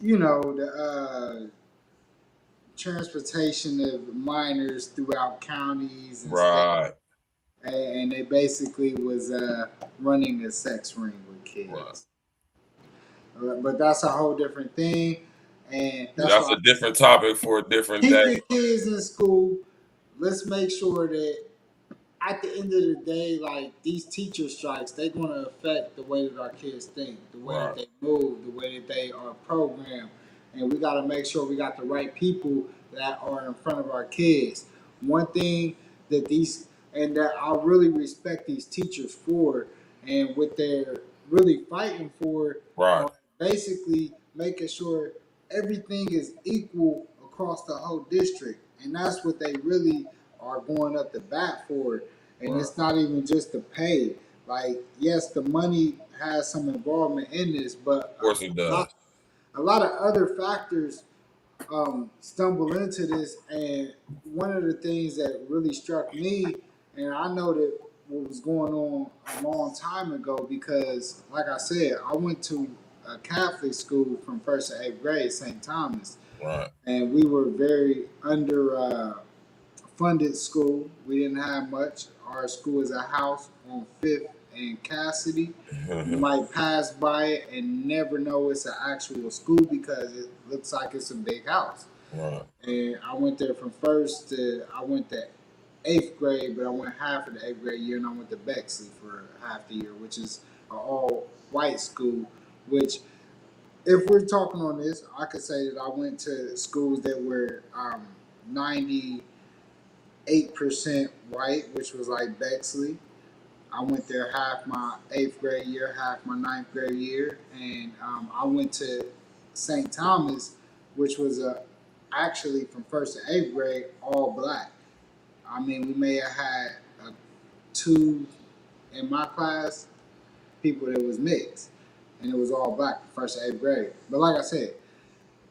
The transportation of minors throughout counties and right. And they basically was running a sex ring with kids. Right. But that's a whole different thing. And that's a different topic for a different day. Keep the kids in school. Let's make sure that at the end of the day, like, these teacher strikes, they're going to affect the way that our kids think, the way that they move, the way that they are programmed. And we got to make sure we got the right people that are in front of our kids. One thing that that I really respect these teachers for, and what they're really fighting for, are basically making sure everything is equal across the whole district, and that's what they really are going up the bat for. And it's not even just the pay. Like, yes, the money has some involvement in this, but Of course it does. a lot of other factors stumble into this. And one of the things that really struck me, and I know that what was going on a long time ago, because like I said, I went to a Catholic school from 1st to 8th grade, St. Thomas, Right. and we were very under funded school. We didn't have much. Our school is a house on 5th and Cassidy. You might pass by it and never know it's an actual school because it looks like it's a big house. Right. And I went there from 1st to, I went to 8th grade, but I went half of the 8th grade year, and I went to Bexley for half the year, which is an all-white school. Which, if we're talking on this, I could say that I went to schools that were 98% white, which was like Bexley. I went there half my 8th grade year, half my 9th grade year, and I went to St. Thomas, which was actually from 1st to 8th grade, all black. I mean, we may have had 2 in my class, people that was mixed, and it was all black from 1st to 8th grade. But like I said,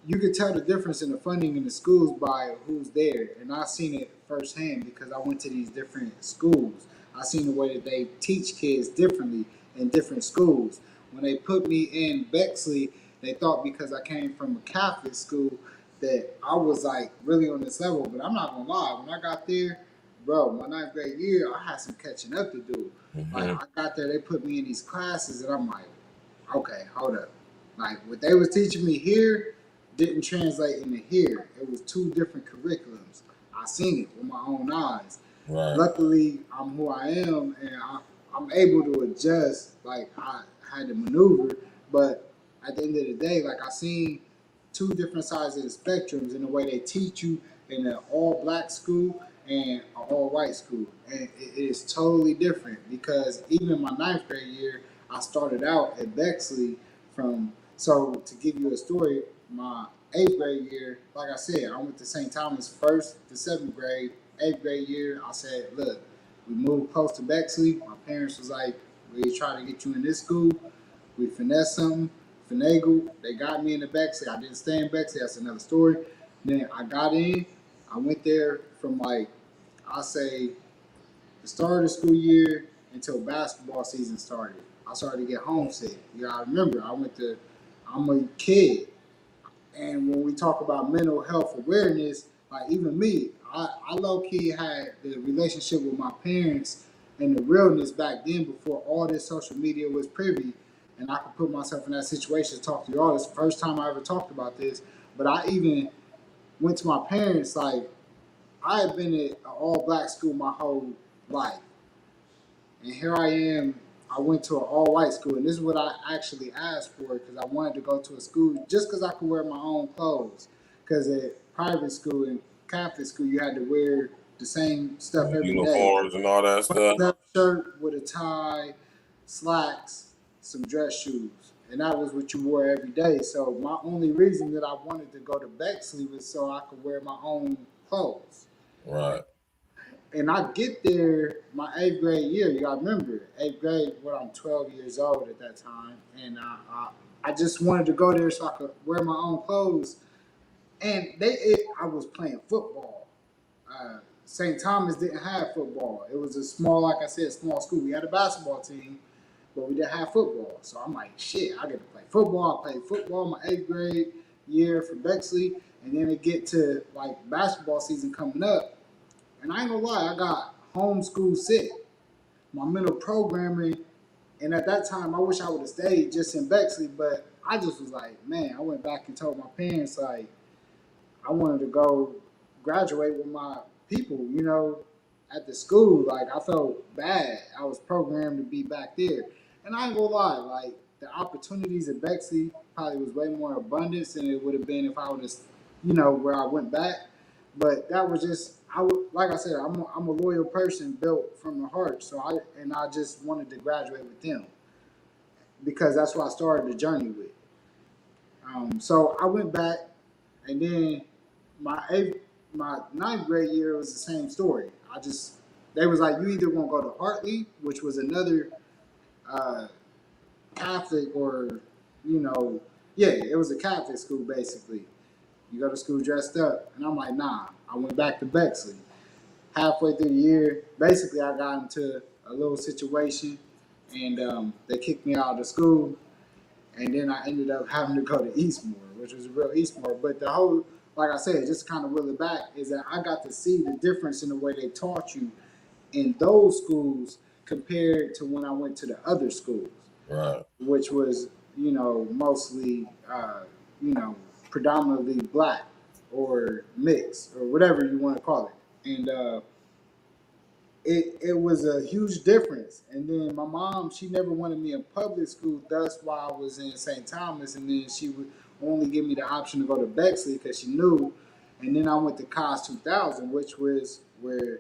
you could tell the difference in the funding in the schools by who's there, and I've seen it firsthand because I went to these different schools. I seen the way that they teach kids differently in different schools. When they put me in Bexley, they thought because I came from a Catholic school that I was like really on this level. But I'm not gonna lie, when I got there, bro, my 9th grade year, I had some catching up to do. Like, I got there, they put me in these classes, and I'm like, okay, hold up. Like, what they was teaching me here didn't translate into here. It was 2 different curriculums. I seen it with my own eyes. Right. Luckily, I'm who I am, and I'm able to adjust. Like, I had to maneuver, but at the end of the day, like, I seen 2 different sides of the spectrums in the way they teach you in an all-black school and an all-white school, and it is totally different. Because even my 9th grade year, I started out at Bexley from. So to give you a story, my 8th grade year, like I said, I went to St. Thomas 1st to 7th grade. 8th grade year, I said, look, we moved close to Bexley. My parents was like, we try to get you in this school. We finessed something, finagled. They got me into Bexley. I didn't stay in Bexley. That's another story. Then I got in. I went there from like, I'll say, the start of the school year until basketball season started. I started to get homesick. You gotta remember, I'm a kid. And when we talk about mental health awareness, like even me, I low-key had the relationship with my parents and the realness back then before all this social media was privy. And I could put myself in that situation to talk to y'all. It's the first time I ever talked about this. But I even went to my parents, like, I had been at an all-black school my whole life. And here I am, I went to an all-white school. And this is what I actually asked for, because I wanted to go to a school just because I could wear my own clothes. Because at private school and Catholic school, you had to wear the same stuff every day. Uniforms and all that stuff. Shirt with a tie, slacks, some dress shoes. And that was what you wore every day. So my only reason that I wanted to go to Bexley was so I could wear my own clothes. Right. And I get there my 8th grade year. You gotta remember, 8th grade, I'm 12 years old at that time. And I just wanted to go there so I could wear my own clothes. And I was playing football. St. Thomas didn't have football. It was a small, like I said, small school. We had a basketball team, but we didn't have football. So I'm like, shit, I get to play football. I played football my 8th grade year for Bexley. And then it get to like basketball season coming up. And I ain't gonna lie, I got homeschool sick. My mental programming, and at that time, I wish I would have stayed just in Bexley, but I just was like, man, I went back and told my parents, like, I wanted to go graduate with my people, at the school. Like, I felt bad. I was programmed to be back there. And I ain't gonna lie, like, the opportunities at Bexley probably was way more abundant than it would have been if I would have, where I went back. But that was just, like I said, I'm a loyal person built from the heart. So I just wanted to graduate with them because that's what I started the journey with. So I went back, and then my ninth grade year was the same story. They was like, you either gonna go to Hartley, which was another uh, Catholic, or yeah, it was a Catholic school basically. You go to school dressed up, and I'm like, nah. I went back to Bexley. Halfway through the year, basically, I got into a little situation, and they kicked me out of the school. And then I ended up having to go to Eastmore, which was a real Eastmore. But the whole, like I said, just to kind of reel it back, is that I got to see the difference in the way they taught you in those schools compared to when I went to the other schools, Right. which was, mostly, predominantly black or mixed or whatever you want to call it. And it was a huge difference. And then my mom, she never wanted me in public school. Thus, why I was in St. Thomas, and then she would only give me the option to go to Bexley because she knew. And then I went to COS 2000, which was where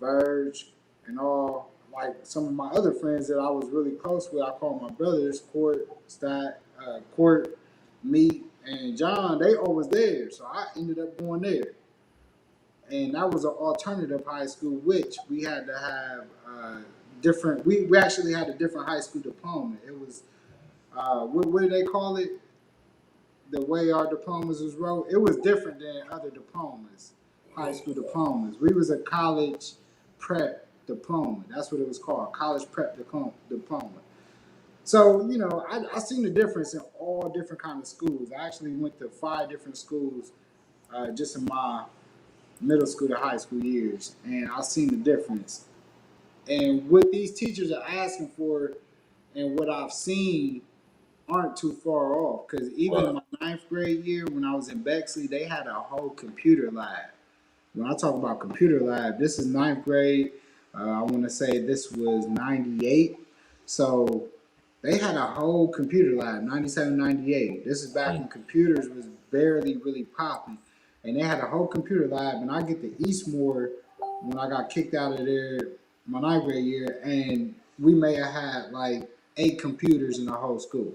Virgil and all, like some of my other friends that I was really close with, I call my brothers, Court, Meat, and John. They all was there, so I ended up going there. And that was an alternative high school, which we had to have different. We actually had a different high school diploma. It was what do they call it? The way our diplomas was wrote, it was different than other diplomas, high school diplomas. We was a college prep diploma. That's what it was called, college prep diploma. So I seen the difference in all different kind of schools. I actually went to 5 different schools just in my middle school to high school years, and I've seen the difference. And what these teachers are asking for and what I've seen aren't too far off, because even in my 9th grade year when I was in Bexley, they had a whole computer lab. When I talk about computer lab, this is 9th grade. I want to say this was 98. So they had a whole computer lab, 97, 98. This is back when computers was barely really popping. And they had a whole computer lab, and I get to Eastmore when I got kicked out of there my 9th grade year, and we may have had like 8 computers in the whole school.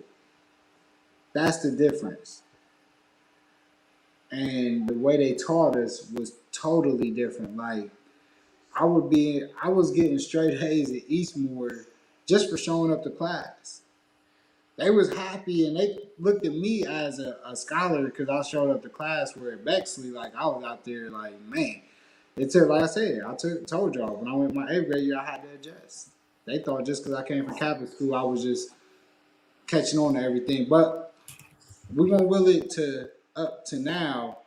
That's the difference. And the way they taught us was totally different. Like I was getting straight A's at Eastmore just for showing up to class. They was happy, and they looked at me as a scholar because I showed up to class. Where at Bexley, like I was out there, like man. It took, like I said, told y'all when I went my 8th grade year, I had to adjust. They thought just because I came from Catholic school, I was just catching on to everything. But we're gonna will it to up to now.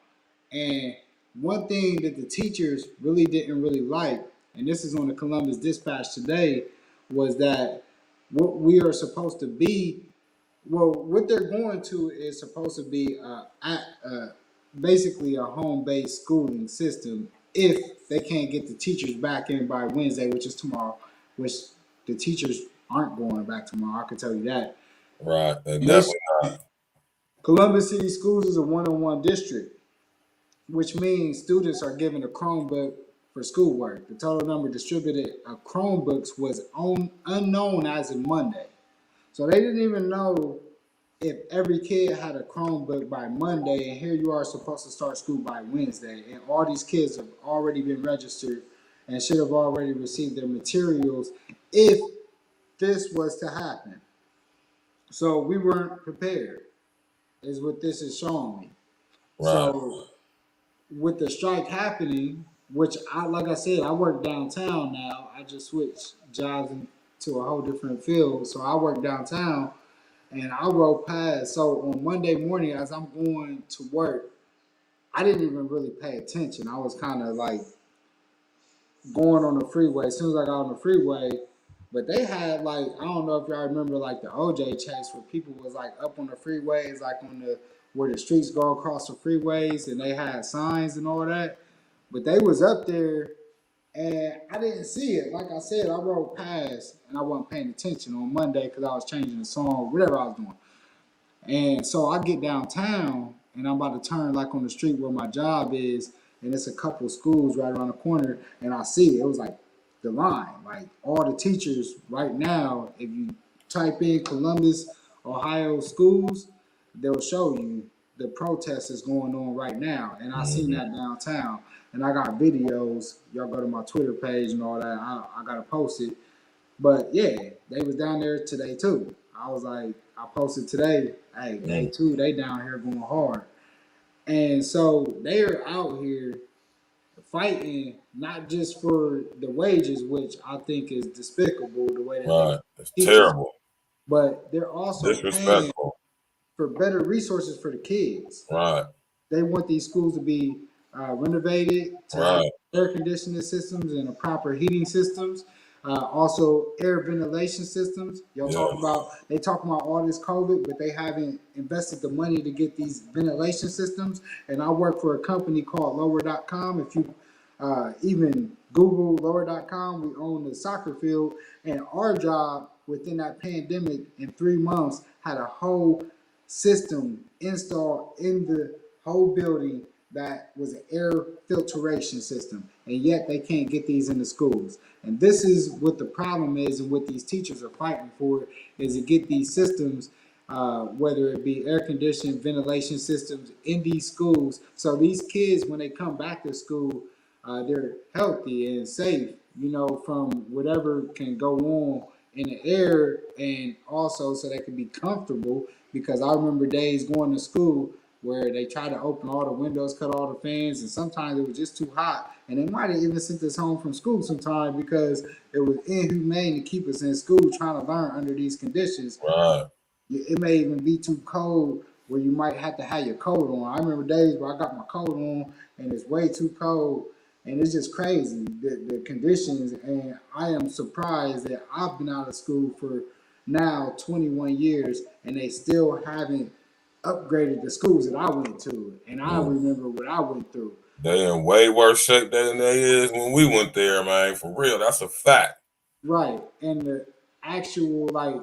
And one thing that the teachers really didn't really like, and this is on the Columbus Dispatch today, was that what we are supposed to be. Well, what they're going to is supposed to be basically a home-based schooling system if they can't get the teachers back in by Wednesday, which is tomorrow, which the teachers aren't going back tomorrow. I can tell you that. Right. They definitely not. Columbus City Schools is a 1-on-1 district, which means students are given a Chromebook for schoolwork. The total number distributed of Chromebooks was unknown as of Monday. So they didn't even know if every kid had a Chromebook by Monday, and here you are supposed to start school by Wednesday, and all these kids have already been registered and should have already received their materials if this was to happen. So we weren't prepared, is what this is showing me. Right. So with the strike happening, which like I said, I work downtown now. I just switched jobs into a whole different field. So I work downtown, and I rode past. So on Monday morning, as I'm going to work, I didn't even really pay attention. I was kind of like going on the freeway. As soon as I got on the freeway, but they had like, I don't know if y'all remember like the OJ chase where people was like up on the freeways, like on the where the streets go across the freeways, and they had signs and all that. But they was up there, and I didn't see it. Like I said, I rode past, and I wasn't paying attention on Monday because I was changing the song, whatever I was doing. And so I get downtown, and I'm about to turn like on the street where my job is, and it's a couple schools right around the corner, and I see it. It was like the line, like all the teachers right now, if you type in Columbus, Ohio schools, they'll show you the protest is going on right now. And I seen that downtown. And I got videos. Y'all go to my Twitter page and all that. I got to post it. But yeah, they was down there today too. I was like, I posted today, hey, day 2, they down here going hard. And so they are out here fighting not just for the wages, which I think is despicable the way that Right. It's teachers, terrible. but they're also paying Disrespectful. for better resources for the kids. Right. They want these schools to be renovated, to have Right. air conditioning systems and a proper heating systems. Also air ventilation systems. Y'all talk about, they talk about all this COVID, but they haven't invested the money to get these ventilation systems. And I work for a company called lower.com. If you even Google lower.com, we own the soccer field, and our job within that pandemic in 3 months had a whole system installed in the whole building that was an air filtration system, and yet they can't get these in the schools. And this is what the problem is, and what these teachers are fighting for, is to get these systems, whether it be air conditioning, ventilation systems in these schools, so these kids, when they come back to school, they're healthy and safe, you know, from whatever can go on in the air, and also so they can be comfortable. Because I remember days going to school where they tried to open all the windows, cut all the fans, and sometimes it was just too hot. And they might have even sent us home from school sometimes because it was inhumane to keep us in school trying to learn under these conditions. Right. It may even be too cold where you might have to have your coat on. I remember days where I got my coat on and it's way too cold, and it's just crazy, the conditions. And I am surprised that I've been out of school for now 21 years and they still haven't upgraded the schools that I went to. And I remember what I went through. They in way worse shape than they is when we went there, man. For real, that's a fact. Right. And the actual, like,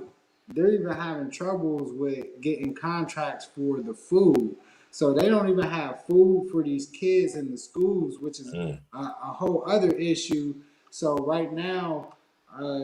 they're even having troubles with getting contracts for the food. So they don't even have food for these kids in the schools, which is a whole other issue. So right now,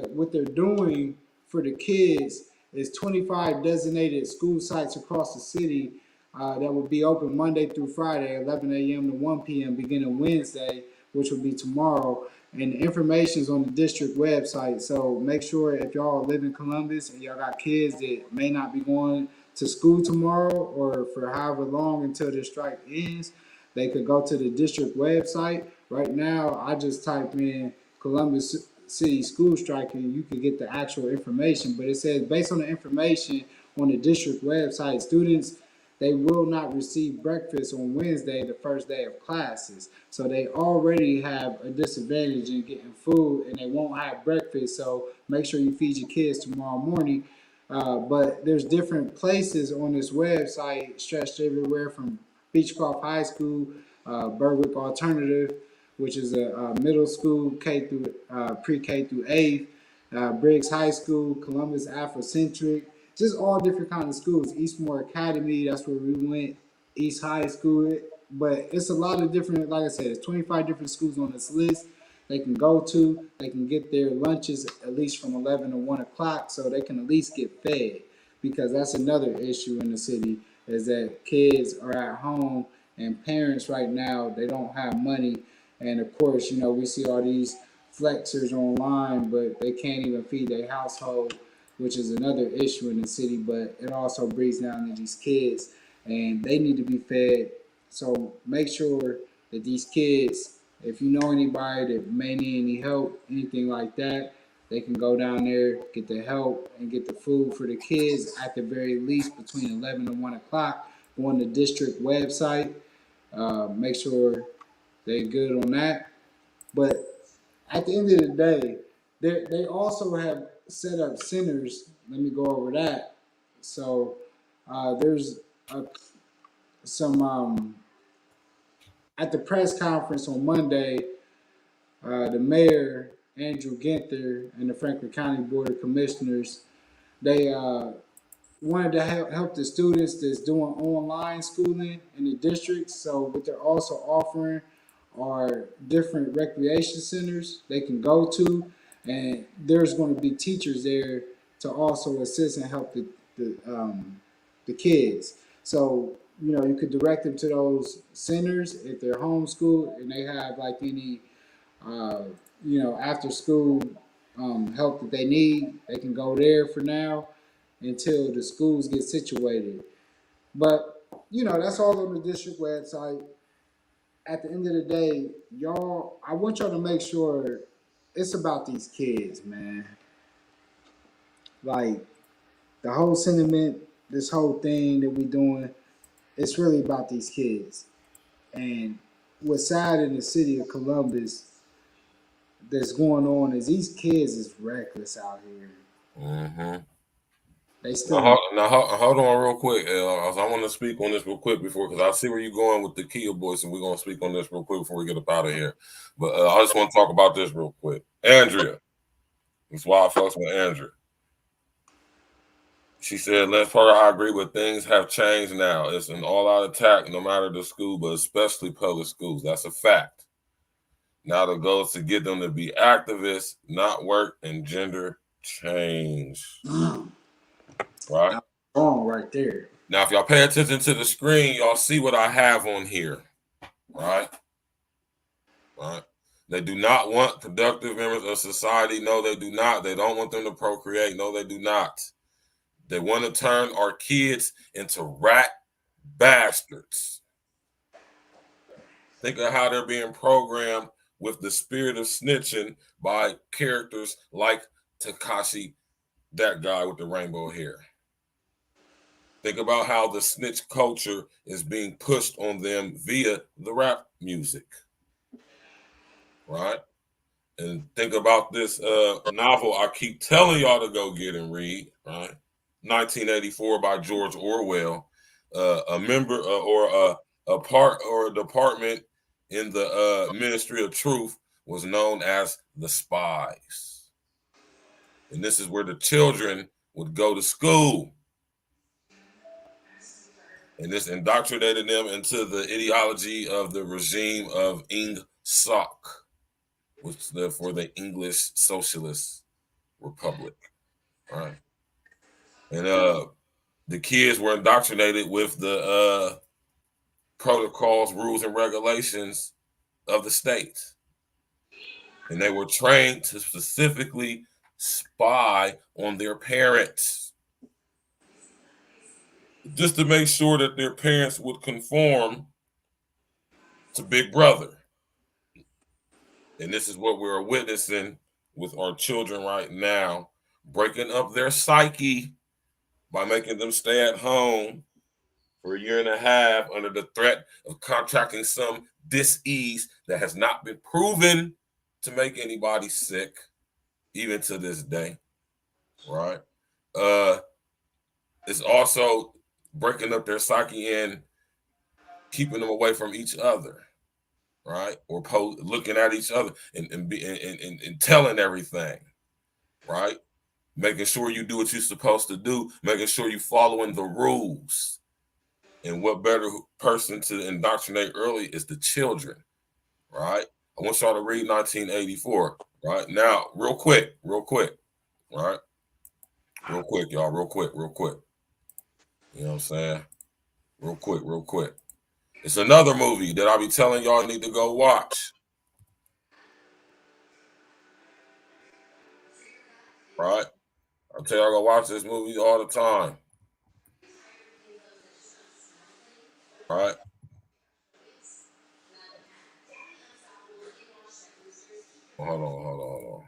what they're doing for the kids is 25 designated school sites across the city that will be open Monday through Friday, 11 a.m. to 1 p.m. beginning Wednesday, which will be tomorrow. And the information is on the district website. So make sure if y'all live in Columbus and y'all got kids that may not be going to school tomorrow or for however long until the strike ends, they could go to the district website. Right now, I just type in Columbus City school strike and you can get the actual information. But it says based on the information on the district website, students, they will not receive breakfast on Wednesday, the first day of classes. So they already have a disadvantage in getting food and they won't have breakfast. So make sure you feed your kids tomorrow morning. But there's different places on this website stretched everywhere from Beechcroft High School, Berwick Alternative, which is a middle school pre-K through 8th, Briggs High School, Columbus Afrocentric, just all different kinds of schools. Eastmore Academy, that's where we went, East High School. But it's a lot of different, like I said, there's 25 different schools on this list they can go to. They can get their lunches at least from 11 to 1 o'clock so they can at least get fed. Because that's another issue in the city, is that kids are at home and parents right now, they don't have money. And of course, you know, we see all these flexers online, but they can't even feed their household, which is another issue in the city. But it also breaks down to these kids, and they need to be fed. So make sure that these kids, if you know anybody that may need any help, anything like that, they can go down there, get the help, and get the food for the kids at the very least between 11 and 1 o'clock. Go on the district website, make sure they're good on that. But at the end of the day, they also have set up centers. Let me go over that. So there's some at the press conference on Monday, the mayor, Andrew Ginther, and the Franklin County Board of Commissioners, they wanted to help the students that's doing online schooling in the district. So what they're also offering are different recreation centers they can go to, and there's going to be teachers there to also assist and help the kids. So, you know, you could direct them to those centers if they're homeschooled and they have like any, uh, you know, after school help that they need. They can go there for now until the schools get situated. But, you know, that's all on the district website. At the end of the day, y'all, I want y'all to make sure it's about these kids, man. Like the whole sentiment, this whole thing that we doing, it's really about these kids. And what's sad in the city of Columbus that's going on is these kids is reckless out here. Mm-hmm. They still Hold on real quick. I want to speak on this real quick because I see where you're going with the Kia voice, and we're going to speak on this real quick before we get up out of here. But I just want to talk about this real quick. Andrea. That's why I fucks with Andrea. She said, "Last part, I agree with things have changed now. It's an all-out attack, no matter the school, but especially public schools. That's a fact. Now the goal is to get them to be activists, not work and gender change." Right? That's wrong right there. Now, if y'all pay attention to the screen, y'all see what I have on here. Right? Right? They do not want productive members of society. No, they do not. They don't want them to procreate. No, they do not. They want to turn our kids into rat bastards. Think of how they're being programmed with the spirit of snitching by characters like Takashi, that guy with the rainbow hair. Think about how the snitch culture is being pushed on them via the rap music. Right? And think about this novel I keep telling y'all to go get and read, right? 1984 by George Orwell. A member or a part or a department in the Ministry of Truth was known as the spies. And this is where the children would go to school. And this indoctrinated them into the ideology of the regime of Ing Sok, which stood for the English Socialist Republic. Right. And the kids were indoctrinated with the protocols, rules, and regulations of the state. And they were trained to specifically spy on their parents, just to make sure that their parents would conform to Big Brother. And this is what we're witnessing with our children right now, breaking up their psyche by making them stay at home for a year and a half under the threat of contracting some disease that has not been proven to make anybody sick, even to this day, right? It's also breaking up their psyche and keeping them away from each other, right? Or looking at each other and telling everything, right? Making sure you do what you're supposed to do, making sure you're following the rules. And what better person to indoctrinate early is the children, right? I want y'all to read 1984, right? Now, real quick, right? Real quick, y'all, real quick. You know what I'm saying? Real quick. It's another movie that I'll be telling y'all need to go watch. Right? I tell y'all go watch this movie all the time. Right? Hold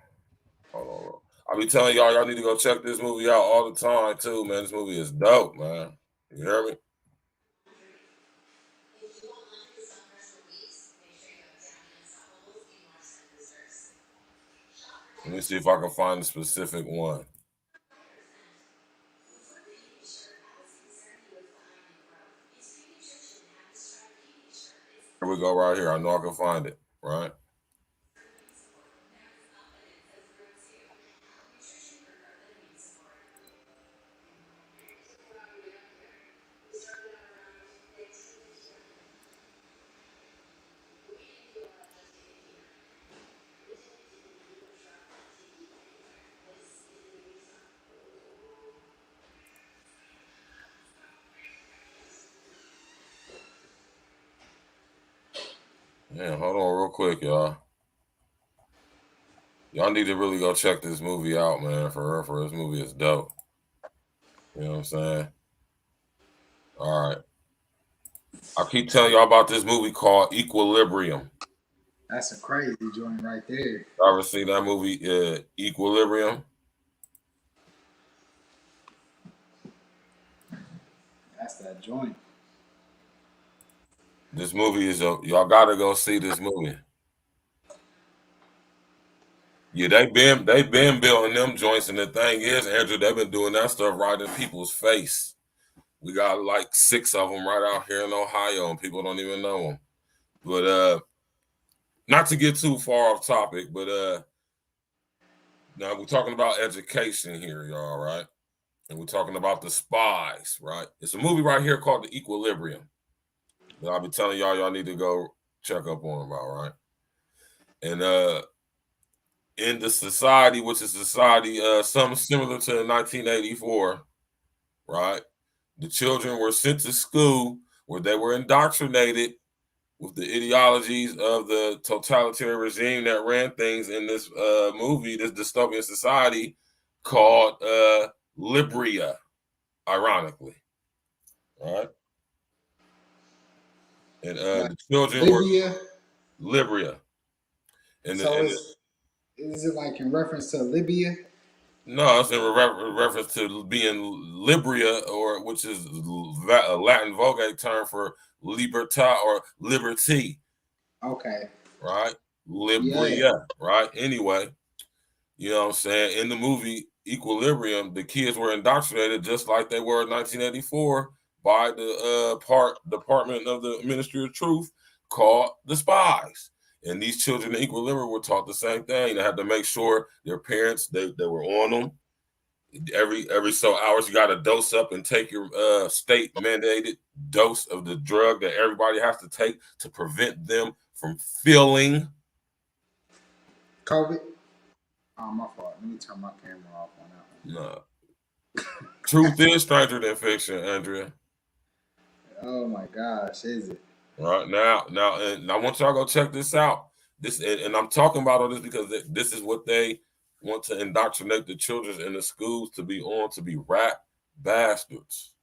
on. I'll be telling y'all need to go check this movie out all the time too, man. This movie is dope, man. You hear me? Let me see if I can find a specific one. Here we go right here. I know I can find it, right? Man, hold on real quick, y'all. Y'all need to really go check this movie out, man. For real, for this movie is dope. You know what I'm saying? All right. I keep telling y'all about this movie called Equilibrium. That's a crazy joint right there. Y'all ever seen that movie, Equilibrium? That's that joint. This movie is y'all gotta go see this movie. Yeah, they've been building them joints, and the thing is, Andrew, they've been doing that stuff right in people's face. We got like 6 of them right out here in Ohio, and people don't even know them. But not to get too far off topic, but now we're talking about education here, y'all, right? And we're talking about the spies, right? It's a movie right here called The Equilibrium that I'll be telling y'all need to go check up on about, right? And in the society, which is society, something similar to 1984, right? The children were sent to school where they were indoctrinated with the ideologies of the totalitarian regime that ran things in this movie, this dystopian society called Libria, ironically, right? And the children Libya. were Libria. And, So is it like in reference to Libya? No, it's in reference to being Libria, or which is a Latin Vulgate term for libertà or liberty. Okay. Right? Libria, right? Anyway, you know what I'm saying? In the movie Equilibrium, the kids were indoctrinated just like they were in 1984 by the Department of the Ministry of Truth called the Spies. And these children in Equilibrium were taught the same thing. They had to make sure their parents, they were on them. Every so hours, you got to dose up and take your state mandated dose of the drug that everybody has to take to prevent them from feeling COVID. Oh, my fault. Let me turn my camera off on that one. No. Truth is stranger than fiction, Andrea. Oh my gosh, is it? Right now, and I want y'all to go check this out. And I'm talking about all this because this is what they want to indoctrinate the children in the schools to be rat bastards,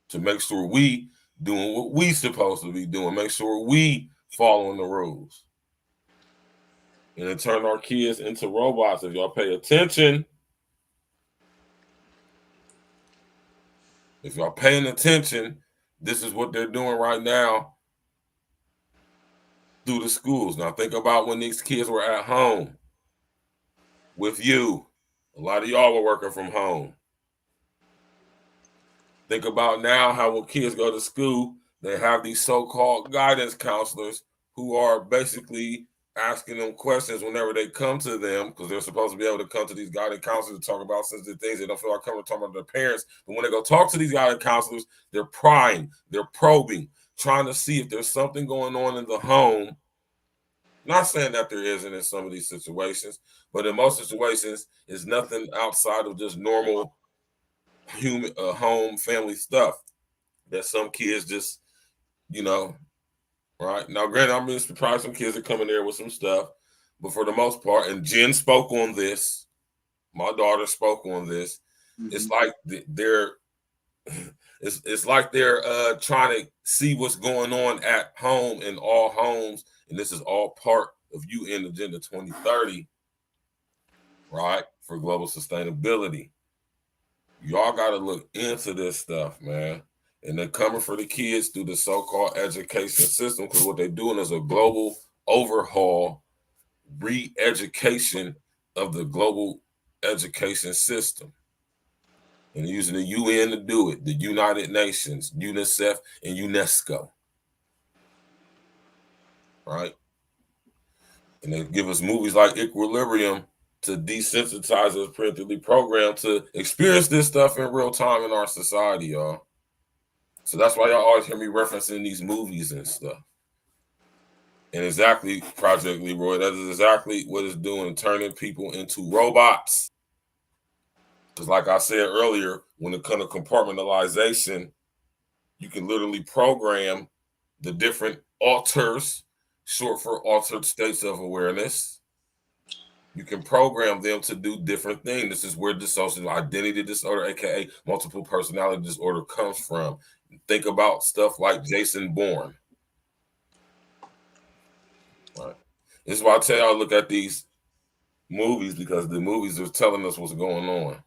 to make sure we doing what we supposed to be doing, make sure we following the rules, and then turn our kids into robots. If y'all pay attention, if y'all paying attention, this is what they're doing right now through the schools. Now think about when these kids were at home with you. A lot of y'all were working from home. Think about now how when kids go to school, they have these so-called guidance counselors who are basically asking them questions whenever they come to them, because they're supposed to be able to come to these guidance counselors to talk about sensitive things. They don't feel like coming to talk about their parents. But when they go talk to these guidance counselors, they're prying, they're probing, trying to see if there's something going on in the home. Not saying that there isn't in some of these situations, but in most situations, it's nothing outside of just normal human home family stuff that some kids just, right? Now, granted, I'm really surprised some kids are coming there with some stuff, but for the most part, and Jen spoke on this, my daughter spoke on this, it's like it's like they're trying to see what's going on at home in all homes, and this is all part of UN Agenda 2030, right, for global sustainability. Y'all got to look into this stuff, man. And they're coming for the kids through the so-called education system, because what they're doing is a global overhaul, re-education of the global education system. And using the UN to do it, the United Nations, UNICEF, and UNESCO. Right? And they give us movies like Equilibrium to desensitize us, parenthically programmed to experience this stuff in real time in our society, y'all. So that's why y'all always hear me referencing these movies and stuff. And exactly, Project Leroy, that is exactly what it's doing, turning people into robots. Because like I said earlier, when it comes to compartmentalization, you can literally program the different alters short for altered states of awareness. You can program them to do different things. This is where dissociative identity disorder, aka multiple personality disorder, comes from. Think about stuff like Jason Bourne. Right. This is why I tell y'all look at these movies, because the movies are telling us what's going on.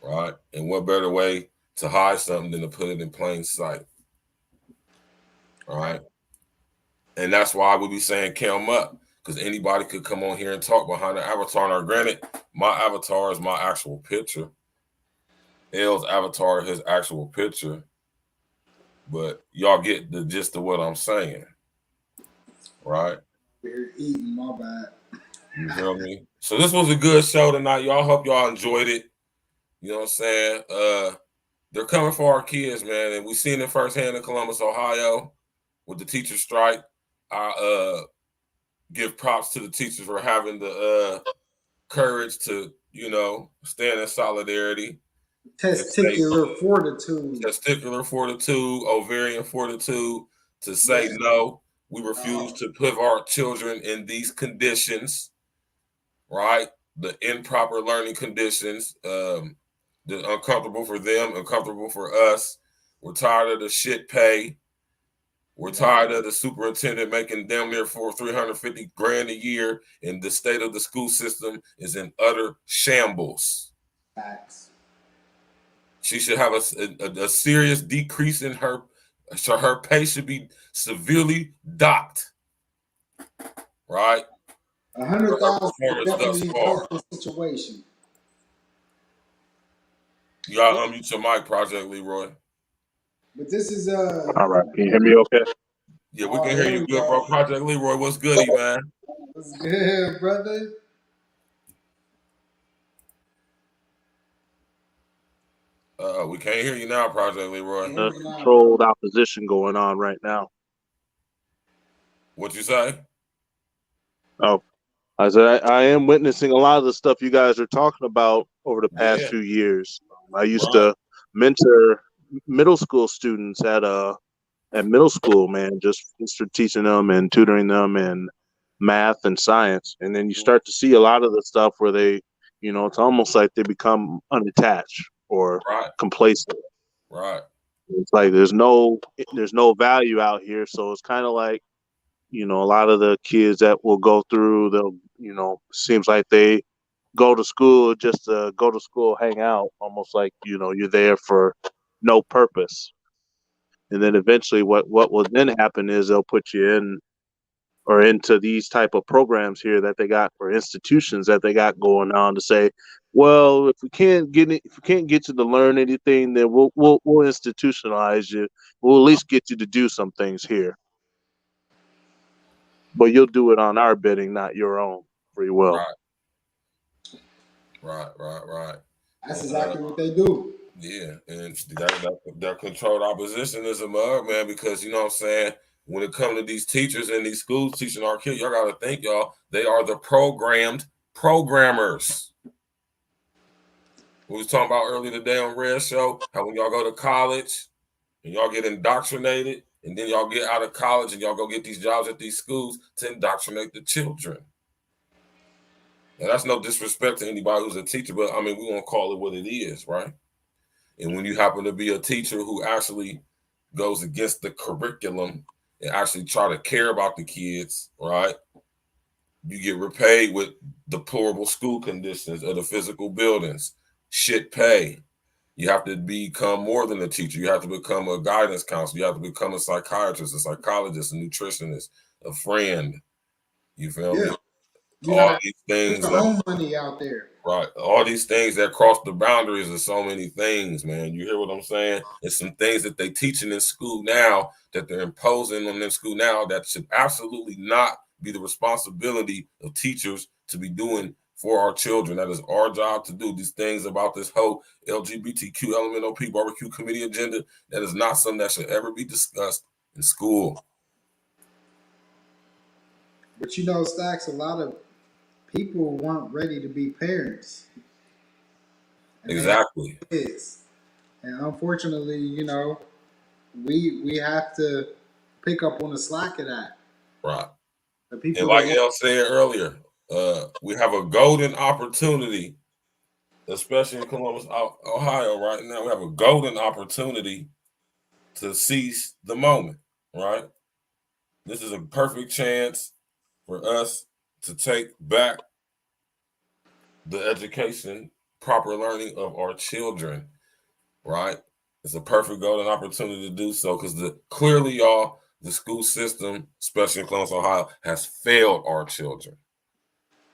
Right? And what better way to hide something than to put it in plain sight. Right? And that's why we be saying count 'em up, because anybody could come on here and talk behind the avatar. Now, granted, my avatar is my actual picture. L's avatar is his actual picture. But y'all get the gist of what I'm saying. Right? We're eating, my bad. You feel me? So this was a good show tonight. Y'all, hope y'all enjoyed it. You know what I'm saying? They're coming for our kids, man. And we seen it firsthand in Columbus, Ohio, with the teacher strike. I give props to the teachers for having the courage to, you know, stand in solidarity. Testicular fortitude. Testicular fortitude, ovarian fortitude, to say no. We refuse to put our children in these conditions, right? The improper learning conditions, the uncomfortable for them, uncomfortable for us. We're tired of the shit pay. We're tired of the superintendent making damn near $350,000 a year, and the state of the school system is in utter shambles. Facts. She should have a serious decrease in her, so her pay should be severely docked. Right? 100,000 definitely help the situation. You gotta unmute your mic, Project Leroy. But this is all right. Can you hear me okay? Yeah, we can hear you good, bro. Project Leroy, what's goody, man? What's good, brother? We can't hear you now, Project Leroy. Controlled opposition going on right now. What you say? Oh, I said I am witnessing a lot of the stuff you guys are talking about over the past few years. I used to mentor middle school students at middle school, man, just for teaching them and tutoring them in math and science. And then you start to see a lot of the stuff where they, you know, it's almost like they become unattached or complacent. Right. It's like there's no value out here. So it's kind of like, you know, a lot of the kids that will go through, they'll, you know, seems like they go to school just to go to school, hang out, almost like, you know, you're there for no purpose. And then eventually what will then happen is they'll put you in or into these type of programs here that they got, or institutions that they got going on, to say, well, if we can't get you to learn anything, then we'll institutionalize you. We'll at least get you to do some things here. But you'll do it on our bidding, not your own free will. Right. That's exactly what they do. Yeah, and that controlled opposition is a mug, man, because, you know what I'm saying, when it comes to these teachers in these schools teaching our kids, y'all got to think, y'all, they are the programmed programmers. We was talking about earlier today on Red Show, how when y'all go to college and y'all get indoctrinated, and then y'all get out of college and y'all go get these jobs at these schools to indoctrinate the children. And that's no disrespect to anybody who's a teacher, but I mean, we won't call it what it is, right? And when you happen to be a teacher who actually goes against the curriculum and actually try to care about the kids, right, you get repaid with deplorable school conditions of the physical buildings, shit pay. You have to become more than a teacher. You have to become a guidance counselor. You have to become a psychiatrist, a psychologist, a nutritionist, a friend. You feel me? All these things. Put your own money out there. Right. All these things that cross the boundaries of so many things, man. You hear what I'm saying? It's some things that they teaching in school now that they're imposing on them school now that should absolutely not be the responsibility of teachers to be doing for our children. That is our job to do. These things about this whole LGBTQ LMNOP barbecue committee agenda, that is not something that should ever be discussed in school. But you know, Stacks, a lot of people weren't ready to be parents. Exactly. And unfortunately, you know, we have to pick up on the slack of that. Right. The people And like that El said earlier, we have a golden opportunity, especially in Columbus, Ohio right now. We have a golden opportunity to seize the moment, right? This is a perfect chance for us to take back the education, proper learning of our children, right? It's a perfect golden opportunity to do so because clearly, y'all, the school system, especially in Columbus, Ohio, has failed our children.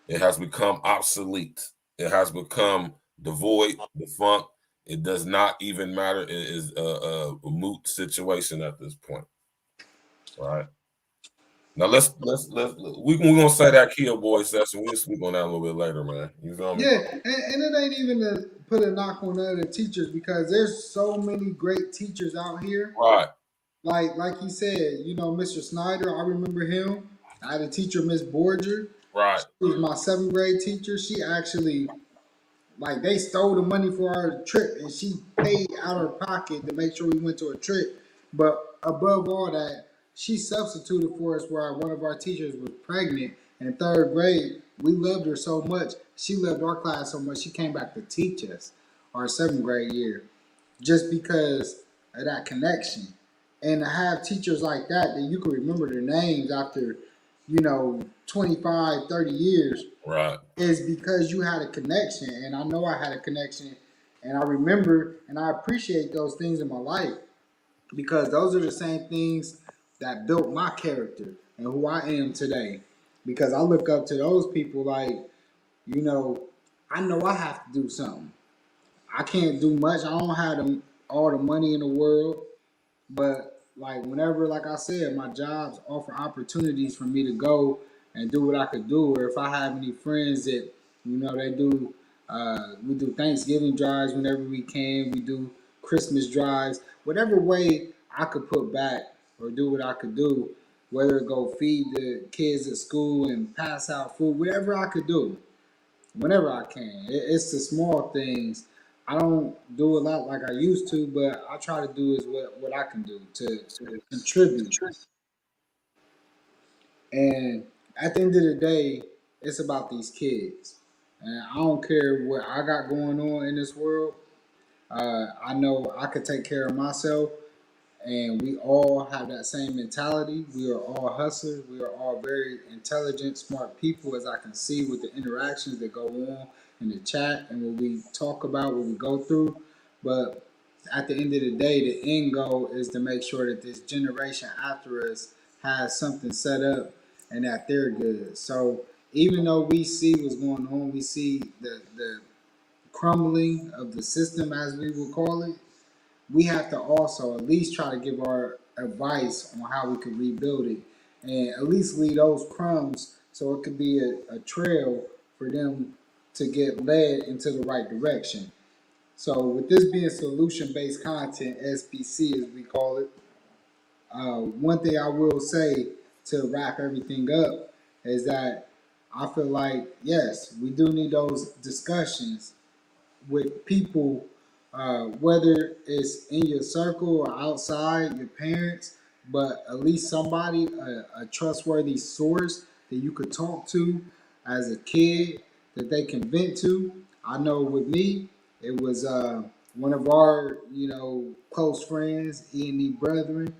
It has become obsolete. It has become devoid, defunct. It does not even matter. It is a moot situation at this point, right? Now we're gonna say that Kia boy session. We'll speak on that a little bit later, man. You feel me? Yeah, and it ain't even to put a knock on other teachers because there's so many great teachers out here. Right. Like you said, you know, Mr. Snyder, I remember him. I had a teacher, Miss Borger. Right. She was my 7th grade teacher. She actually, like, they stole the money for our trip and she paid out of her pocket to make sure we went to a trip. But above all that, she substituted for us where one of our teachers was pregnant in 3rd grade. We loved her so much. She loved our class so much. She came back to teach us our 7th grade year just because of that connection. And to have teachers like that you can remember their names after, 25, 30 years, right, is because you had a connection. And I know I had a connection. And I remember and I appreciate those things in my life because those are the same things that built my character and who I am today. Because I look up to those people like, I know I have to do something. I can't do much. I don't have all the money in the world. But like whenever, like I said, my jobs offer opportunities for me to go and do what I could do. Or if I have any friends that, they do, we do Thanksgiving drives whenever we can. We do Christmas drives. Whatever way I could put back or do what I could do, whether it go feed the kids at school and pass out food, whatever I could do, whenever I can. It's the small things. I don't do a lot like I used to, but I try to do is what I can do to contribute. And at the end of the day, it's about these kids. And I don't care what I got going on in this world. I know I could take care of myself. And we all have that same mentality. We are all hustlers. We are all very intelligent, smart people, as I can see with the interactions that go on in the chat and what we talk about, what we go through. But at the end of the day, the end goal is to make sure that this generation after us has something set up and that they're good. So even though we see what's going on, we see the crumbling of the system, as we will call it, we have to also at least try to give our advice on how we could rebuild it and at least leave those crumbs so it could be a trail for them to get led into the right direction. So with this being solution-based content, SBC as we call it, one thing I will say to wrap everything up is that I feel like, yes, we do need those discussions with people, whether it's in your circle or outside, your parents, but at least somebody, a trustworthy source that you could talk to as a kid that they can vent to. I know with me, it was one of our, close friends, E&E brethren,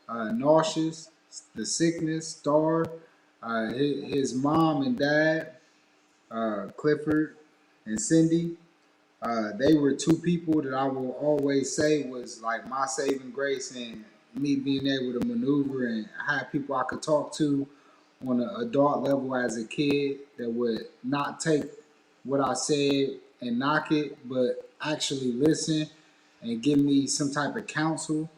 Nauseous, The Sickness, Star, his mom and dad, Clifford and Cindy. They were two people that I will always say was like my saving grace and me being able to maneuver and have people I could talk to on an adult level as a kid that would not take what I said and knock it, but actually listen and give me some type of counsel,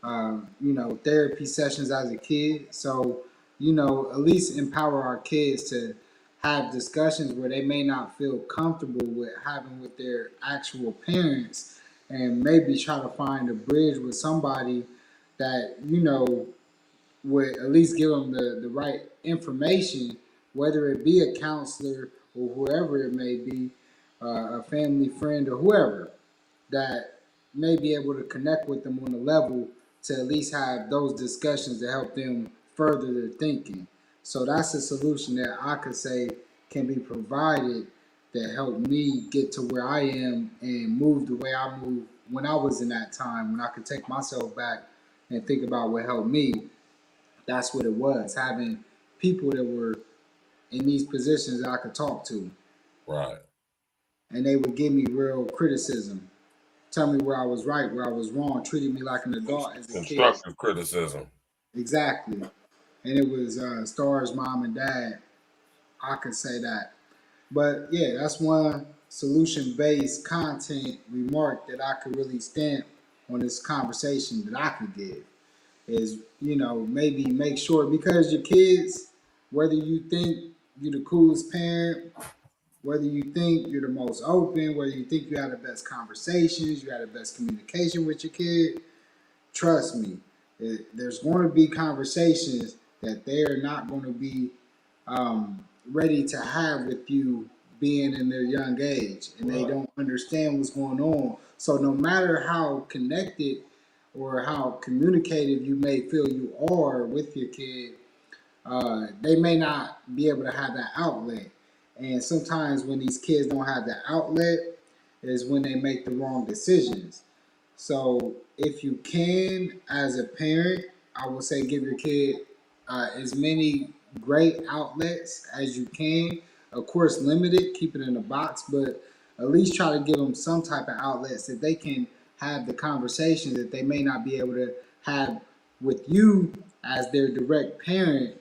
therapy sessions as a kid. So, at least empower our kids to have discussions where they may not feel comfortable with having with their actual parents and maybe try to find a bridge with somebody that, would at least give them the right information, whether it be a counselor or whoever it may be, a family friend or whoever, that may be able to connect with them on a level to at least have those discussions to help them further their thinking. So that's a solution that I could say can be provided that helped me get to where I am and move the way I moved when I was in that time, when I could take myself back and think about what helped me. That's what it was, having people that were in these positions that I could talk to. Right. And they would give me real criticism, tell me where I was right, where I was wrong, treated me like an adult as a kid. Constructive criticism. Exactly. And it was Star's mom and dad. I could say that. But yeah, that's one solution-based content remark that I could really stamp on this conversation that I could give is, you know, maybe make sure, because your kids, whether you think you're the coolest parent, whether you think you're the most open, whether you think you have the best conversations, you have the best communication with your kid, trust me, there's going to be conversations that they're not going to be ready to have with you being in their young age, and they don't understand what's going on. So no matter how connected or how communicative you may feel you are with your kid, they may not be able to have that outlet. And sometimes when these kids don't have that outlet is when they make the wrong decisions. So if you can, as a parent, I would say give your kid as many great outlets as you can. Of course, limited, keep it in a box, but at least try to give them some type of outlets that they can have the conversation that they may not be able to have with you as their direct parent,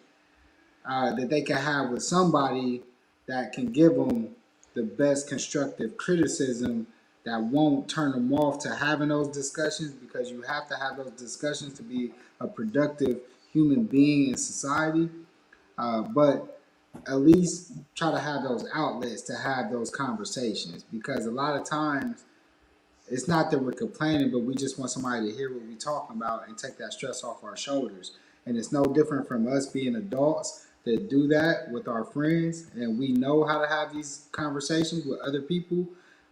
that they can have with somebody that can give them the best constructive criticism that won't turn them off to having those discussions, because you have to have those discussions to be a productive human being in society. But at least try to have those outlets to have those conversations, because a lot of times it's not that we're complaining, but we just want somebody to hear what we're talking about and take that stress off our shoulders. And it's no different from us being adults that do that with our friends, and we know how to have these conversations with other people.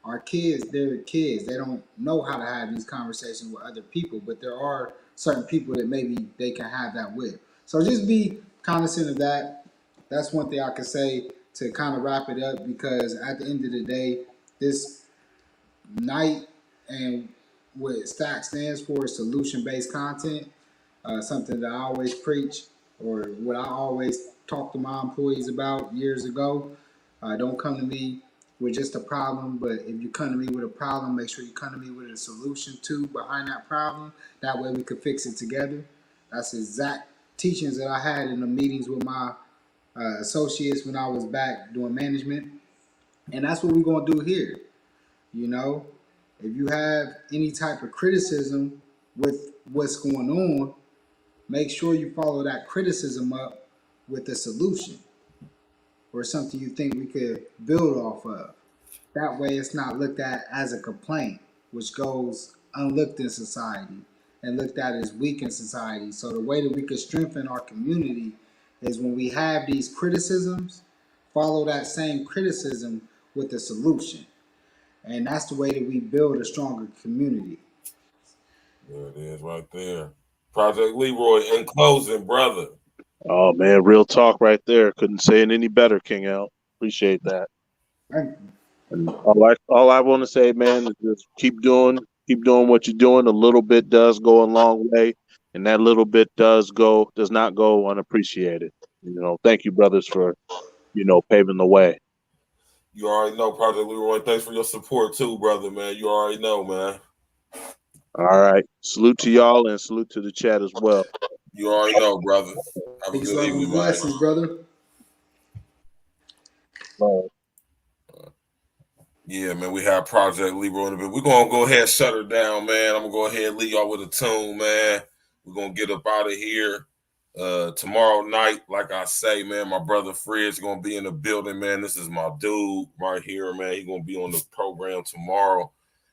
Our kids, they're kids. They don't know how to have these conversations with other people, but there are certain people that maybe they can have that with. So just be cognizant of that. That's one thing I could say to kind of wrap it up, because at the end of the day, this night and what STAC stands for is solution-based content, something that I always preach, or what I always talk to my employees about years ago. Don't come to me with just a problem, but if you come to me with a problem, make sure you come to me with a solution too behind that problem. That way we could fix it together. That's exact teachings that I had in the meetings with my associates when I was back doing management. And that's what we're going to do here. You know, if you have any type of criticism with what's going on, make sure you follow that criticism up with a solution or something you think we could build off of. That way it's not looked at as a complaint, which goes unlooked in society and looked at as weak in society. So the way that we could strengthen our community is when we have these criticisms, follow that same criticism with a solution. And that's the way that we build a stronger community. There it is right there. Project Leroy, in closing, brother. Oh man, real talk right there. Couldn't say it any better, King Al. Appreciate that. Thank you. And all I want to say, man, is just keep doing what you're doing. A little bit does go a long way, and that little bit does not go unappreciated. You know, thank you, brothers, for paving the way. You already know, Project Leroy. Thanks for your support too, brother, man. You already know, man. All right. Salute to y'all and salute to the chat as well. You already know, brother. Have a Peace, good love, evening, and man. blessings, brother. Yeah, man, we have Project Leroy in a bit. We're going to go ahead and shut her down, man. I'm going to go ahead and leave y'all with a tune, man. We're going to get up out of here. Tomorrow night, like I say, man, my brother Fred's going to be in the building, man. This is my dude right here, man. He's going to be on the program tomorrow.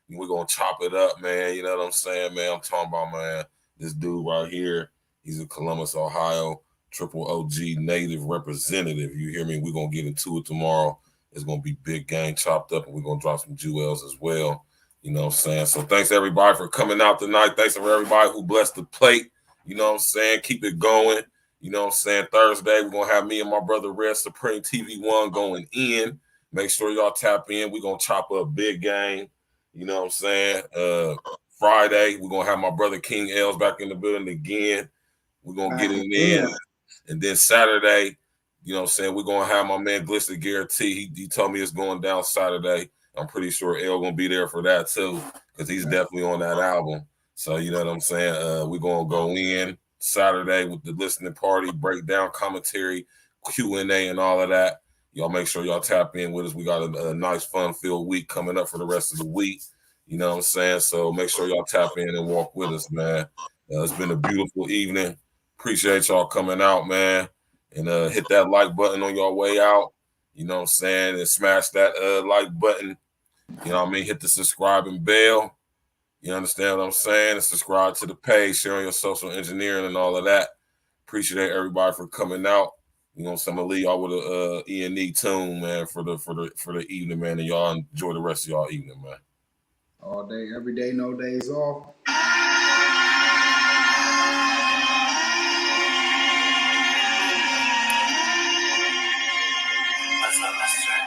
We're going to chop it up, man. You know what I'm saying, man? I'm talking about, man, this dude right here. He's a Columbus, Ohio, triple OG native representative. You hear me? We're going to get into it tomorrow. It's going to be big gang chopped up, and we're going to drop some jewels as well. You know what I'm saying? So thanks, everybody, for coming out tonight. Thanks for everybody who blessed the plate. You know what I'm saying? Keep it going. You know what I'm saying? Thursday, we're going to have me and my brother Red Supreme TV1 going in. Make sure y'all tap in. We're going to chop up big game. You know what I'm saying? Friday, we're going to have my brother King Els back in the building again. We're going to get it in. And then Saturday, you know what I'm saying, we're going to have my man Glister Guarantee. He told me it's going down Saturday. I'm pretty sure El going to be there for that too, because he's definitely on that album. So, you know what I'm saying? We're going to go in Saturday with the listening party, breakdown, commentary, Q&A, and all of that. Y'all make sure y'all tap in with us. We got a nice, fun-filled week coming up for the rest of the week. You know what I'm saying? So make sure y'all tap in and walk with us, man. It's been a beautiful evening. Appreciate y'all coming out, man. And hit that like button on your way out. You know what I'm saying? And smash that like button. You know what I mean? Hit the subscribing bell. You understand what I'm saying? And subscribe to the page, sharing your social engineering and all of that. Appreciate everybody for coming out. You know what I'm saying? I'm gonna leave y'all with a E&E tune, man, for the evening, man. And y'all enjoy the rest of y'all evening, man. All day, every day, no days off. That's not necessary.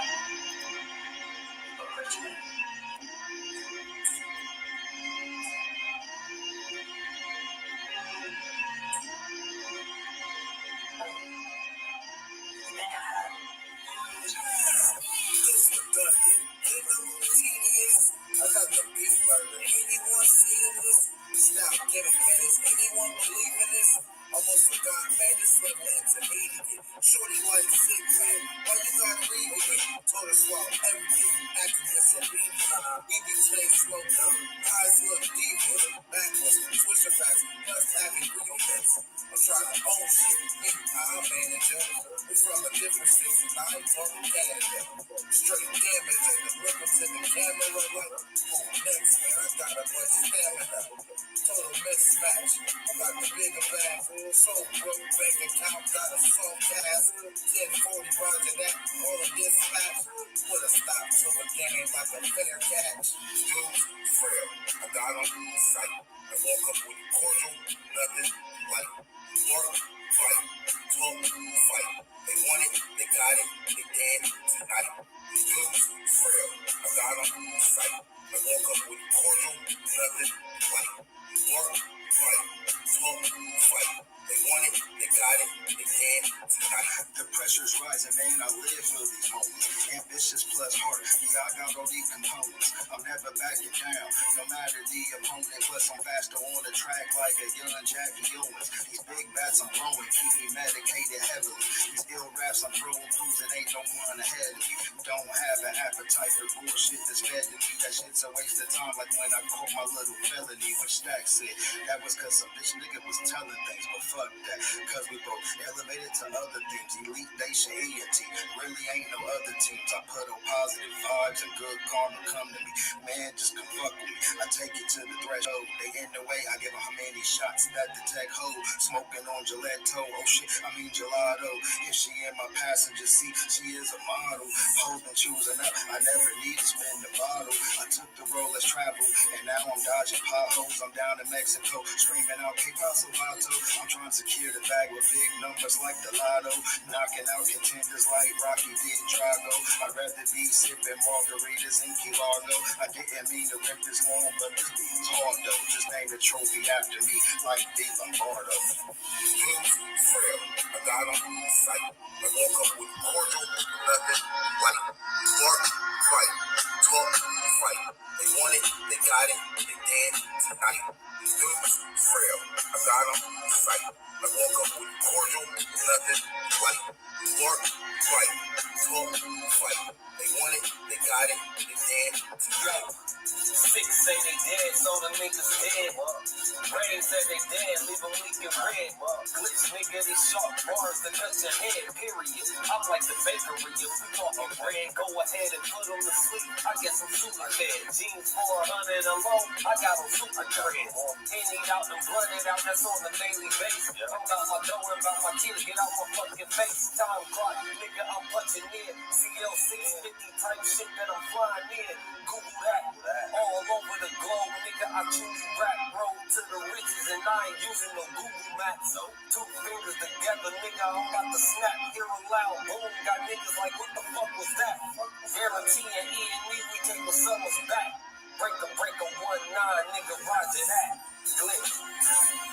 I got the beef burger. Anyone seeing this? Stop, get it, man. Is anyone believing this? Almost forgot, man. This level intermediate. Shorty like sick, man. Why you gotta leave it? Told her swallow everything. Acting disobedient. EBJ slow down. Eyes look deeper. Backwards. Swisher facts. Must have ingredients. I'm trying to own shit. I'm manager. It's from a different state. I'm from Canada. Straight damage. Look into the camera like, oh, next, man. I got a bunch of stamina. Total mismatch. I got the bigger bag. So broke bank account. Got a soul cast. 1040 roger that. All of this match. Put a stop to a game like a fair catch. Dude, frail. I got on the sight. I woke up with cordial. Nothing like work, fight, talk, fight. They want it, they got it, they dead tonight. Dudes, frail. I got on the sight. I woke up with cordial. Nothing like work, fight, talk, fight. They want it, they got it, they dead tonight. The pressure's rising, man. I live for these moments. Ambitious plus heart. Yeah, I got all these components. I'm never backing down, no matter the opponent. Plus, I'm faster on the track like a young Jackie Owens. These big bats I'm throwing keep me medicated heavily. These ill raps I'm throwing cruising ain't no one ahead of me. Don't have an appetite for bullshit that's fed to me. That shit's a waste of time, like when I caught my little felony for Stacks it. That was cause some bitch nigga was telling things, but fuck that. Cause we both elevated to other things. Elite Nation ENT. Really ain't no other teams. I put on positive vibes and good karma come to me. Man, just come fuck with me. I take it to the threshold. They in the way. I give them how many shots that detect hold. Smoking on Gillette toe. Oh shit, I mean gelato. If she in my passenger seat, she is a model. Holding, choosing up. I never need to spend the bottle. I took the road, let's travel. And now I'm dodging potholes. I'm down in Mexico. Screaming out Que Paso Vato. I'm trying to secure the bag with big numbers like the lotto. Knocking out contenders like Rocky did Drago. I'd rather be sipping margaritas in Key Largo. I didn't mean to rip this long, but this beat's hard though. Just name the trophy after me, like D. Lombardo. Dudes, frail. I got on the sight. I woke up with cordial. Nothing like work, fight, talk, fight. They want it, they got it, they dead tonight. Dudes, frail. I got on the sight. I woke up with cordial. Nothing like work, fight, talk, fight. They want it, they got it, they dead tonight. Six say they dead, so the niggas dead. Rain said they dead, leave them leaking red. Glitch nigga, these sharp bars to cut your head, period. I'm like the bakery, if we want a bread, go ahead and put them to sleep. I guess I'm super dead. Jeans 400 alone, I got them super dread. In it out and blood it out, that's on a daily basis. I'm about my dough and about my kids, get out my fucking fucking FaceTime clock, nigga, I'm punching in. CL 650 type shit that I'm flying in. Google that, all over the globe, nigga, I truly rap, road to the riches, and I ain't using no Google Maps. Two fingers together, nigga, I'm about to snap. Hear a loud boom, got niggas like, what the fuck was that? Guarantee and E&E, we take the summers back. Break a 1-9, nigga, roger that. Glitch.